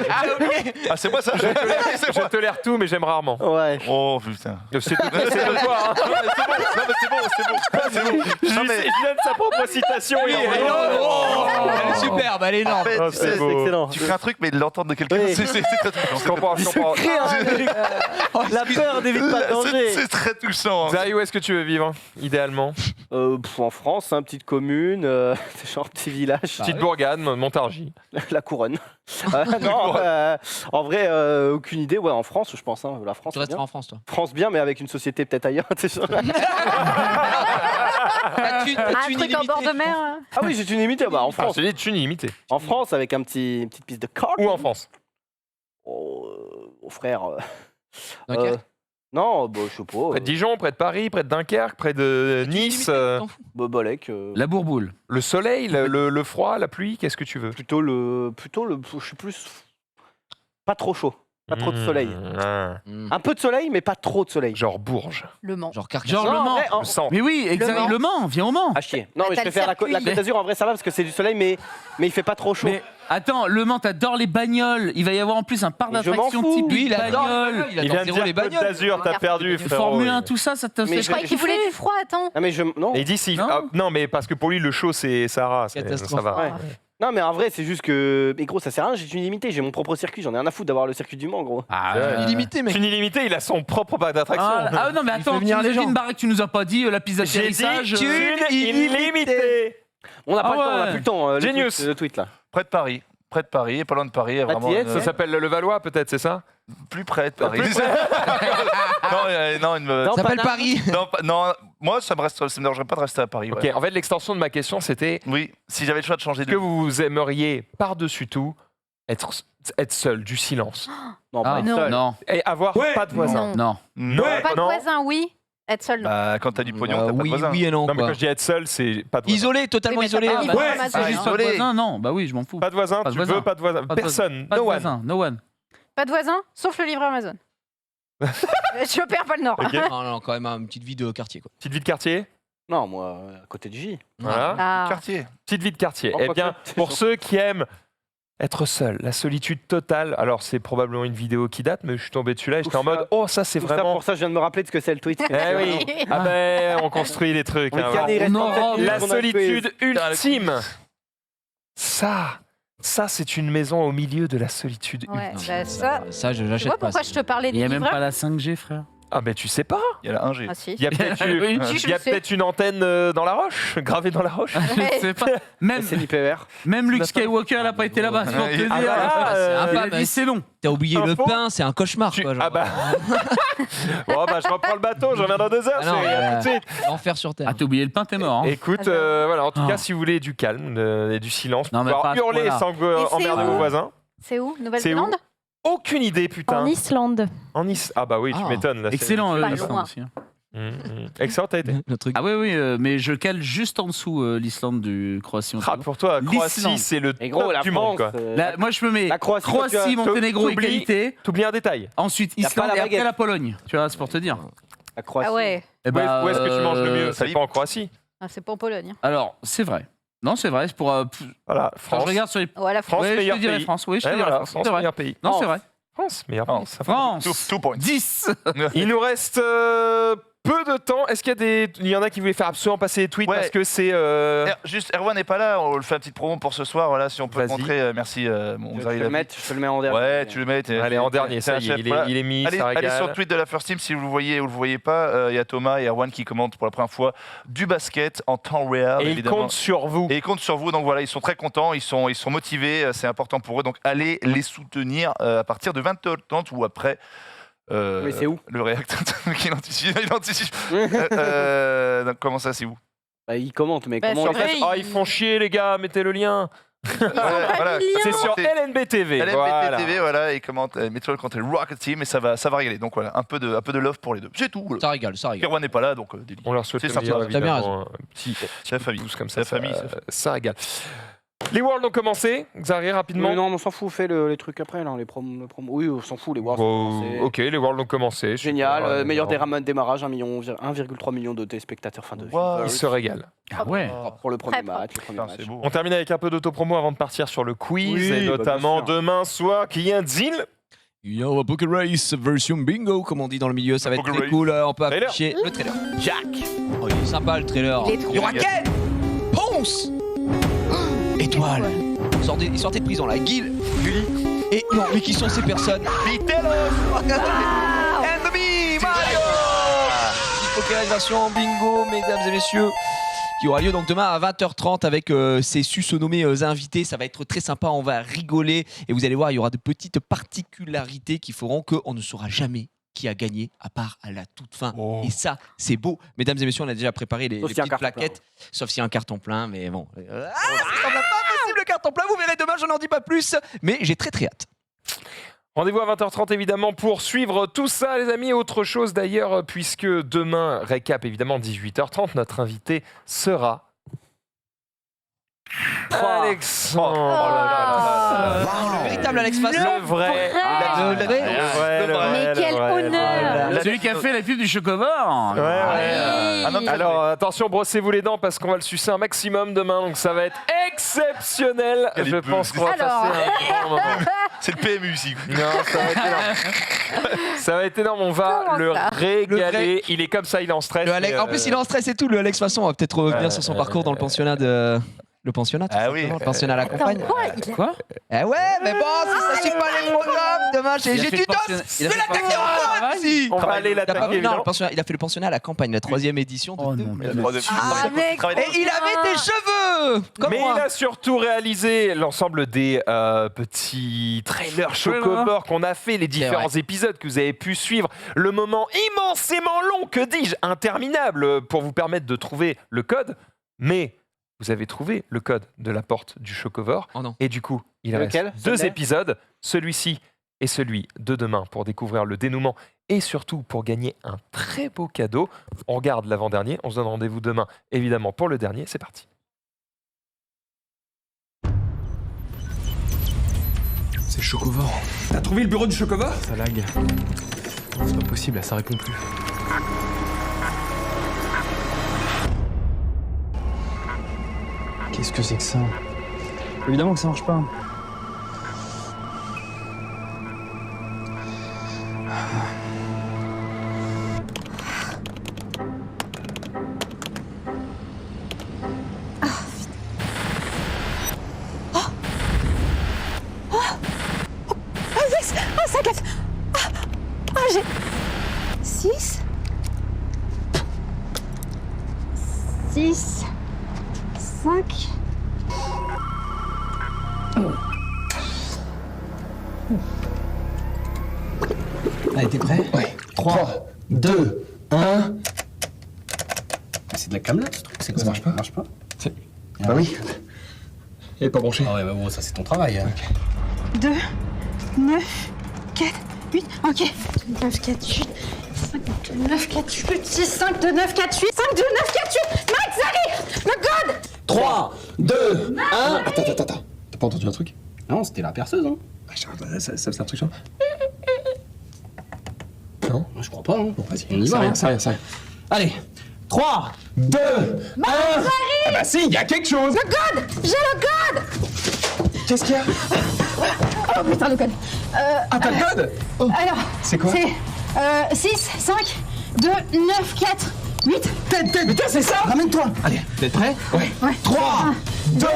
Ah, c'est moi ça Je tolère tout, mais j'aime rarement. Ouais. Oh putain. C'est de toi. Hein. Non, mais c'est bon. Je viens de sa propre citation. Elle est superbe, elle est énorme. En fait, Oh, c'est C'est beau. excellent. tu fais un truc, mais de l'entendre de quelqu'un, Oui. c'est très touchant. Je comprends. Crée la peur n'évite pas le danger. C'est très touchant. Hein. Zari, où est-ce que tu veux vivre, idéalement? En France, hein, petite commune, genre petit village, Petite bourgade, Montargis. la couronne. Non, en vrai, aucune idée. Ouais, en France, je pense. Hein. La France, Tu c'est resteras bien. en France, toi. France bien, mais avec une société peut-être ailleurs. tu sais. Un truc en bord de mer. hein. Ah oui, j'ai une limitée. Bah, en Ah, France. c'est des thunes illimitées. En France, avec une petite piste de kart. Ou en France? Au frère. Dunkerque. Non, bah, je sais pas. Près de Dijon, près de Paris, près de Dunkerque, près de Nice. T'en fous. Bolec. La bourboule. Le soleil, le froid, la pluie, qu'est-ce que tu veux? Plutôt le. Je suis plus. Pas trop chaud. Pas trop de soleil. Un peu de soleil, mais pas trop de soleil. Genre Bourges. Le Mans. Genre Carcassonne. Genre Non, le en Mans. vrai, en- Le sang. Mais oui, exactement. Mans. Le Mans, viens au Mans. À chier. Non, mais je t'as le préfère la circuit. Côte d'Azur. En vrai, ça va parce que c'est du soleil, mais il fait pas trop chaud. Mais attends, Le Mans, t'adores les bagnoles. Il va y avoir en plus un parc Mais je m'en d'attractions fous. typique Lui, il adore bagnole. il adore zéro les bagnoles. d'Azur, t'as perdu, frérot. Formule 1, tout ça, ça te Mais fait je Je croyais pas qu'il kiffer. voulait du froid, attends. Non, mais non. Et d'ici, Non. mais parce que pour lui, le chaud, c'est Sahara. Ça Catastrophe. va. Ouais. Non, mais en vrai, c'est juste que. Mais gros, ça sert à rien, j'ai une illimitée, j'ai mon propre circuit, j'en ai rien à foutre d'avoir le circuit du Mans, gros. Ah, Illimité, mec. Thune illimitée, il a son propre parc d'attraction. non, mais Il attends, fait venir tu nous les as dit gens. une barre que tu nous as pas dit, la piste J'ai dit d'atterrissage. thune illimitée. On n'a pas Ah le temps, on ouais. a plus le temps. le Genius. tweet, le tweet là. Près de Paris. Près de Paris, pas loin de Paris. Vraiment, t'y es, Ça s'appelle le Valois, peut-être, c'est ça? plus près de Paris. non, Non, Ça s'appelle Paname. Paris. non, moi, ça me dérangerait pas de rester à Paris. Ok, ouais. en fait, l'extension de ma question, c'était Oui, si j'avais le choix de changer que de. vous aimeriez, par-dessus tout, être seul, du silence. Non, Ah, pas être non. seul. Non, Et avoir pas de voisins. Non. non. Pas de non. voisin, oui. Être seul, non. Bah, quand t'as du pognon, t'as pas de Oui, voisin. oui et non. Non, mais quoi. quand je dis être seul, c'est pas de voisins. Isolé, totalement Oui, mais t'as isolé. pas Ah, mis bah, de Ouais, Amazon, c'est juste hein. pas de Isolé. voisin, non. Bah oui, je m'en fous. Pas de voisins, Pas de tu voisins. veux pas de voisins. Pas de Personne. Pas de No one. voisin, no one. Pas de voisin, sauf le livreur Amazon. Je perds pas le nord. Ok. Non, non, quand même une petite vie de quartier, quoi. Petite vie de quartier. Non, moi, à côté du J. Voilà. Ah. Quartier. Petite vie de quartier. Oh, Eh quoi bien, que- pour ceux qui aiment être seul, la solitude totale. Alors, c'est probablement une vidéo qui date, mais je suis tombé dessus là et j'étais en mode, oh, ça, c'est Tout ça, vraiment. pour ça, je viens de me rappeler de ce que c'est le tweet. Eh oui. Ah ben, on construit les trucs. On hein, est carné, il reste Non, 37 minutes, La on a solitude fait- ultime. Ça, c'est une maison au milieu de la solitude Ouais, ultime. bah ça. Ça, je Tu l'achète vois pas. pourquoi je te parlais Il des n'y a même livreurs pas la 5G, frère. Ah ben tu sais pas. Il y a la 1G. Ah si. Il y a peut-être Oui. Si, je il y a le sais. peut-être une antenne dans la roche, gravée dans la roche. Je sais pas. Même, C'est l'IPR. même Luke Skywalker, elle a pas été là-bas. C'est pour te dire. Ah bah, c'est un Il a pas, dit mec. c'est long. T'as oublié le Info. pain, c'est un cauchemar, quoi. genre. Ah bah. Bon bah je reprends le bateau, je reviens dans 2 heures. Ah non, c'est à tout de suite. Enfer sur terre. Ah, t'as oublié le pain, t'es mort. Hein. Écoute, Alors. voilà, en tout Ah. cas, si vous voulez du calme et du silence, Non, mais pouvoir pas à ce hurler point-là. sans Et c'est emmerder où vos voisins. C'est où C'est où Nouvelle-Zélande Aucune idée, putain. En Islande. En Nice. Ah bah oui, tu Ah. m'étonnes. là, c'est- Excellent, Pas l'Islande loin. aussi. Hein. Excellent, t'as été. Le truc. Ah oui, oui, mais je cale juste en dessous l'Islande du Croatie. Ah, pour toi, Croatie, l'Islande. c'est le Et gros, top la du France. monde, quoi. Là, moi, je me mets La Croatie, toi, tu Croatie, as- Monténégro, t'oublies- égalité. T'oublies un détail. Ensuite, Y a pas Islande la et après baguette. la Pologne. Tu vois, c'est pour te dire. La Croatie. Ah ouais. Eh Où ben, est-ce que tu manges le mieux ça C'est pas en Croatie. Ah, c'est pas en Pologne. Alors, c'est vrai. Non, c'est vrai. C'est pour. Voilà, Quand France. je regarde sur les. Ouais, la France, Ouais, je meilleur te dirais pays. France. Oui, je te Ouais, dirais voilà, France. France, C'est vrai. meilleur pays. Non, c'est vrai. France, meilleur pays. ça va. France. 2 points. 10. Il nous reste peu de temps. Est-ce qu'il y a il y en a qui voulaient faire absolument passer des tweets Ouais. parce que c'est. Juste, Erwan n'est pas là, on le fait une petite promo pour ce soir. Voilà, si on peut le Vas-y. montrer, merci. Mon Je Xavier peux le Lafitte. mettre, je peux le mettre en dernier. Ouais, tu le mets. Allez, en dernier, ça y est, il est mis, Allez, ça allez régale. sur le tweet de la First Team si vous le voyez ou le voyez pas. Il y a Thomas et Erwan qui commentent pour la première fois du basket en temps réel. Et ils évidemment. comptent sur vous. Et ils comptent sur vous, donc voilà, ils sont très contents, ils sont motivés, c'est important pour eux, donc allez les soutenir à partir de 20h30 ou après. Mais c'est où Le réacteur qui anticipe. Donc, comment ça, c'est où Bah, ils commentent, mais Bah, comment sur on les fait ils font chier, les gars, mettez le lien. Voilà. C'est sur LNB TV. LNB TV, voilà, et commente, mettez-le quand le Rocket Team, et ça va régaler. Donc voilà, un peu de love pour les deux. C'est tout. Voilà. Ça régale. Kirwan n'est pas là, donc délit. On leur souhaite C'est le sorti, meilleur, t'as bien évidemment. Petit C'est la famille. pouce comme C'est ça, la famille. ça régale. Les Worlds ont commencé, Xari, rapidement. Mais non, mais on s'en fout, on fait les trucs après, là, les promos. Oui, on s'en fout, les Worlds. Ok, les Worlds ont commencé. Génial, super, meilleur énorme. démarrage, 1,3 million de téléspectateurs, fin de Ils se régalent. Ah ouais. pour le premier Très match. Le premier match. C'est beau. On termine avec un peu d'autopromo avant de partir sur le quiz, Oui, et bah, notamment bien sûr. demain soir, qui y a un deal. Il y a un Poker Race version bingo, comme on dit dans le milieu. Ça va être Poker très Race. cool. On peut Trailer. afficher le trailer. Jack. Oh, il est sympa le trailer. Il est trop y aura Ken, Ponce, Étoile. Ils sortaient de prison là. Gil, Julie. Et non, mais qui sont ces personnes? Vitelos. Enemy Mario. Poker Race version bingo, mesdames et messieurs, qui aura lieu donc demain à 20h30 avec ces susnommés invités. Ça va être très sympa, on va rigoler et vous allez voir, il y aura de petites particularités qui feront qu'on ne saura jamais qui a gagné à part à la toute fin. Oh. Et ça, c'est beau. Mesdames et messieurs, on a déjà préparé les Sauf s'il y a un petites carton plaquettes, sauf s'il y a un carton plein, mais bon. Ça semble pas possible le carton plein, vous verrez demain, je n'en dis pas plus, mais j'ai très hâte. Rendez-vous à 20h30 évidemment pour suivre tout ça les amis. Autre chose d'ailleurs, puisque demain, récap évidemment 18h30, notre invité sera... Alexandre. Le véritable Alex Masson. Le vrai. Mais quel honneur. Celui qui a fait la pub du Chocobor. Alors attention, brossez-vous les dents parce qu'on va le sucer un maximum demain, donc ça va être exceptionnel. Quel Je épeu. pense qu'on va passer un bon moment. C'est le PMU ici. Non, ça va être énorme. Ça va être énorme, on va Comment le ça régaler. Il est comme ça, il est en stress. Le Alex- mais, En plus, il est en stress et tout. Le Alex Masson va peut-être revenir sur son parcours dans le pensionnat de. Le pensionnat, tout Ah oui. simplement, le pensionnat à la campagne. Quoi? Eh ouais, mais bon, si ça suit pas les programmes, demain, j'ai Il a fait du le dos. pensionnat- il a Je fait vais le l'attaquer pensionnat en ici. On va aller Il a pas- l'attaquer non, évidemment. il a fait le pensionnat à la campagne, la 3e édition. De Oh deux- non, mais Et il avait des cheveux comme Mais moi. il a surtout réalisé l'ensemble des petits trailers Chocobor qu'on a fait, les différents épisodes que vous avez pu suivre, le moment immensément long, que dis-je, interminable, pour vous permettre de trouver le code. Mais vous avez trouvé le code de la porte du Chocobor. Oh non. Et du coup, il Lequel reste 2 Celui-là épisodes, celui-ci et celui de demain, pour découvrir le dénouement et surtout pour gagner un très beau cadeau. On regarde l'avant-dernier, on se donne rendez-vous demain évidemment pour le dernier. C'est parti. C'est Chocovore. T'as trouvé le bureau du Chocovore? Ça lag. C'est pas possible, là, ça répond plus. Qu'est-ce que c'est que ça? Évidemment que ça marche pas. Yes! Ah, 5 F! Ah, j'ai... 6 6 5 Allez, t'es prêt? Ouais. 3, 2, 1... C'est de la camelote, ce truc. C'est quoi ça? Marche pas? Marche pas? Bah oui. Il est pas branché. Ah ouais, bah bon, ça c'est ton travail. Hein. 2 9 4 8 ok 9 4 8 5 2 9 4 8 6 5 2 9 4 8 5 2 9 4 8 Max arrive le code 3, 2, 1... Attends. T'as pas entendu un truc? Non, c'était la perceuse, hein. Ça c'est un truc genre... Non? Je crois pas, hein. Bon, vas-y, on y va. Ça rien. Allez, 3, 2, 1... Ah bah si, il y a quelque chose. Le code j'ai le code Qu'est-ce qu'il y a? Oh putain le code Ah, t'as le code? Oh. Alors C'est quoi? C'est 6 5 2 9 4 8 Tête, putain, c'est ça? Ramène-toi. Allez, t'es prêt? Ouais. 3, 2, 1...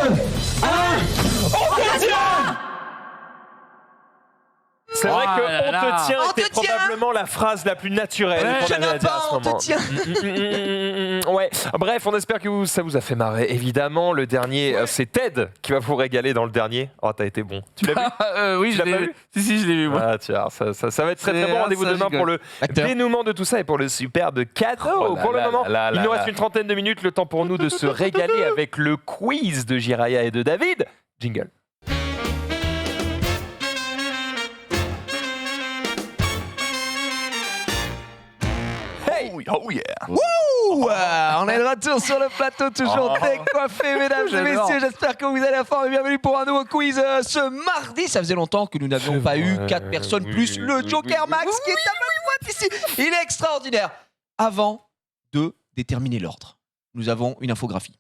On C'est vrai Oh que là on là. te tient On était te tient. probablement la phrase la plus naturelle qu'on Je avait à n'ai dire à pas, ce on te moment. tient. Ouais. Bref, on espère que ça vous a fait marrer. Évidemment, le dernier, c'est Ted qui va vous régaler dans le dernier. Oh, t'as été bon. Tu l'as vu? Oui, Tu je l'as l'ai pas vu. vu Si, je l'ai vu, moi. Ah tiens, ça va être très C'est- bon. Rendez-vous ça, demain je pour le Acteur. dénouement de tout ça et pour le superbe cadeau. Oh là pour le là moment, là là il nous là. reste une trentaine de minutes, le temps pour nous de se régaler avec le quiz de Jiraya et de David. Jingle. Oh yeah. Ouh, on est de retour sur le plateau, toujours décoiffé, mesdames et messieurs. J'espère que vous allez à fond et bienvenue pour un nouveau quiz ce mardi. Ça faisait longtemps que nous n'avions pas eu 4 personnes plus le Joker Max qui est à ma droite ici. Il est extraordinaire. Avant de déterminer l'ordre, nous avons une infographie.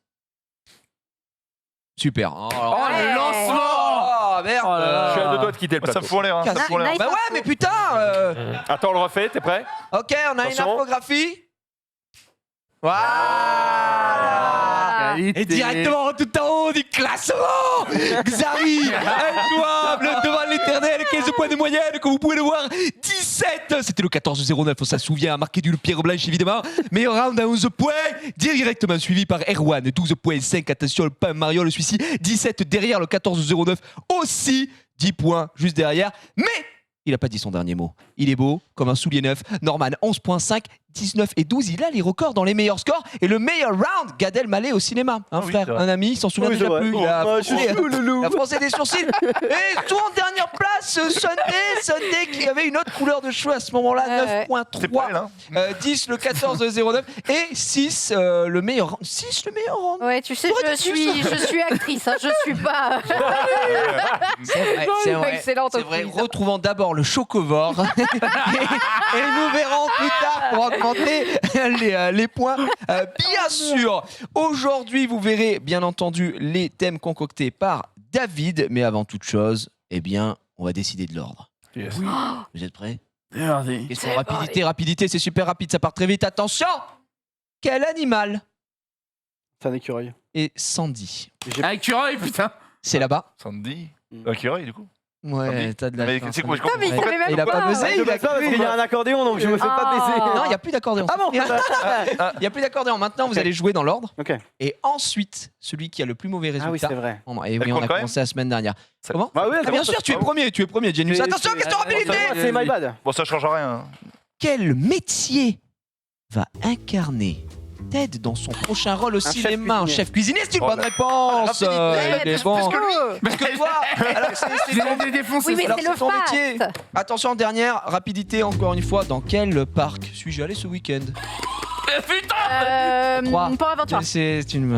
Super. Oh, le lancement. Oh, merde. Oh là là. Je suis à deux doigts de quitter le Ça plateau. me fout en l'air. Ça me fout en l'air. Nice Bah ouais, mais putain. Attends, on le refait, t'es prêt? Ok, on a Attention. une infographie. Voilà. Qualité. Et directement tout en haut du classement, Xari, injouable devant l'éternel, 15 points de moyenne, comme vous pouvez le voir, 17. C'était le 14-09, on s'en souvient, marqué d'une pierre blanche évidemment. Meilleur round à 11 points, directement suivi par Erwan, 12,5. Attention, le pain Mario, celui-ci, 17 derrière le 14-09, aussi 10 points juste derrière. Mais il n'a pas dit son dernier mot. Il est beau, comme un soulier neuf. Norman, 11,5, 19 et 12. Il a les records dans les meilleurs scores. Et le meilleur round, Gad Elmaleh au cinéma. Un oui, frère, c'est vrai. un ami, il s'en souvient Oui, c'est déjà vrai. plus. Il a froncé des sourcils. Et tout en dernière place, Sunday qui avait une autre couleur de cheveux à ce moment-là, Ouais. 9,3. Hein. 10 le 14,09 et 6 le meilleur round. 6 le meilleur round. Ouais, tu sais, T'aurais dit je suis actrice, hein, je suis pas. C'est vrai, c'est vrai. Excellente C'est vrai, actrice. retrouvons d'abord le chocovore et nous verrons plus tard pour augmenter les points. Bien sûr, aujourd'hui vous verrez bien entendu les thèmes concoctés par David, mais avant toute chose, eh bien, on va décider de l'ordre. Yes. Vous êtes prêts? Regardez. Question rapidité, c'est super rapide, ça part très vite. Attention! Quel animal C'est un écureuil. est Sandy? J'ai- Un écureuil, putain. C'est là-bas? Sandy. Mm. Écureuil, du coup. Ouais, t'as de la Mais chance. c'est quoi, je Putain, mais il savait même Il a pas pas. buzzé, Je il a sais pas, parce cru. qu'il y a un accordéon, donc je me fais pas Ah. baiser. Non, il n'y a plus d'accordéon. Ah bon Il n'y a plus d'accordéon. Maintenant, vous Ok. allez jouer dans l'ordre. Ok. Et ensuite, celui qui a le plus mauvais Ah oui, résultat. c'est vrai. Et Elle oui, on compte a quand commencé la semaine dernière. Ça- Comment? Bah oui, Ah, bien sûr, tu es premier, Genius. Attention, question rapidité. C'est my bad. Bon, ça change rien. Quel métier va incarner Ted dans son prochain rôle au chef cinéma? Un cuisinier. chef cuisinier, c'est une Oh bonne là. réponse. rapidité. Il est bon. Parce Parce que toi, alors c'est Je l'ai défoncé. Oui, mais alors, c'est c'est le ton métier. fat. Attention, dernière rapidité encore une fois. Dans quel parc suis-je allé ce week-end? Putain. Trois. Port Aventure. C'est une. Oh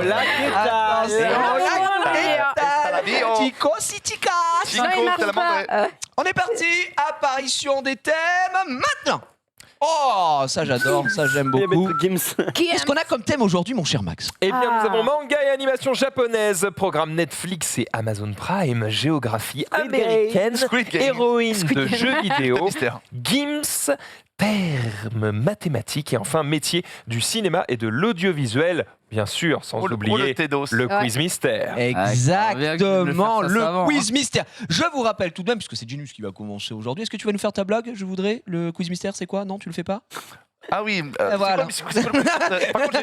là, Attention, Tico Citica. Chico, Non, il marche t'as la pas. mandée. On est parti. Apparition des thèmes maintenant. Oh, ça j'adore, ça j'aime beaucoup. Qu'est-ce qu'on a comme thème aujourd'hui, mon cher Max? Eh bien, Ah. nous avons manga et animation japonaise, programme Netflix et Amazon Prime, géographie américaine, Squid Game. héroïne de jeux vidéo, Mystère. Gims, termes mathématiques et enfin métier du cinéma et de l'audiovisuel, bien sûr, sans Oh, le oublier Tedos. le Ouais. quiz mystère. Exactement, je vais le faire ça le avant, quiz mystère. Je vous rappelle tout de même, puisque c'est Genius qui va commencer aujourd'hui, est-ce que tu vas nous faire ta blague? Je voudrais. Le quiz mystère, c'est quoi? Non, tu le fais pas? Ah oui. Voilà. c'est quoi Par contre,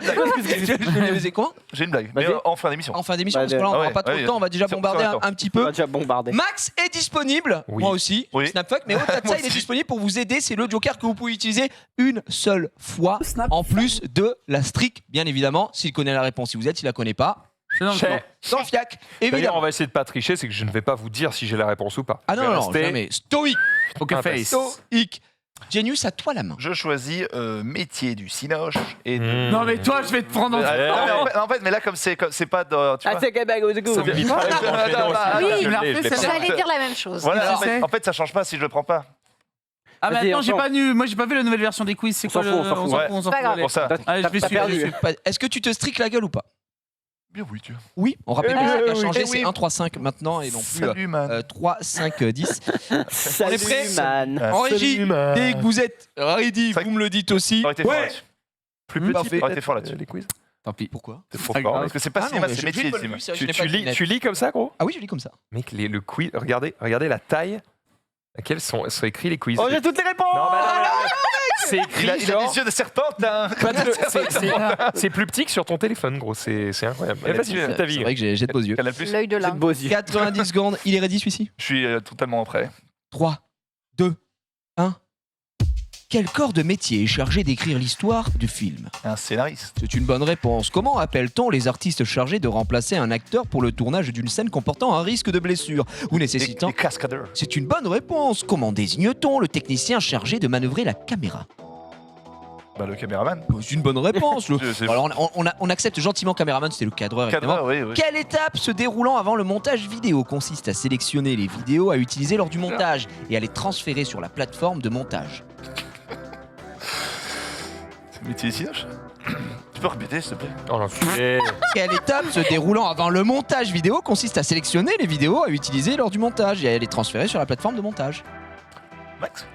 j'ai Quoi? J'ai une blague. Mais Vas-y. en fin d'émission. En fin d'émission, Bah, parce que là, on ouais, n'aura pas trop ouais, de temps, on va déjà c'est- bombarder c'est un petit On peu. va déjà bombarder. Max est disponible, Oui. moi aussi, Oui. Snapfuck, mais au-delà de Moi ça, il est aussi. disponible pour vous aider. C'est le Joker que vous pouvez utiliser une seule fois, en plus de la streak, bien évidemment. S'il connaît la réponse, si vous êtes, s'il la connaît pas, Non, Chez- dans le fiac, D'ailleurs, évidemment. on va essayer de pas tricher, c'est que je ne vais pas vous dire si j'ai la réponse ou pas. Ah Je non, vais non, rester jamais. Stoïque. Poker face. Stoïque. Genius, à toi la main. Je choisis métier du cinoche et de... Mmh. Non, mais toi, je vais te prendre en. Non, mais en fait, mais là, comme c'est pas dans. Tu Ah, vois, c'est Québec, au coup. Ça me vite Voilà. fait enchaîner aussi. Oui, Je il l'a l'ai, fait, je l'ai c'est pas. J'allais dire la même chose. Voilà, sais. en fait, ça change pas si je le prends pas. Ah, mais Vas-y, attends, j'ai on pas vu. Moi, j'ai pas vu la nouvelle version des quiz. C'est On quoi s'en le. fout, on s'en fout. Ouais. on s'en Pas fout. grave. allez. Pour ça. Allez, je vais T'as suivre. perdu. Est-ce que tu te stricks la gueule ou pas? Bien oui, tu. Oui, on rappelle que ça a oui, changé, oui. c'est 1, 3, 5 maintenant et non plus Salut, man. 3, 5, 10. Salut, prêts man. En régie, man. dès que vous êtes ready, Ça- vous me le dites aussi. T'aurais été fort Ouais. là-dessus. Plus petit, Parfait. T'aurais été fort là-dessus. les quiz. Tant pis. Pourquoi? C'est trop pas fort. grave. Parce que c'est pas Ah cinéma, non, c'est je métier. l'ai pas cinéma. vu, ça, je Tu, n'ai tu pas de lis, lunettes. tu lis comme ça, gros? Ah oui, je lis comme ça. Mec, le quiz, regardez la taille à laquelle sont écrits les quiz. Oh, j'ai toutes les réponses. Non, bah, non, c'est écrit Il a genre... des yeux de serpent, hein. C'est plus petit que sur ton téléphone, gros. C'est incroyable. Ouais, Vas-y, fais ta vie. C'est vrai que j'ai de beaux yeux. Canal Plus. L'œil de J'ai de l'âme. beaux yeux. 90 secondes, il est ready celui-ci? Je suis totalement prêt. 3, 2, 1. Quel corps de métier est chargé d'écrire l'histoire du film? Un scénariste. C'est une bonne réponse. Comment appelle-t-on les artistes chargés de remplacer un acteur pour le tournage d'une scène comportant un risque de blessure ou nécessitant... Des cascadeurs. C'est une bonne réponse. Comment désigne-t-on le technicien chargé de manœuvrer la caméra? Bah, le caméraman. C'est une bonne réponse. C'est- Alors on accepte gentiment caméraman, c'était le cadreur évidemment. Cadreur, oui. Quelle étape se déroulant avant le montage vidéo consiste à sélectionner les vidéos à utiliser lors du montage et à les transférer sur la plateforme de montage? C'est le métier des cinoches. Tu peux répéter, s'il te plaît? Oh l'enculé. Quelle étape se déroulant avant le montage vidéo consiste à sélectionner les vidéos à utiliser lors du montage et à les transférer sur la plateforme de montage? Max?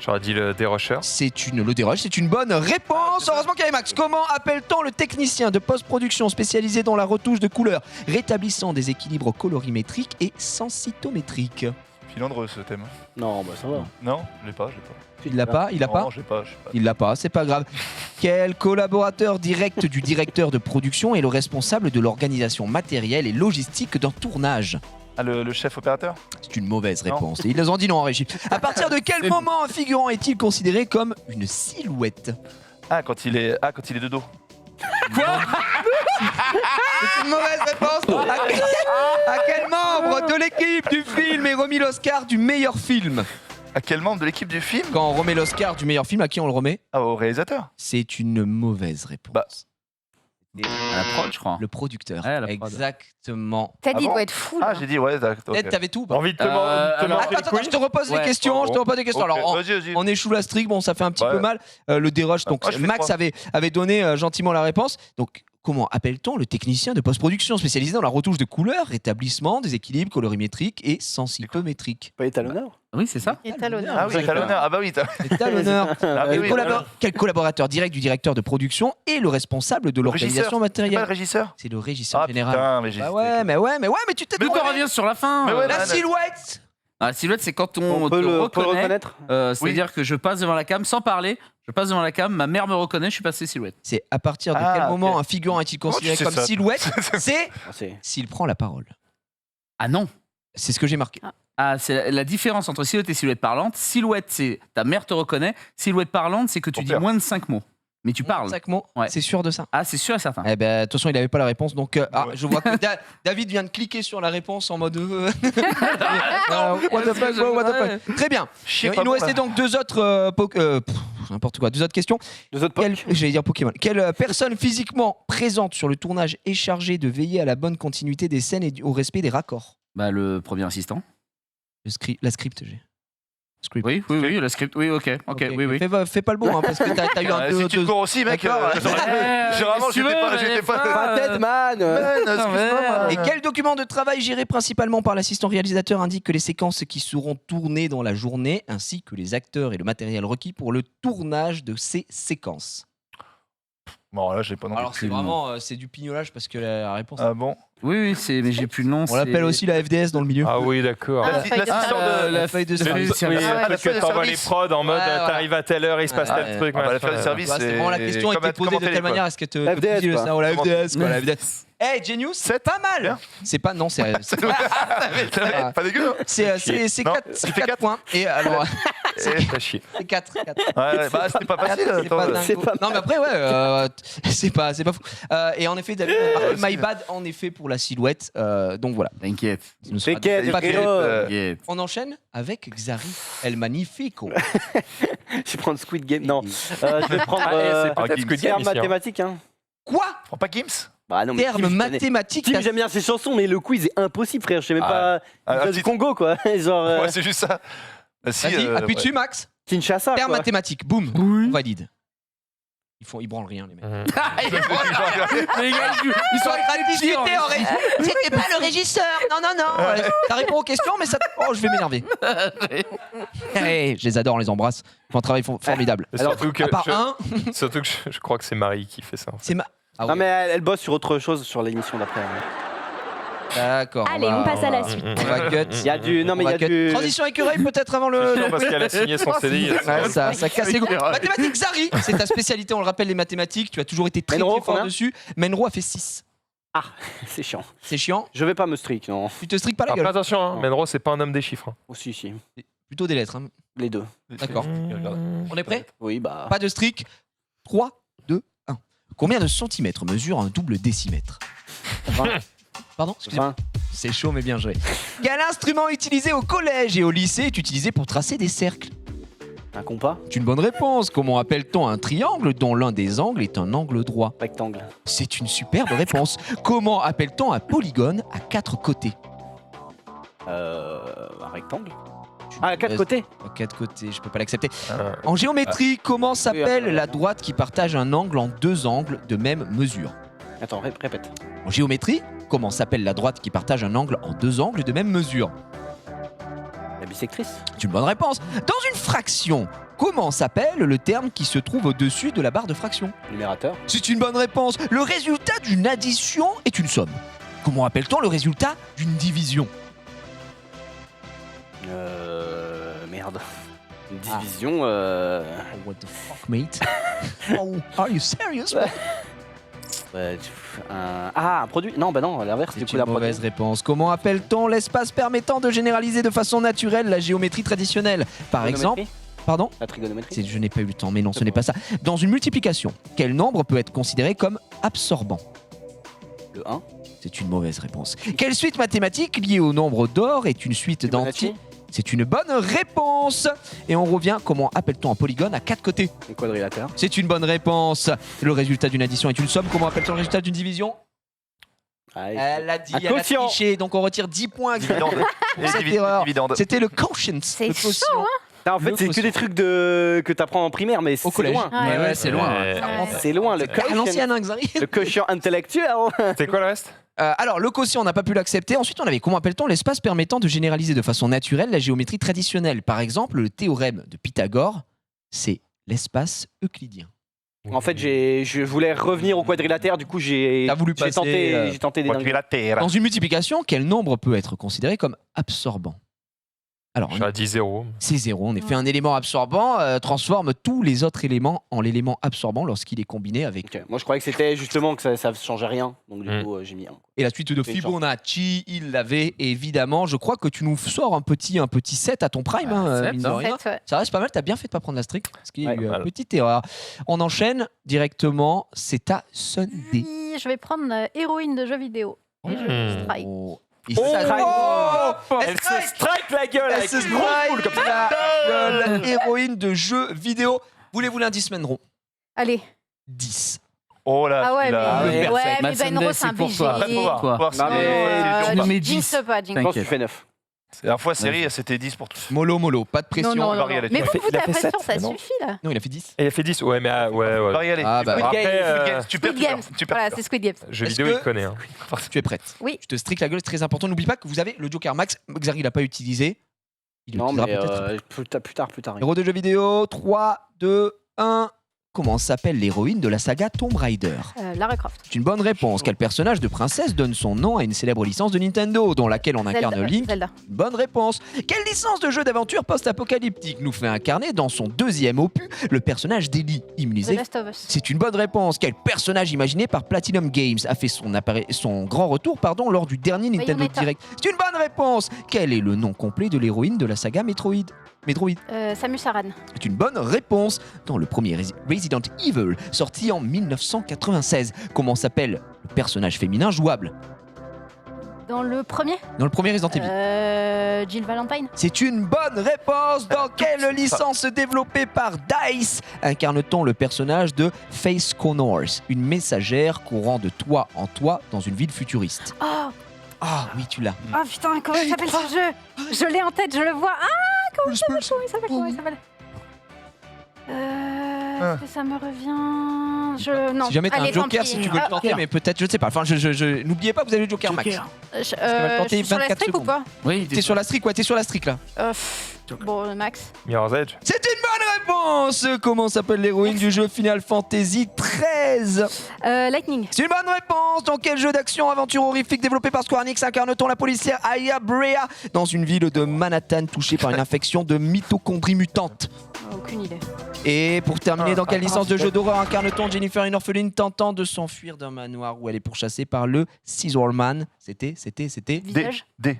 J'aurais dit le dérocheur. Le dérush, c'est une bonne réponse. Heureusement qu'il y avait Max. Comment appelle-t-on le technicien de post-production spécialisé dans la retouche de couleurs, rétablissant des équilibres colorimétriques et sensitométriques? Filandreux ce thème. Non, bah ça va. Non, je l'ai pas. Il l'a pas? Il l'a pas? Non, je l'ai pas. Il l'a pas, c'est pas grave. Quel collaborateur direct du directeur de production est le responsable de l'organisation matérielle et logistique d'un tournage? Ah, le chef opérateur? C'est une mauvaise Non. réponse. Et ils nous ont dit non en régie. À partir de quel moment un figurant est-il considéré comme une silhouette? Ah, quand il est de dos. C'est une mauvaise réponse. À quel membre de l'équipe du film est remis l'Oscar du meilleur film? À quel membre de l'équipe du film? Quand on remet l'Oscar du meilleur film, à qui on le remet? Ah, au réalisateur. C'est une mauvaise réponse. Bah. À la prod, je crois. Le producteur. Ouais, à la prod. Exactement. T'as dit, il bon doit être fou. Ah, là. j'ai dit, ouais, d'accord. Ed, t'avais tout ou pas? Envie de te alors, manger Attends, je te repose Ouais. les questions. Je te repose des questions. Ok, Alors, vas-y. on échoue la streak, bon, ça fait un petit Ouais. peu mal. Le dérush, donc Moi, je fais Max trois. avait donné gentiment la réponse. Donc, comment appelle-t-on le technicien de post-production spécialisé dans la retouche de couleurs, rétablissement des équilibres colorimétriques et sensitométriques? Pas étalonneur. Oui, c'est ça. Étalonneur. Ah oui, étalonneur. Ah bah oui. C'est à l'honneur. Ah oui, oui, Quel collaborateur direct du directeur de production est le responsable de l'organisation C'est pas le matérielle? régisseur? C'est le régisseur Ah général. putain, mais j'ai. Bah ouais, mais tu t'es Mais on trompé. revient sur la fin. Mais ouais, La bah, silhouette. La silhouette, c'est quand on, On te peut le reconnaît. reconnaître. C'est-à-dire que je passe devant la cam sans parler. Je passe devant la cam, ma mère me reconnaît, je suis passé silhouette. C'est à partir de Ah, quel ok. moment un figurant est-il considéré tu sais comme ça silhouette? C'est Ah, c'est- s'il prend la parole. Ah non. C'est ce que j'ai marqué. Ah, c'est la différence entre silhouette et silhouette parlante. Silhouette, c'est ta mère te reconnaît. Silhouette parlante, c'est que tu Ton dis père. moins de 5 mots. Mais tu parles. 5 mots, Ouais. c'est sûr de ça. Ah, c'est sûr et certain. Eh ben, de toute façon, il n'avait pas la réponse, donc Ouais. je vois que David vient de cliquer sur la réponse en mode what the fuck, bro, what the fuck. Très bien. Chier, Il pas nous bon, restait là. donc deux autres n'importe quoi, deux autres questions. Deux autres Quelle, pocs. j'allais dire Pokémon. Quelle personne physiquement présente sur le tournage est chargée de veiller à la bonne continuité des scènes et au respect des raccords? Bah, le premier assistant. La script, j'ai. Script. Oui, le script. Oui, ok, oui. Fais pas le bon, hein, parce que t'as eu un Si tu te cours aussi, mec. D'accord. Généralement, j'étais pas. Pas tête, man. Et quel document de travail géré principalement par l'assistant réalisateur indique que les séquences qui seront tournées dans la journée, ainsi que les acteurs et le matériel requis pour le tournage de ces séquences? Bon, là, j'ai pas non plus. Alors c'est vraiment c'est du pignolage parce que la réponse. Ah bon? Oui, mais j'ai plus le nom. On l'appelle aussi la FDS dans le milieu. Ah oui, d'accord. L'assistant de. La feuille de service. C'est le truc que t'envoies les prods en mode Ouais, voilà. t'arrives à telle heure, il se passe Ouais, tel truc. Ah bah, la machin. feuille de service, C'est vraiment la question était posée de telle manière, est-ce que te La FDS, te quoi. ça, ou la FDS quoi, la FDS. Hey Genius, c'est pas mal. Bien. C'est pas non, c'est Pas dégueu, hein? c'est Non, 4 points. Et alors T'as chier. c'est 4. Ouais, bah c'était pas facile. C'est pas attends. dingue. c'est pas Non mais après c'est pas fou. Et en effet David a marqué My Bad en effet pour la silhouette. Donc voilà. T'inquiète. Il nous sera T'inquiète, pas fait. frérot. T'inquiète. On enchaîne avec Xari El Magnifico. Je vais prendre Squid Game. Non. Je vais prendre. C'est peut-être Gims. Squid terme Game ici, hein. mathématique, hein. Quoi? Prends pas Gims? Bah non, mais Terme Tim, je connais. mathématique. Tim, t'as- j'aime bien ses chansons, mais le quiz est impossible, frère. Je sais même Ah, pas. un Du petit- Congo, quoi. Genre. Ouais, c'est juste ça. Bah, si, Vas-y, appuie ouais. dessus Max. Kinshasa. Terme quoi. mathématique. Boum. On valide. Ils branlent rien, les mecs. Les gars, ils sont en train de discuter en régie. C'était pas le régisseur. Non. Ça répond aux questions, mais ça. Oh, je vais m'énerver. Hey, je les adore, on les embrasse. Ils font un travail formidable. Surtout que à part surtout que je crois que c'est Marie qui fait ça. C'est Non, mais elle bosse sur autre chose sur l'émission d'après. D'accord. Allez, on passe à la suite. On va cut. Il y a du. Non, mais il y a du. Transition écureuil peut-être avant le. Non, parce qu'elle a signé son CDI. Ouais, ça casse les goûts. Mathématiques, Zari, c'est ta spécialité, on le rappelle, les mathématiques. Tu as toujours été très fort dessus. Menro a fait 6. Ah, c'est chiant. C'est chiant. Je vais pas me strict, non. Tu te striques pas la Après, gueule. attention, hein, Menro, c'est pas un homme des chiffres. Aussi, si. Plutôt des lettres. Hein. Les deux. D'accord. On est prêt? Oui, bah. Pas de strict. 3, 2, 1. Combien de centimètres mesure un double décimètre? Pardon, excusez-moi. C'est chaud mais bien joué. Quel instrument utilisé au collège et au lycée est utilisé pour tracer des cercles? Un compas? C'est une bonne réponse. Comment appelle-t-on un triangle dont l'un des angles est un angle droit? Rectangle. C'est une superbe réponse. Comment appelle-t-on un polygone à 4 côtés? Un rectangle? Ah, à 4 côtés? À 4 côtés, je peux pas l'accepter. En géométrie, comment s'appelle la droite qui partage un angle en 2 angles de même mesure? Attends, répète. En géométrie, comment s'appelle la droite qui partage un angle en 2 angles de même mesure? La bisectrice? C'est une bonne réponse. Dans une fraction, comment s'appelle le terme qui se trouve au-dessus de la barre de fraction? Numérateur? C'est une bonne réponse. Le résultat d'une addition est une somme. Comment appelle-t-on le résultat d'une division? Merde. Une division, What the fuck, mate? Oh, are you serious? un produit? Non, bah non, l'inverse, du coup, C'est la une mauvaise réponse. Comment appelle-t-on l'espace permettant de généraliser de façon naturelle la géométrie traditionnelle? Par exemple... Pardon? La trigonométrie? Je n'ai pas eu le temps, mais non, ce n'est pas ça. Dans une multiplication, quel nombre peut être considéré comme absorbant? Le 1? C'est une mauvaise réponse. Quelle suite mathématique liée au nombre d'or est une suite d'entiers? C'est une bonne réponse. Et on revient, comment appelle-t-on un polygone à 4 côtés? Un quadrilatère. C'est une bonne réponse. Le résultat d'une addition est une somme. Comment appelle-t-on le résultat d'une division? Elle a dit, elle a triché, donc on retire 10 points. Cette erreur. C'était le quotient. C'est chaud, hein? En fait, c'est que des trucs que t'apprends en primaire, mais c'est loin. Ouais, c'est loin. C'est loin. Le À l'ancienne, hein, Xari. Le quotient intellectuel. C'est quoi le reste? Alors, le quotient, on n'a pas pu l'accepter. Ensuite, on avait, comment appelle-t-on l'espace permettant de généraliser de façon naturelle la géométrie traditionnelle? Par exemple, le théorème de Pythagore, c'est l'espace euclidien. En fait, je voulais revenir au quadrilatère, du coup, j'ai tenté des dingueries. Dans une multiplication, quel nombre peut être considéré comme absorbant? Alors, je suis à 10 0. C'est 0. En effet, un élément absorbant transforme tous les autres éléments en l'élément absorbant lorsqu'il est combiné avec. Okay. Moi, je croyais que c'était justement que ça ne changeait rien. Donc, du coup, j'ai mis 1. Et la suite de Fibonacci, il l'avait évidemment. Je crois que tu nous sors un petit set à ton prime. Mine de rien. Ça reste pas mal. Tu as bien fait de pas prendre la strict. Parce qu'il y a eu une petite erreur. On enchaîne directement. C'est à Sunday. Je vais prendre héroïne de jeux vidéo. Et je strike. Elle se strike la gueule avec une grosse boule comme ça. La héroïne de jeux vidéo. Voulez-vous l'indice Menro? Allez. 10. Oh là, ah ouais, mais Benro, c'est un pour BG. toi. Jinx pas, Je pense que tu fais 9. La dernière fois, série, c'était 10 pour tous. Mollo, pas de pression. Non. Mais vous foutez la pression, ça suffit là. Non, il a fait 10. Et il a fait 10, ouais, mais ouais. Squid Games. Voilà, c'est Squid Games. Jeux vidéo, il connaît. Hein. Tu es prête? Oui. Je te strict la gueule, c'est très important. N'oublie pas que vous avez le Joker Max. Xari, il l'a pas utilisé. Il non, mais plus tard. Héros de jeux vidéo, 3, 2, 1. Comment s'appelle l'héroïne de la saga Tomb Raider? Lara Croft. C'est une bonne réponse. Quel personnage de princesse donne son nom à une célébre licence de Nintendo, dans laquelle on incarne Link? Zelda. Bonne réponse. Quelle licence de jeu d'aventure post-apocalyptique nous fait incarner dans son 2e opus le personnage d'Ellie, immunisé? The Last of Us. C'est une bonne réponse. Quel personnage imaginé par Platinum Games a fait son grand retour lors du dernier Nintendo Direct? C'est une bonne réponse. Quel est le nom complet de l'héroïne de la saga Metroid? Samus Aran. C'est une bonne réponse. Dans le premier Resident Evil, sorti en 1996, comment s'appelle le personnage féminin jouable? Dans le premier Resident Evil. Jill Valentine. C'est une bonne réponse. Dans quelle licence développée par DICE incarne-t-on le personnage de Faith Connors, une messagère courant de toit en toit dans une ville futuriste? Ah oui, tu l'as. Oh putain, comment il s'appelle ce jeu? Je l'ai en tête, je le vois. Ah, comment il s'appelle? Est-ce que ça me revient Non. Si jamais t'as un Allez, tant joker, pis. si tu veux le tenter, mais peut-être, je ne sais pas. Enfin, n'oubliez pas, vous avez le joker max. Je Parce qu'elle va le tenter je suis sur la 24 streak ou secondes. pas Oui, T'es sur la streak, ouais, t'es sur la streak là. Bon, Max. Mirror's Edge. C'est une bonne réponse. Comment s'appelle l'héroïne du jeu Final Fantasy XIII? Lightning. C'est une bonne réponse. Dans quel jeu d'action aventure horrifique développé par Square Enix incarne-t-on la policière Aya Brea dans une ville de Manhattan touchée par une infection de mitochondrie mutante? Aucune idée. Et pour terminer, dans quelle licence de jeu d'horreur incarne-t-on Jennifer, une orpheline tentant de s'enfuir d'un manoir où elle est pourchassée par le Scissorman? C'était Visage. D.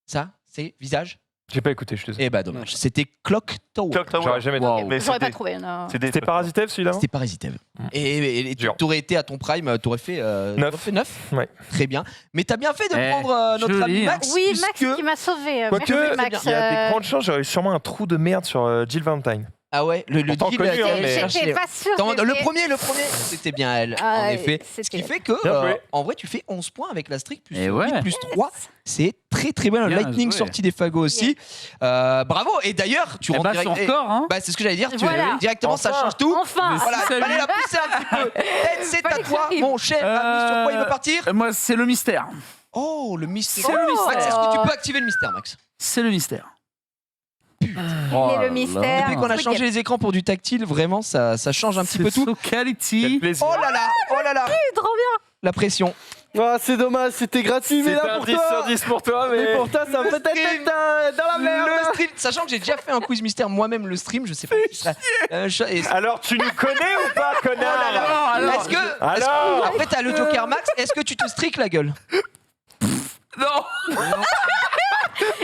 Ça, c'est visage. J'ai pas écouté, je te dis. Eh bah dommage. C'était Clock Tower. J'aurais jamais trouvé. Mais J'aurais pas c'était- trouvé. Non. C'était Parasitev celui-là? C'était Parasitev. Et Dur. t'aurais été à ton prime, t'aurais fait 9. Ouais. Très bien. Mais t'as bien fait de Eh, prendre notre joli, ami hein. Max. Oui, puisque- Max qui m'a sauvé. Quoique, Merci, Max. il y a des grandes chances, j'aurais eu sûrement un trou de merde sur Jill Valentine. Ah ouais, le Pourtant deal, connu, t'as hein, été mais- chercher. J'étais pas sûre. Attends, mais- le premier, c'était bien elle, Ah, en effet. Ce c'était- qui fait que, Bien joué. en vrai, tu fais 11 points avec la streak, plus Eh 8, ouais. plus 3. C'est très très bien. Le Bien Lightning joué. sorti des fagots aussi. Bravo. Et d'ailleurs, tu Eh rentres bah, son direct. record, hein. Bah, c'est ce que j'allais dire. Voilà. Directement, ça change tout. Enfin. Voilà, Si ça fallait lui- la pousser un petit peu. Ted, c'est à Fallait que toi, j'arrive. mon cher ami. Sur quoi il veut partir? Moi, c'est le mystère. Oh, le mystère. C'est le mystère. Max, est-ce que tu peux activer le mystère, Max? C'est le mystère. Et le mystère. Dès qu'on a Ok. changé les écrans pour du tactile, vraiment, ça change un petit peu tout. So quality. Quel plaisir. Oh là là, Trop bien. la pression. Ah, c'est dommage, c'était gratuit, mais C'était là un pour 10 sur toi. 10 pour toi, mais. Mais pour toi, ça peut être dans la merde. Le stream, sachant que j'ai déjà fait un quiz mystère moi-même, le stream, je sais pas. Si ce sera- et- Alors, tu nous connais ou pas, connard? Est-ce que, Alors après t'as le Joker Max, est-ce que tu te streaks la gueule? Non.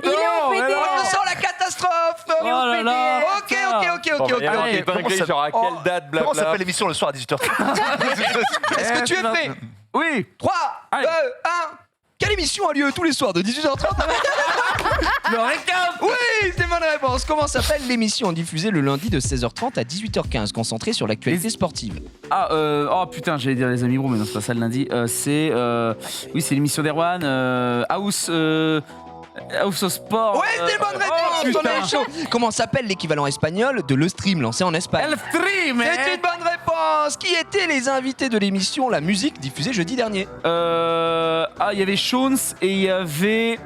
Il est au On PDR. sent la catastrophe. Oh là là. Ok. Bon, bah, il y a Allez, des dingueries, genre à Oh. quelle date, Comment blabla. s'appelle l'émission le soir à 18h30? Est-ce que tu es prêt? Oui. 3, 2, Allez. 1. Quelle émission a lieu tous les soirs de 18h30 Le récap. Oui, c'est bonne réponse. Comment s'appelle l'émission diffusée le lundi de 16h30 à 18h15, concentrée sur l'actualité sportive? Ah, oh putain, j'allais dire les amis bro, mais non, c'est pas ça le lundi. Oui, c'est l'émission d'Erwan. House of Sport. Ouais, c'est une bonne réponse. On est chaud. Comment s'appelle l'équivalent espagnol de Le Stream lancé en Espagne? El Stream. C'est une bonne réponse. Qui étaient les invités de l'émission La Musique diffusée jeudi dernier? Il y avait Shones et il y avait.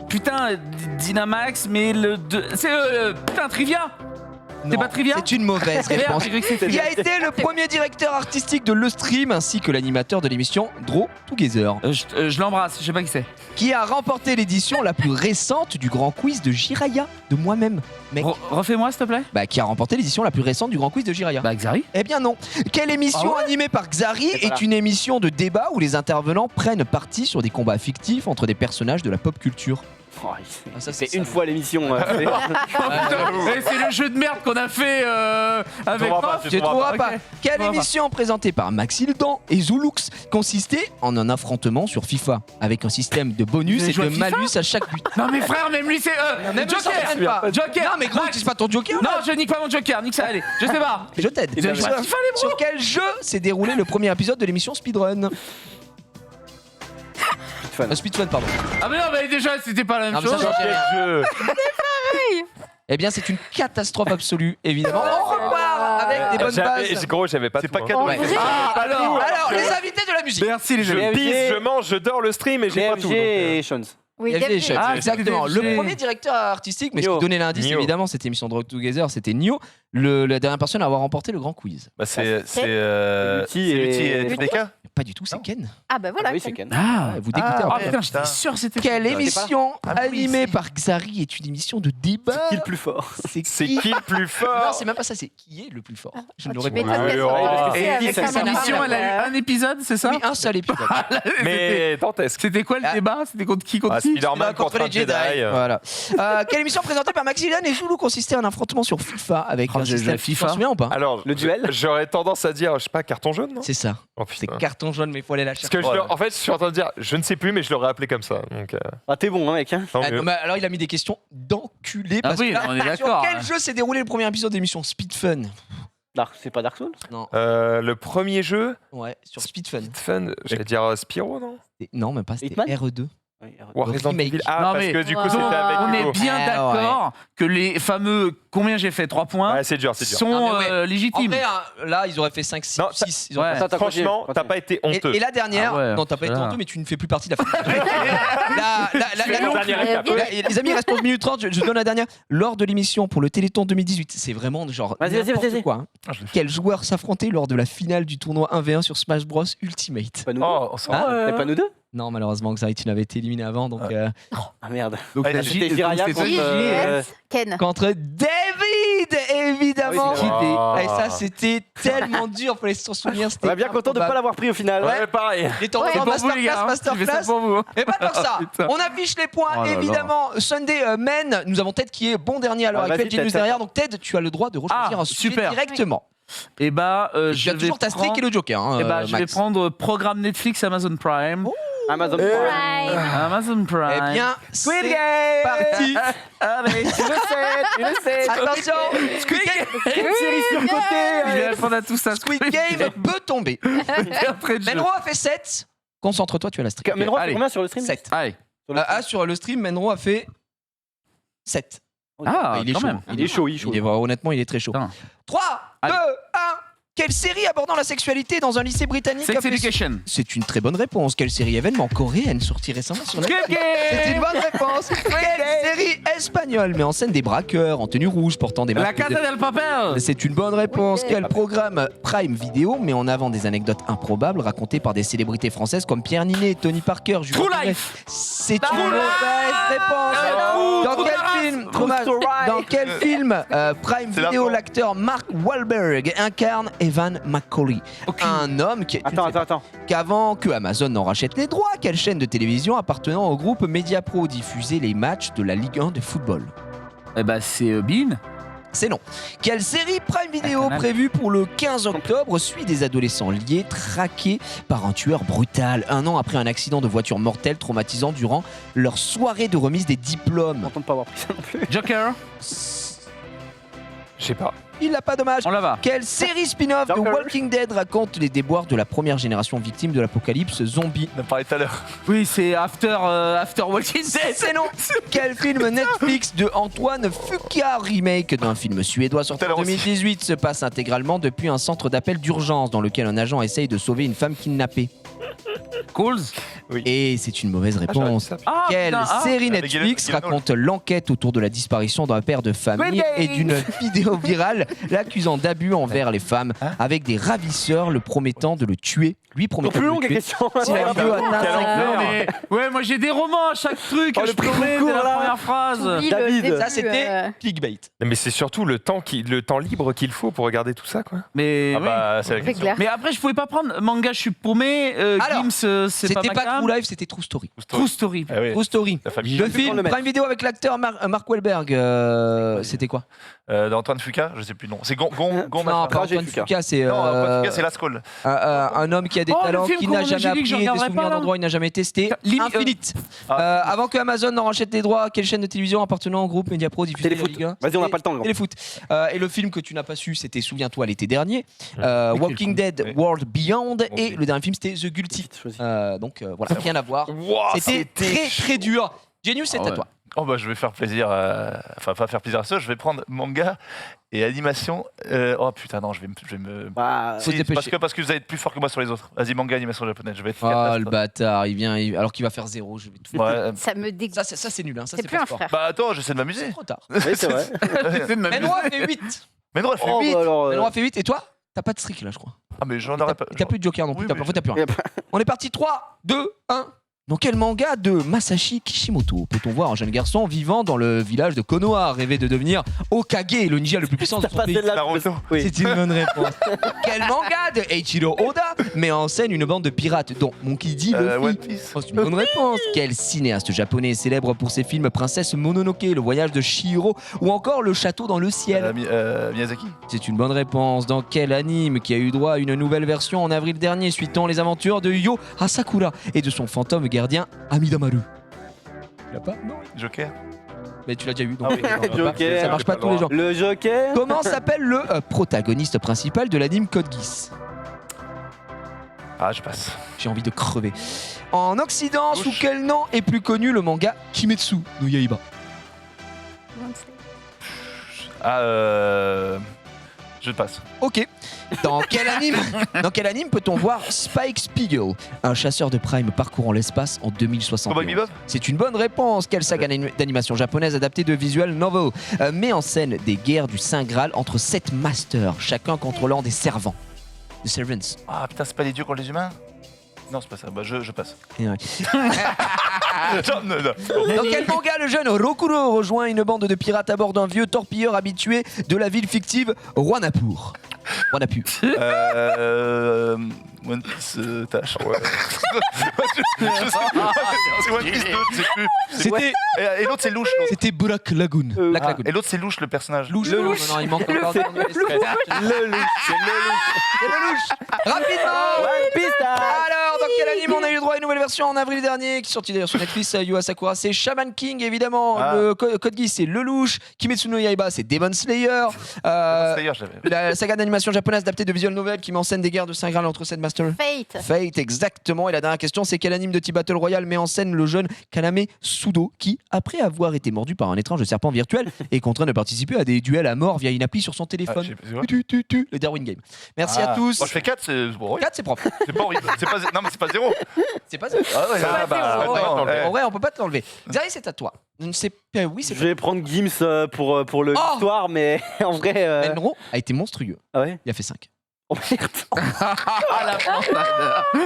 Putain, Dynamax, mais le. Putain, Trivia. C'est pas Trivia? C'est une mauvaise Merde, réponse. j'ai cru que c'était Qui a Trivia. été le premier directeur artistique de Le Stream ainsi que l'animateur de l'émission Draw Together? Je l'embrasse, je sais pas qui c'est. Qui a remporté l'édition la plus récente du grand quiz de Jiraya? De moi-même, mec. Refais-moi, s'il te plaît. Bah, qui a remporté l'édition la plus récente du grand quiz de Jiraya? Bah, Xari. Eh bien non. Quelle émission animée par Xari C'est pas est là. une émission de débat où les intervenants prennent parti sur des combats fictifs entre des personnages de la pop culture? Oh, ça, c'est c'est une ça. fois l'émission. Eh, c'est le jeu de merde qu'on a fait avec trouveras pas, Prof. Tu trouveras Ok. pas. Quelle trouveras émission présentée par Maxildan et Zulux consistait en un affrontement sur FIFA avec un système de bonus Vous avez et joué de à FIFA malus à chaque but? Non mais frère, même lui c'est Même ça Joker. s'entraîne pas. Joker. Non mais gros, Max. c'est pas ton Joker. Non, je nique pas mon Joker, nique ça, allez. Je sais pas. Je t'aide. Ils ont joué à FIFA, les bros. Sur quel jeu s'est déroulé le premier épisode de l'émission Speedrun? Speedfun, pardon. Ah mais non, mais déjà c'était pas la même Non, mais ça chose. change rien. Jeu. Eh bien, c'est une catastrophe absolue, évidemment. On repart avec des bonnes bases. Gros, j'avais pas C'est tout, pas hein. cadeau. Ouais. Ah, alors. Alors, les invités de la musique. Merci les Je amis. pisse, je mange, je dors le stream et j'ai pas tout. donc, BFG et Shones. Oui, FG, DFG. Ah, exactement. c'était Le FG. premier directeur artistique, mais ce Nio. qui donnait l'indice, Nio. évidemment, cette émission de Rock Together, c'était Nio, la dernière personne à avoir remporté le grand quiz. Bah, c'est Lutti Lutti et- et TDK. Pas du tout, c'est Ken. Ah bah voilà. Oui, c'est Ken. Ah, Ouais, vous dégoûtez un ah peu. putain, j'étais sûr c'était. Quelle C'était émission Ah oui, animée c'est- par Xari est une émission de débat? Qui est le plus fort? C'est C'est qui le plus Non, fort? c'est même pas ça, c'est qui est le plus fort. Je ne Tu l'aurais pas. m'étonnes qu'elle oui, soit oh. restée Et avec cette un Cette émission, marque. elle a eu un épisode, c'est ça? Oui, un seul épisode. Mais dantesque. C'était quoi le Ah. débat? C'était contre qui? Contre Ah, qui? Spider-Man contre un Jedi. Voilà. Quelle émission présentée par Maximilian et Zulu consistait en un affrontement sur FIFA avec Oh, un j'ai joué système à FIFA. Tu t'en souviens ou pas? Alors, Le duel? J'aurais tendance à dire, je sais pas, carton jaune, non? C'est ça. Oh C'est putain. carton jaune, mais il faut aller la Parce chercher. que en fait, je suis en train de dire, je ne sais plus, mais je l'aurais appelé comme ça. Donc, Ah, t'es bon, hein, mec. Hein. tant Ah, mieux. non, mais alors il a mis des questions d'enculé. Ah parce oui, que là, on est sur d'accord. quel jeu s'est déroulé le premier épisode d'émission Speed Fun? C'est pas Dark Souls? Non. Le premier jeu, Ouais, sur Speed Fun. Fun, j'allais dire Spyro, non? Non, même pas, c'était Hitman RE2. Ou Resident remake. Evil. Ah, Non, parce mais que du coup, donc, c'était avec on est Hugo. bien d'accord que les fameux combien j'ai fait 3 points Ouais, c'est dur, c'est dur. sont Non, mais ouais. En légitimes. vrai, là, ils auraient fait 5, 6. Non, 6 Ouais. Attends, Franchement, continue. t'as pas été honteux. Et la dernière, Ah ouais, non, t'as pas été là. honteux, mais tu ne fais plus partie de la finale. La dernière étape. Les amis, il reste 11 minutes 30, je donne la dernière. Lors de l'émission pour le Téléthon 2018, c'est vraiment genre n'importe quoi. Hein. Quels joueurs s'affrontaient lors de la finale du tournoi 1v1 sur Smash Bros Ultimate? Pas nous Oh, on s'en deux. Pas nous deux. Non, malheureusement, Xavier, tu l'avais été éliminé avant, donc Ah merde. Donc Ouais, c'était C'était Jiraya donc, contre. c'était Ken. contre David, évidemment. Ah oui, c'est vrai. Et ça, c'était tellement dur pour les s'en souvenir. On C'était est bien content de ne pas l'avoir pris au final. Ouais, pareil. Les temps Ouais. C'est pour vous les gars, hein. J'ai fait ça masterclass. pour vous. hein. Et pas tant que ça. Putain. On affiche les points, Oh là là. évidemment. Sunday Men, nous avons Ted qui est bon dernier à l'heure Ah, vas-y, actuelle. Genius Ted, derrière. Donc Ted, tu as le droit de rechoisir Ah, un sujet super. directement. Et bah, Tu je as vais toujours ta streak prendre- et le Joker. Hein, Eh bah, je vais Max. prendre programme Netflix, Amazon Prime. Amazon Prime. Amazon Prime. Eh bien, Squid c'est Game. parti. Allez, Tu le sais. Attention, Squid Game. Une série surcotée. Je vais répondre à tout ça. Squid Game peut tomber. Après le jeu. Menro a fait 7. Concentre-toi, tu as la streak. Menro, Allez. combien sur le stream? 7. Allez. Sur le stream, Menro a fait 7. Ah, il est quand chaud. même. Il est chaud, il est chaud. Honnêtement, il est très chaud. Putain. 3, 2, 1. Allez. Quelle série abordant la sexualité dans un lycée britannique Sex a fait- Education. C'est une très bonne réponse. Quelle série événement coréenne sortie récemment sur Netflix? Squid C'est une Game. bonne réponse. Quelle série espagnole met en scène des braqueurs en tenue rouge portant des La masques de- Casa del Papel. C'est une bonne réponse. Quel programme Prime Video met en avant des anecdotes improbables racontées par des célébrités françaises comme Pierre Ninet, Tony Parker, Julien True Doré? Life. C'est une True mauvaise Life. réponse. Dans True quel Life. film, Thomas, dans quel film Prime C'est Video la fin. l'acteur Mark Wahlberg incarne Evan McCauley, un homme qui est Attends. qu'avant que Amazon n'en rachète les droits, quelle chaîne de télévision appartenant au groupe Mediapro diffusait les matchs de la Ligue 1 de football? Eh bah, c'est Bean. C'est non. Quelle série Prime Video Canal. prévue pour le 15 octobre suit des adolescents liés, traqués par un tueur brutal, un an après un accident de voiture mortel traumatisant durant leur soirée de remise des diplômes? Content de pas avoir pris ça non plus. Joker. Je sais pas. Il n'a pas dommage. On la va. Quelle série spin-off de Joker. Walking Dead raconte les déboires de la première génération victime de l'apocalypse zombie? On en parlait tout à l'heure. Oui, c'est After Walking Dead. C'est non. Quel film Netflix de Antoine Fuqua, remake d'un film suédois sorti en 2018, se passe intégralement depuis un centre d'appel d'urgence dans lequel un agent essaye de sauver une femme kidnappée? Calls. Et c'est une mauvaise réponse. Ah, Quelle putain, ah. série Avec Netflix Guillermo. raconte l'enquête autour de la disparition d'un père de famille Squid et Game. d'une vidéo virale l'accusant d'abus envers les femmes avec des ravisseurs le promettant de le tuer? Lui promettant Plus de le longue les tuer. questions. Si la vidéo atteint Quel 5 enfer. Non, mais... Ouais, moi j'ai des romans à chaque truc. Oh, je le prix promets, concours, dès la là. première phrase. Oublie le David. début, Ça, c'était clickbait. Non, mais c'est surtout le temps libre qu'il faut pour regarder tout ça, quoi. Mais, Ah oui. bah, c'est la C'est question. clair. Mais après, je pouvais pas prendre manga, je suis paumé. Alors, Gims, c'est pas C'était ma pas cam. True Life, c'était True Story. True Story. Ah oui. True Story. La famille. Le peux prendre film le mettre. Prime Video avec l'acteur Mark Wahlberg, c'était quoi? D'Antoine Fuqua, je sais plus le nom. C'est Gon Non, machin. pas Roger Antoine Fuqua. Fuqua, c'est Non, Antoine Fuqua, c'est La Scroll. un homme qui a des Oh, le talents, film qui qu'on n'a a jamais dit que je appris, des regarderai souvenirs pas, là. d'endroits, il n'a jamais testé. Lim- Infinite. Ah. Avant que Amazon n'en rachète les droits, quelle chaîne de télévision appartenant au groupe Mediapro diffusait la Téléfoot. Ligue 1? Vas-y, on n'a pas le temps. gros. Téléfoot. Et le film que tu n'as pas su, c'était, souviens-toi, l'été dernier, Walking Dead Oui. World Beyond, et oui. le dernier film, c'était The Guilty. Vite, choisis. Donc voilà, rien à voir. Wow, C'était très très dur. Genius, c'est Ah à ouais. toi. Oh bah je vais faire plaisir, enfin pas faire plaisir à ceux, je vais prendre manga et animation. Oh putain non, je vais me... Bah, Faut se dépêcher. parce que vous allez être plus fort que moi sur les autres. Vas-y manga, animation japonaise, je vais être Oh capable. le bâtard, il vient, alors qu'il va faire 0, je vais tout. Ouais, Ça me dégoûte. Ça c'est nul, hein. Ça C'est plus pas un sport. frère. bah attends, j'essaie de C'est m'amuser. trop tard. oui, c'est vrai. J'essaie de m'amuser. Menro a fait 8. Mais non, elle fait Oh, 8. bah alors, Menro a fait 8 et toi? T'as pas de streak là, je crois. Ah mais j'en aurais pas. T'as plus de joker non plus, Oui, t'as mais pas plus rien. On est parti 3, 2, 1. Dans quel manga de Masashi Kishimoto peut-on voir un jeune garçon vivant dans le village de Konoha rêver de devenir Hokage, le ninja le plus puissant de son Pas pays? celle-là. Naruto. Oui. C'est une bonne réponse. Quel manga de Eiichiro Oda met en scène une bande de pirates dont Monkey D. Luffy? One Piece. Oh, c'est une bonne réponse. Quel cinéaste japonais est célèbre pour ses films Princesse Mononoke, Le voyage de Chihiro ou encore Le château dans le ciel? Miyazaki. C'est une bonne réponse. Dans quel anime qui a eu droit à une nouvelle version en avril dernier suitant les aventures de Yo Asakura et de son fantôme gardien Amidamaru? Tu l'as pas? Non. Joker. Mais tu l'as déjà eu. Donc Ah oui, ça Joker. marche pas tous les jours. Le Joker. Comment s'appelle le protagoniste principal de l'anime Code Geass? Ah, je passe. J'ai envie de crever. En Occident, sous quel nom est plus connu le manga Kimetsu no Yaiba? Je passe. Ok. Dans quel anime peut-on voir Spike Spiegel, un chasseur de Prime parcourant l'espace en 2071? C'est une bonne réponse. Quelle saga d'animation japonaise adaptée de visual novel met en scène des guerres du Saint Graal entre 7 masters, chacun contrôlant des servants? The Servants. Ah putain, c'est pas les dieux contre les humains? Non, c'est pas ça. Bah, je passe. Et ouais. Non. Dans quel manga le jeune Rokuro rejoint une bande de pirates à bord d'un vieux torpilleur habitué de la ville fictive Wanapur? One Piece tâche. Ouais. C'est One Piece 2, je sais plus. C'était. Et l'autre c'est Louche. C'était Black Lagoon. Black Lagoon. Et l'autre c'est Louche, le personnage. Louche. Le Louche. Non, il manque encore C'est le Louche. Rapidement. One Piece time. Alors, dans quel anime on a eu le droit à une nouvelle version en avril dernier, qui est sortie d'ailleurs sur Netflix, Yu Asakura? C'est Shaman King, évidemment. Le Code Geass, c'est Lelouch. Kimetsu no Yaiba, c'est Demon Slayer. La saga d'animation japonaise adaptée de visual novel qui met en scène des guerres de Saint Graal entre 7 masters. Fate, exactement. Et la dernière question, c'est quel anime de type Battle Royale met en scène le jeune Kaname Sudo qui, après avoir été mordu par un étrange serpent virtuel, est contraint de participer à des duels à mort via une appli sur son téléphone? Le Darwin Game. Merci à tous. Moi, je fais 4, c'est bon, 4, c'est propre. C'est pas horrible. Non, mais c'est pas 0. C'est pas 0. Ah ouais, En vrai, on peut pas te l'enlever. Xari, c'est à toi. Oui, c'est Je vais prendre Gims pour l'histoire, mais en vrai. Enro a été monstrueux. Ah ouais? Il a fait 5. Oh merde.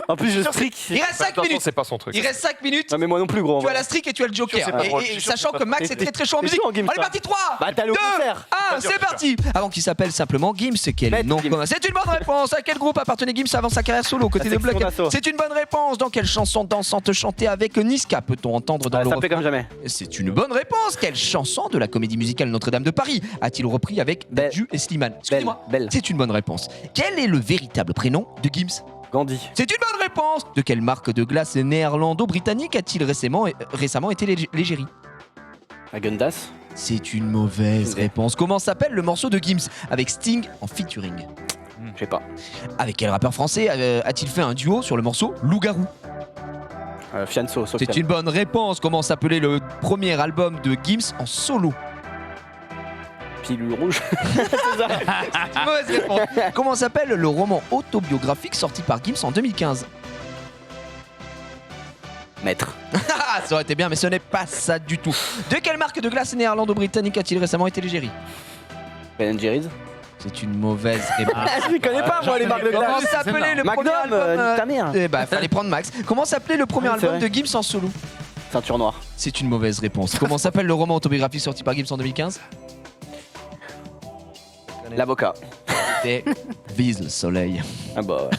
En plus, je streak. Il reste 5 minutes. C'est pas son truc. Il reste 5 minutes. Non, mais moi non plus, gros. Tu as la streak et tu as le joker. Et sachant que Max est très très chaud en musique. On est parti 3. Bah, t'as le concert. 1, c'est parti. Avant qu'il s'appelle simplement Gims, quel nom commun? C'est une bonne réponse. À quel groupe appartenait Gims avant sa carrière solo côté de Black? C'est une bonne réponse. Dans quelle chanson dansante chantée avec Niska peut-on entendre dans le refrain? Comme jamais. C'est une bonne réponse. Quelle chanson de la comédie musicale Notre-Dame de Paris a-t-il repris avec Dadju et Slimane? Excusez-moi. C'est une bonne réponse. Quel est le véritable prénom de Gims? Gandhi. C'est une bonne réponse. De quelle marque de glace néerlando-britannique a-t-il récemment été l'égérie? Agendas. C'est une mauvaise réponse. Comment s'appelle le morceau de Gims avec Sting en featuring? Je sais pas. Avec quel rappeur français a-t-il fait un duo sur le morceau Loup-garou? Fianso. C'est une bonne réponse. Comment s'appelait le premier album de Gims en solo? Pilule rouge. Mauvaise réponse. Comment s'appelle le roman autobiographique sorti par Gims en 2015? Maître. Ça aurait été bien, mais ce n'est pas ça du tout. De quelle marque de glace néerlando-britannique a-t-il récemment été l'égérie? Ben & Jerry's. C'est une mauvaise réponse. Je les connais pas, moi, les marques de glace. Comment s'appelait le premier album ta mère. Eh bah, fallait prendre Max. Comment s'appelait le premier album de Gims en solo? Ceinture noire. C'est une mauvaise réponse. Comment s'appelle le roman autobiographique sorti par Gims en 2015? L'avocat. C'était Vise le soleil. Ah bah ouais.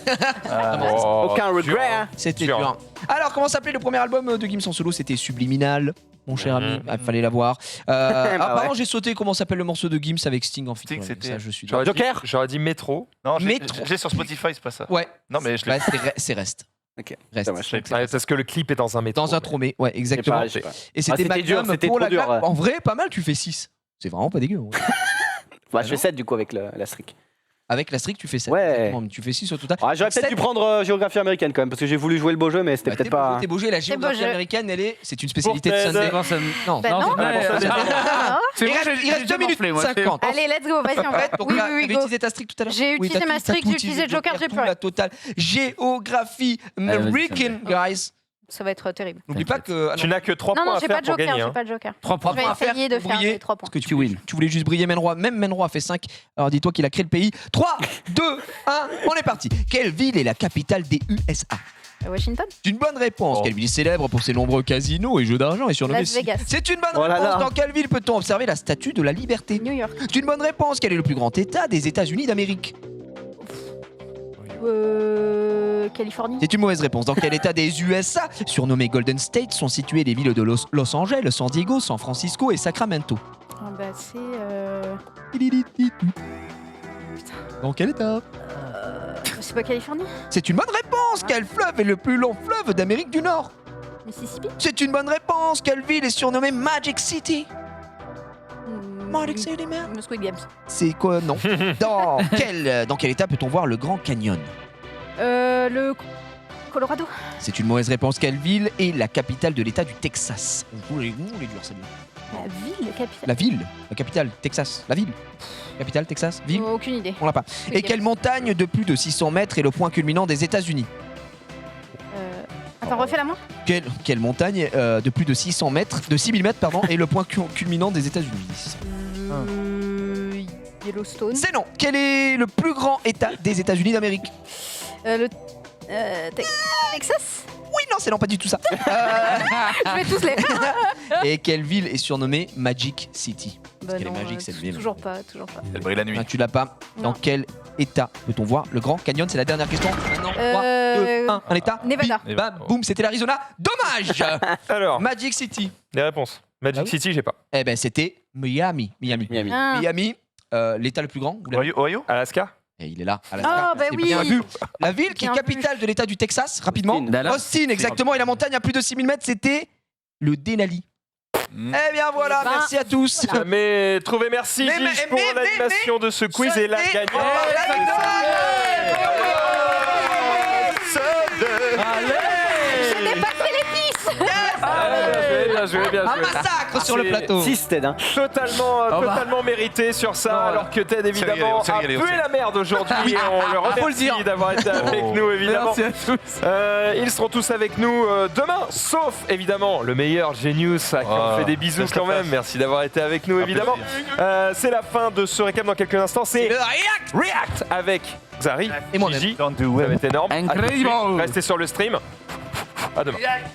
Aucun regret, hein. C'était dur. Alors, comment s'appelait le premier album de Gims en solo? C'était Subliminal, mon cher ami. Il fallait l'avoir. Apparemment, j'ai sauté comment s'appelle le morceau de Gims avec Sting en featuring. C'était. Joker. J'aurais dit Métro. Non, j'ai sur Spotify, c'est pas ça. Ouais. Non, mais je l'ai. C'est Reste. Ok. Reste. Parce que le clip est dans un métro. Dans un tromé, ouais, exactement. Et c'était Magnum pour la claque. En vrai, pas mal, tu fais 6. C'est vraiment pas dégueu. Bah, je fais 7 du coup avec la streak. Avec la streak, tu fais 7. Ouais. Tu fais 6 au total. J'aurais peut-être dû prendre géographie américaine quand même, parce que j'ai voulu jouer le beau jeu, mais c'était peut-être pas. T'es beau jeu, la géographie américaine, c'est une spécialité de Sunday. Non, il reste 2 minutes 50. Allez, let's go, vas-y, on va. Donc là, tu avais utilisé ta streak tout à l'heure? J'ai utilisé ma streak, j'ai utilisé le joker, j'ai peur. La totale géographie américaine, guys. Ça va être terrible. N'oublie pas que. Tu n'as que 3 points à faire pour gagner. Non, j'ai pas de joker. 3 points à faire. Je vais essayer de faire les 3 points. Parce que tu voulais juste briller Menroy. Même Menroy a fait 5. Alors dis-toi qu'il a créé le pays. 3, 2, 1, on est parti. Quelle ville est la capitale des USA? Washington. C'est une bonne réponse. Quelle ville est célèbre pour ses nombreux casinos et jeux d'argent et surnommée Las Vegas. C'est une bonne réponse. Dans quelle ville peut-on observer la statue de la liberté? New York. C'est une bonne réponse. Quel est le plus grand état des États-Unis d'Amérique? Californie. C'est une mauvaise réponse. Dans quel état des USA, surnommés Golden State, sont situées les villes de Los Angeles, San Diego, San Francisco et Sacramento? Bah c'est Dans quel état? C'est pas Californie? C'est une bonne réponse. Quel fleuve est le plus long fleuve d'Amérique du Nord? Mississippi. C'est une bonne réponse. Quelle ville est surnommée Magic City? Magic City, man. Squid Games. C'est quoi? Non. Dans quel état peut-on voir le Grand Canyon? Colorado. C'est une mauvaise réponse. Quelle ville est la capitale de l'État du Texas? On les durs, celle-là. La ville, capitale. La ville, la capitale, Texas. La ville. Capitale, Texas, ville. Aucune idée. On l'a pas. Oui, Et quelle montagne de plus de 600 mètres est le point culminant des États-Unis? Attends, refais la main. Quelle montagne de plus de 600 mètres, de 6000 mètres, pardon, est le point culminant des États-Unis? Yellowstone. C'est non. Quel est le plus grand État des États-Unis d'Amérique? Texas. Oui, non, c'est non, pas du tout ça. Je vais tous les faire. Et quelle ville est surnommée Magic City? Parce qu'elle est magique, cette ville. Toujours pas, toujours pas. Elle brille la nuit. Ah, tu l'as pas. Dans Non. quel état peut-on voir le Grand Canyon? C'est la dernière question. Maintenant, 3, 2, 1, un état. Nevada. Bim, bam, boum, c'était l'Arizona. Dommage. Alors, Magic City. les réponses. Magic Ah oui. City, j'ai pas. Eh ben, c'était Miami. Miami. Ah. Miami, l'état le plus grand. Vous l'avez- Ohio? Alaska? Et il est là. Ah, bah C'est oui. bien vu. La ville qui est Bien capitale de l'état du Texas, rapidement. Austin. Dallas. Austin, exactement. Et la montagne à plus de 6000 mètres, c'était le Denali. Eh bien voilà, Ben, merci à tous. Mais trouvez merci Mais- Gigi pour mais- l'animation de ce quiz et la Et- gagnante. Oh, la J'ai dépassé les 10. Bien joué, bien Un joué. massacre sur le C'est- plateau. 6 Ted, hein. Totalement mérité sur ça, alors que Ted évidemment on s'est a régalé, pué la merde aujourd'hui et on le remercie d'avoir été avec nous évidemment. Merci à tous. Ils seront tous avec nous demain, sauf évidemment le meilleur Genius à qui on Oh, fait des bisous laisse quand la même. place. Merci d'avoir été avec nous évidemment. C'est la fin de ce récap dans quelques instants. C'est Le React. React avec Xari Et moi-même. Gigi. Don't do Ça va it. être énorme. À tout de suite. Incredible. Restez sur le stream. À demain. React.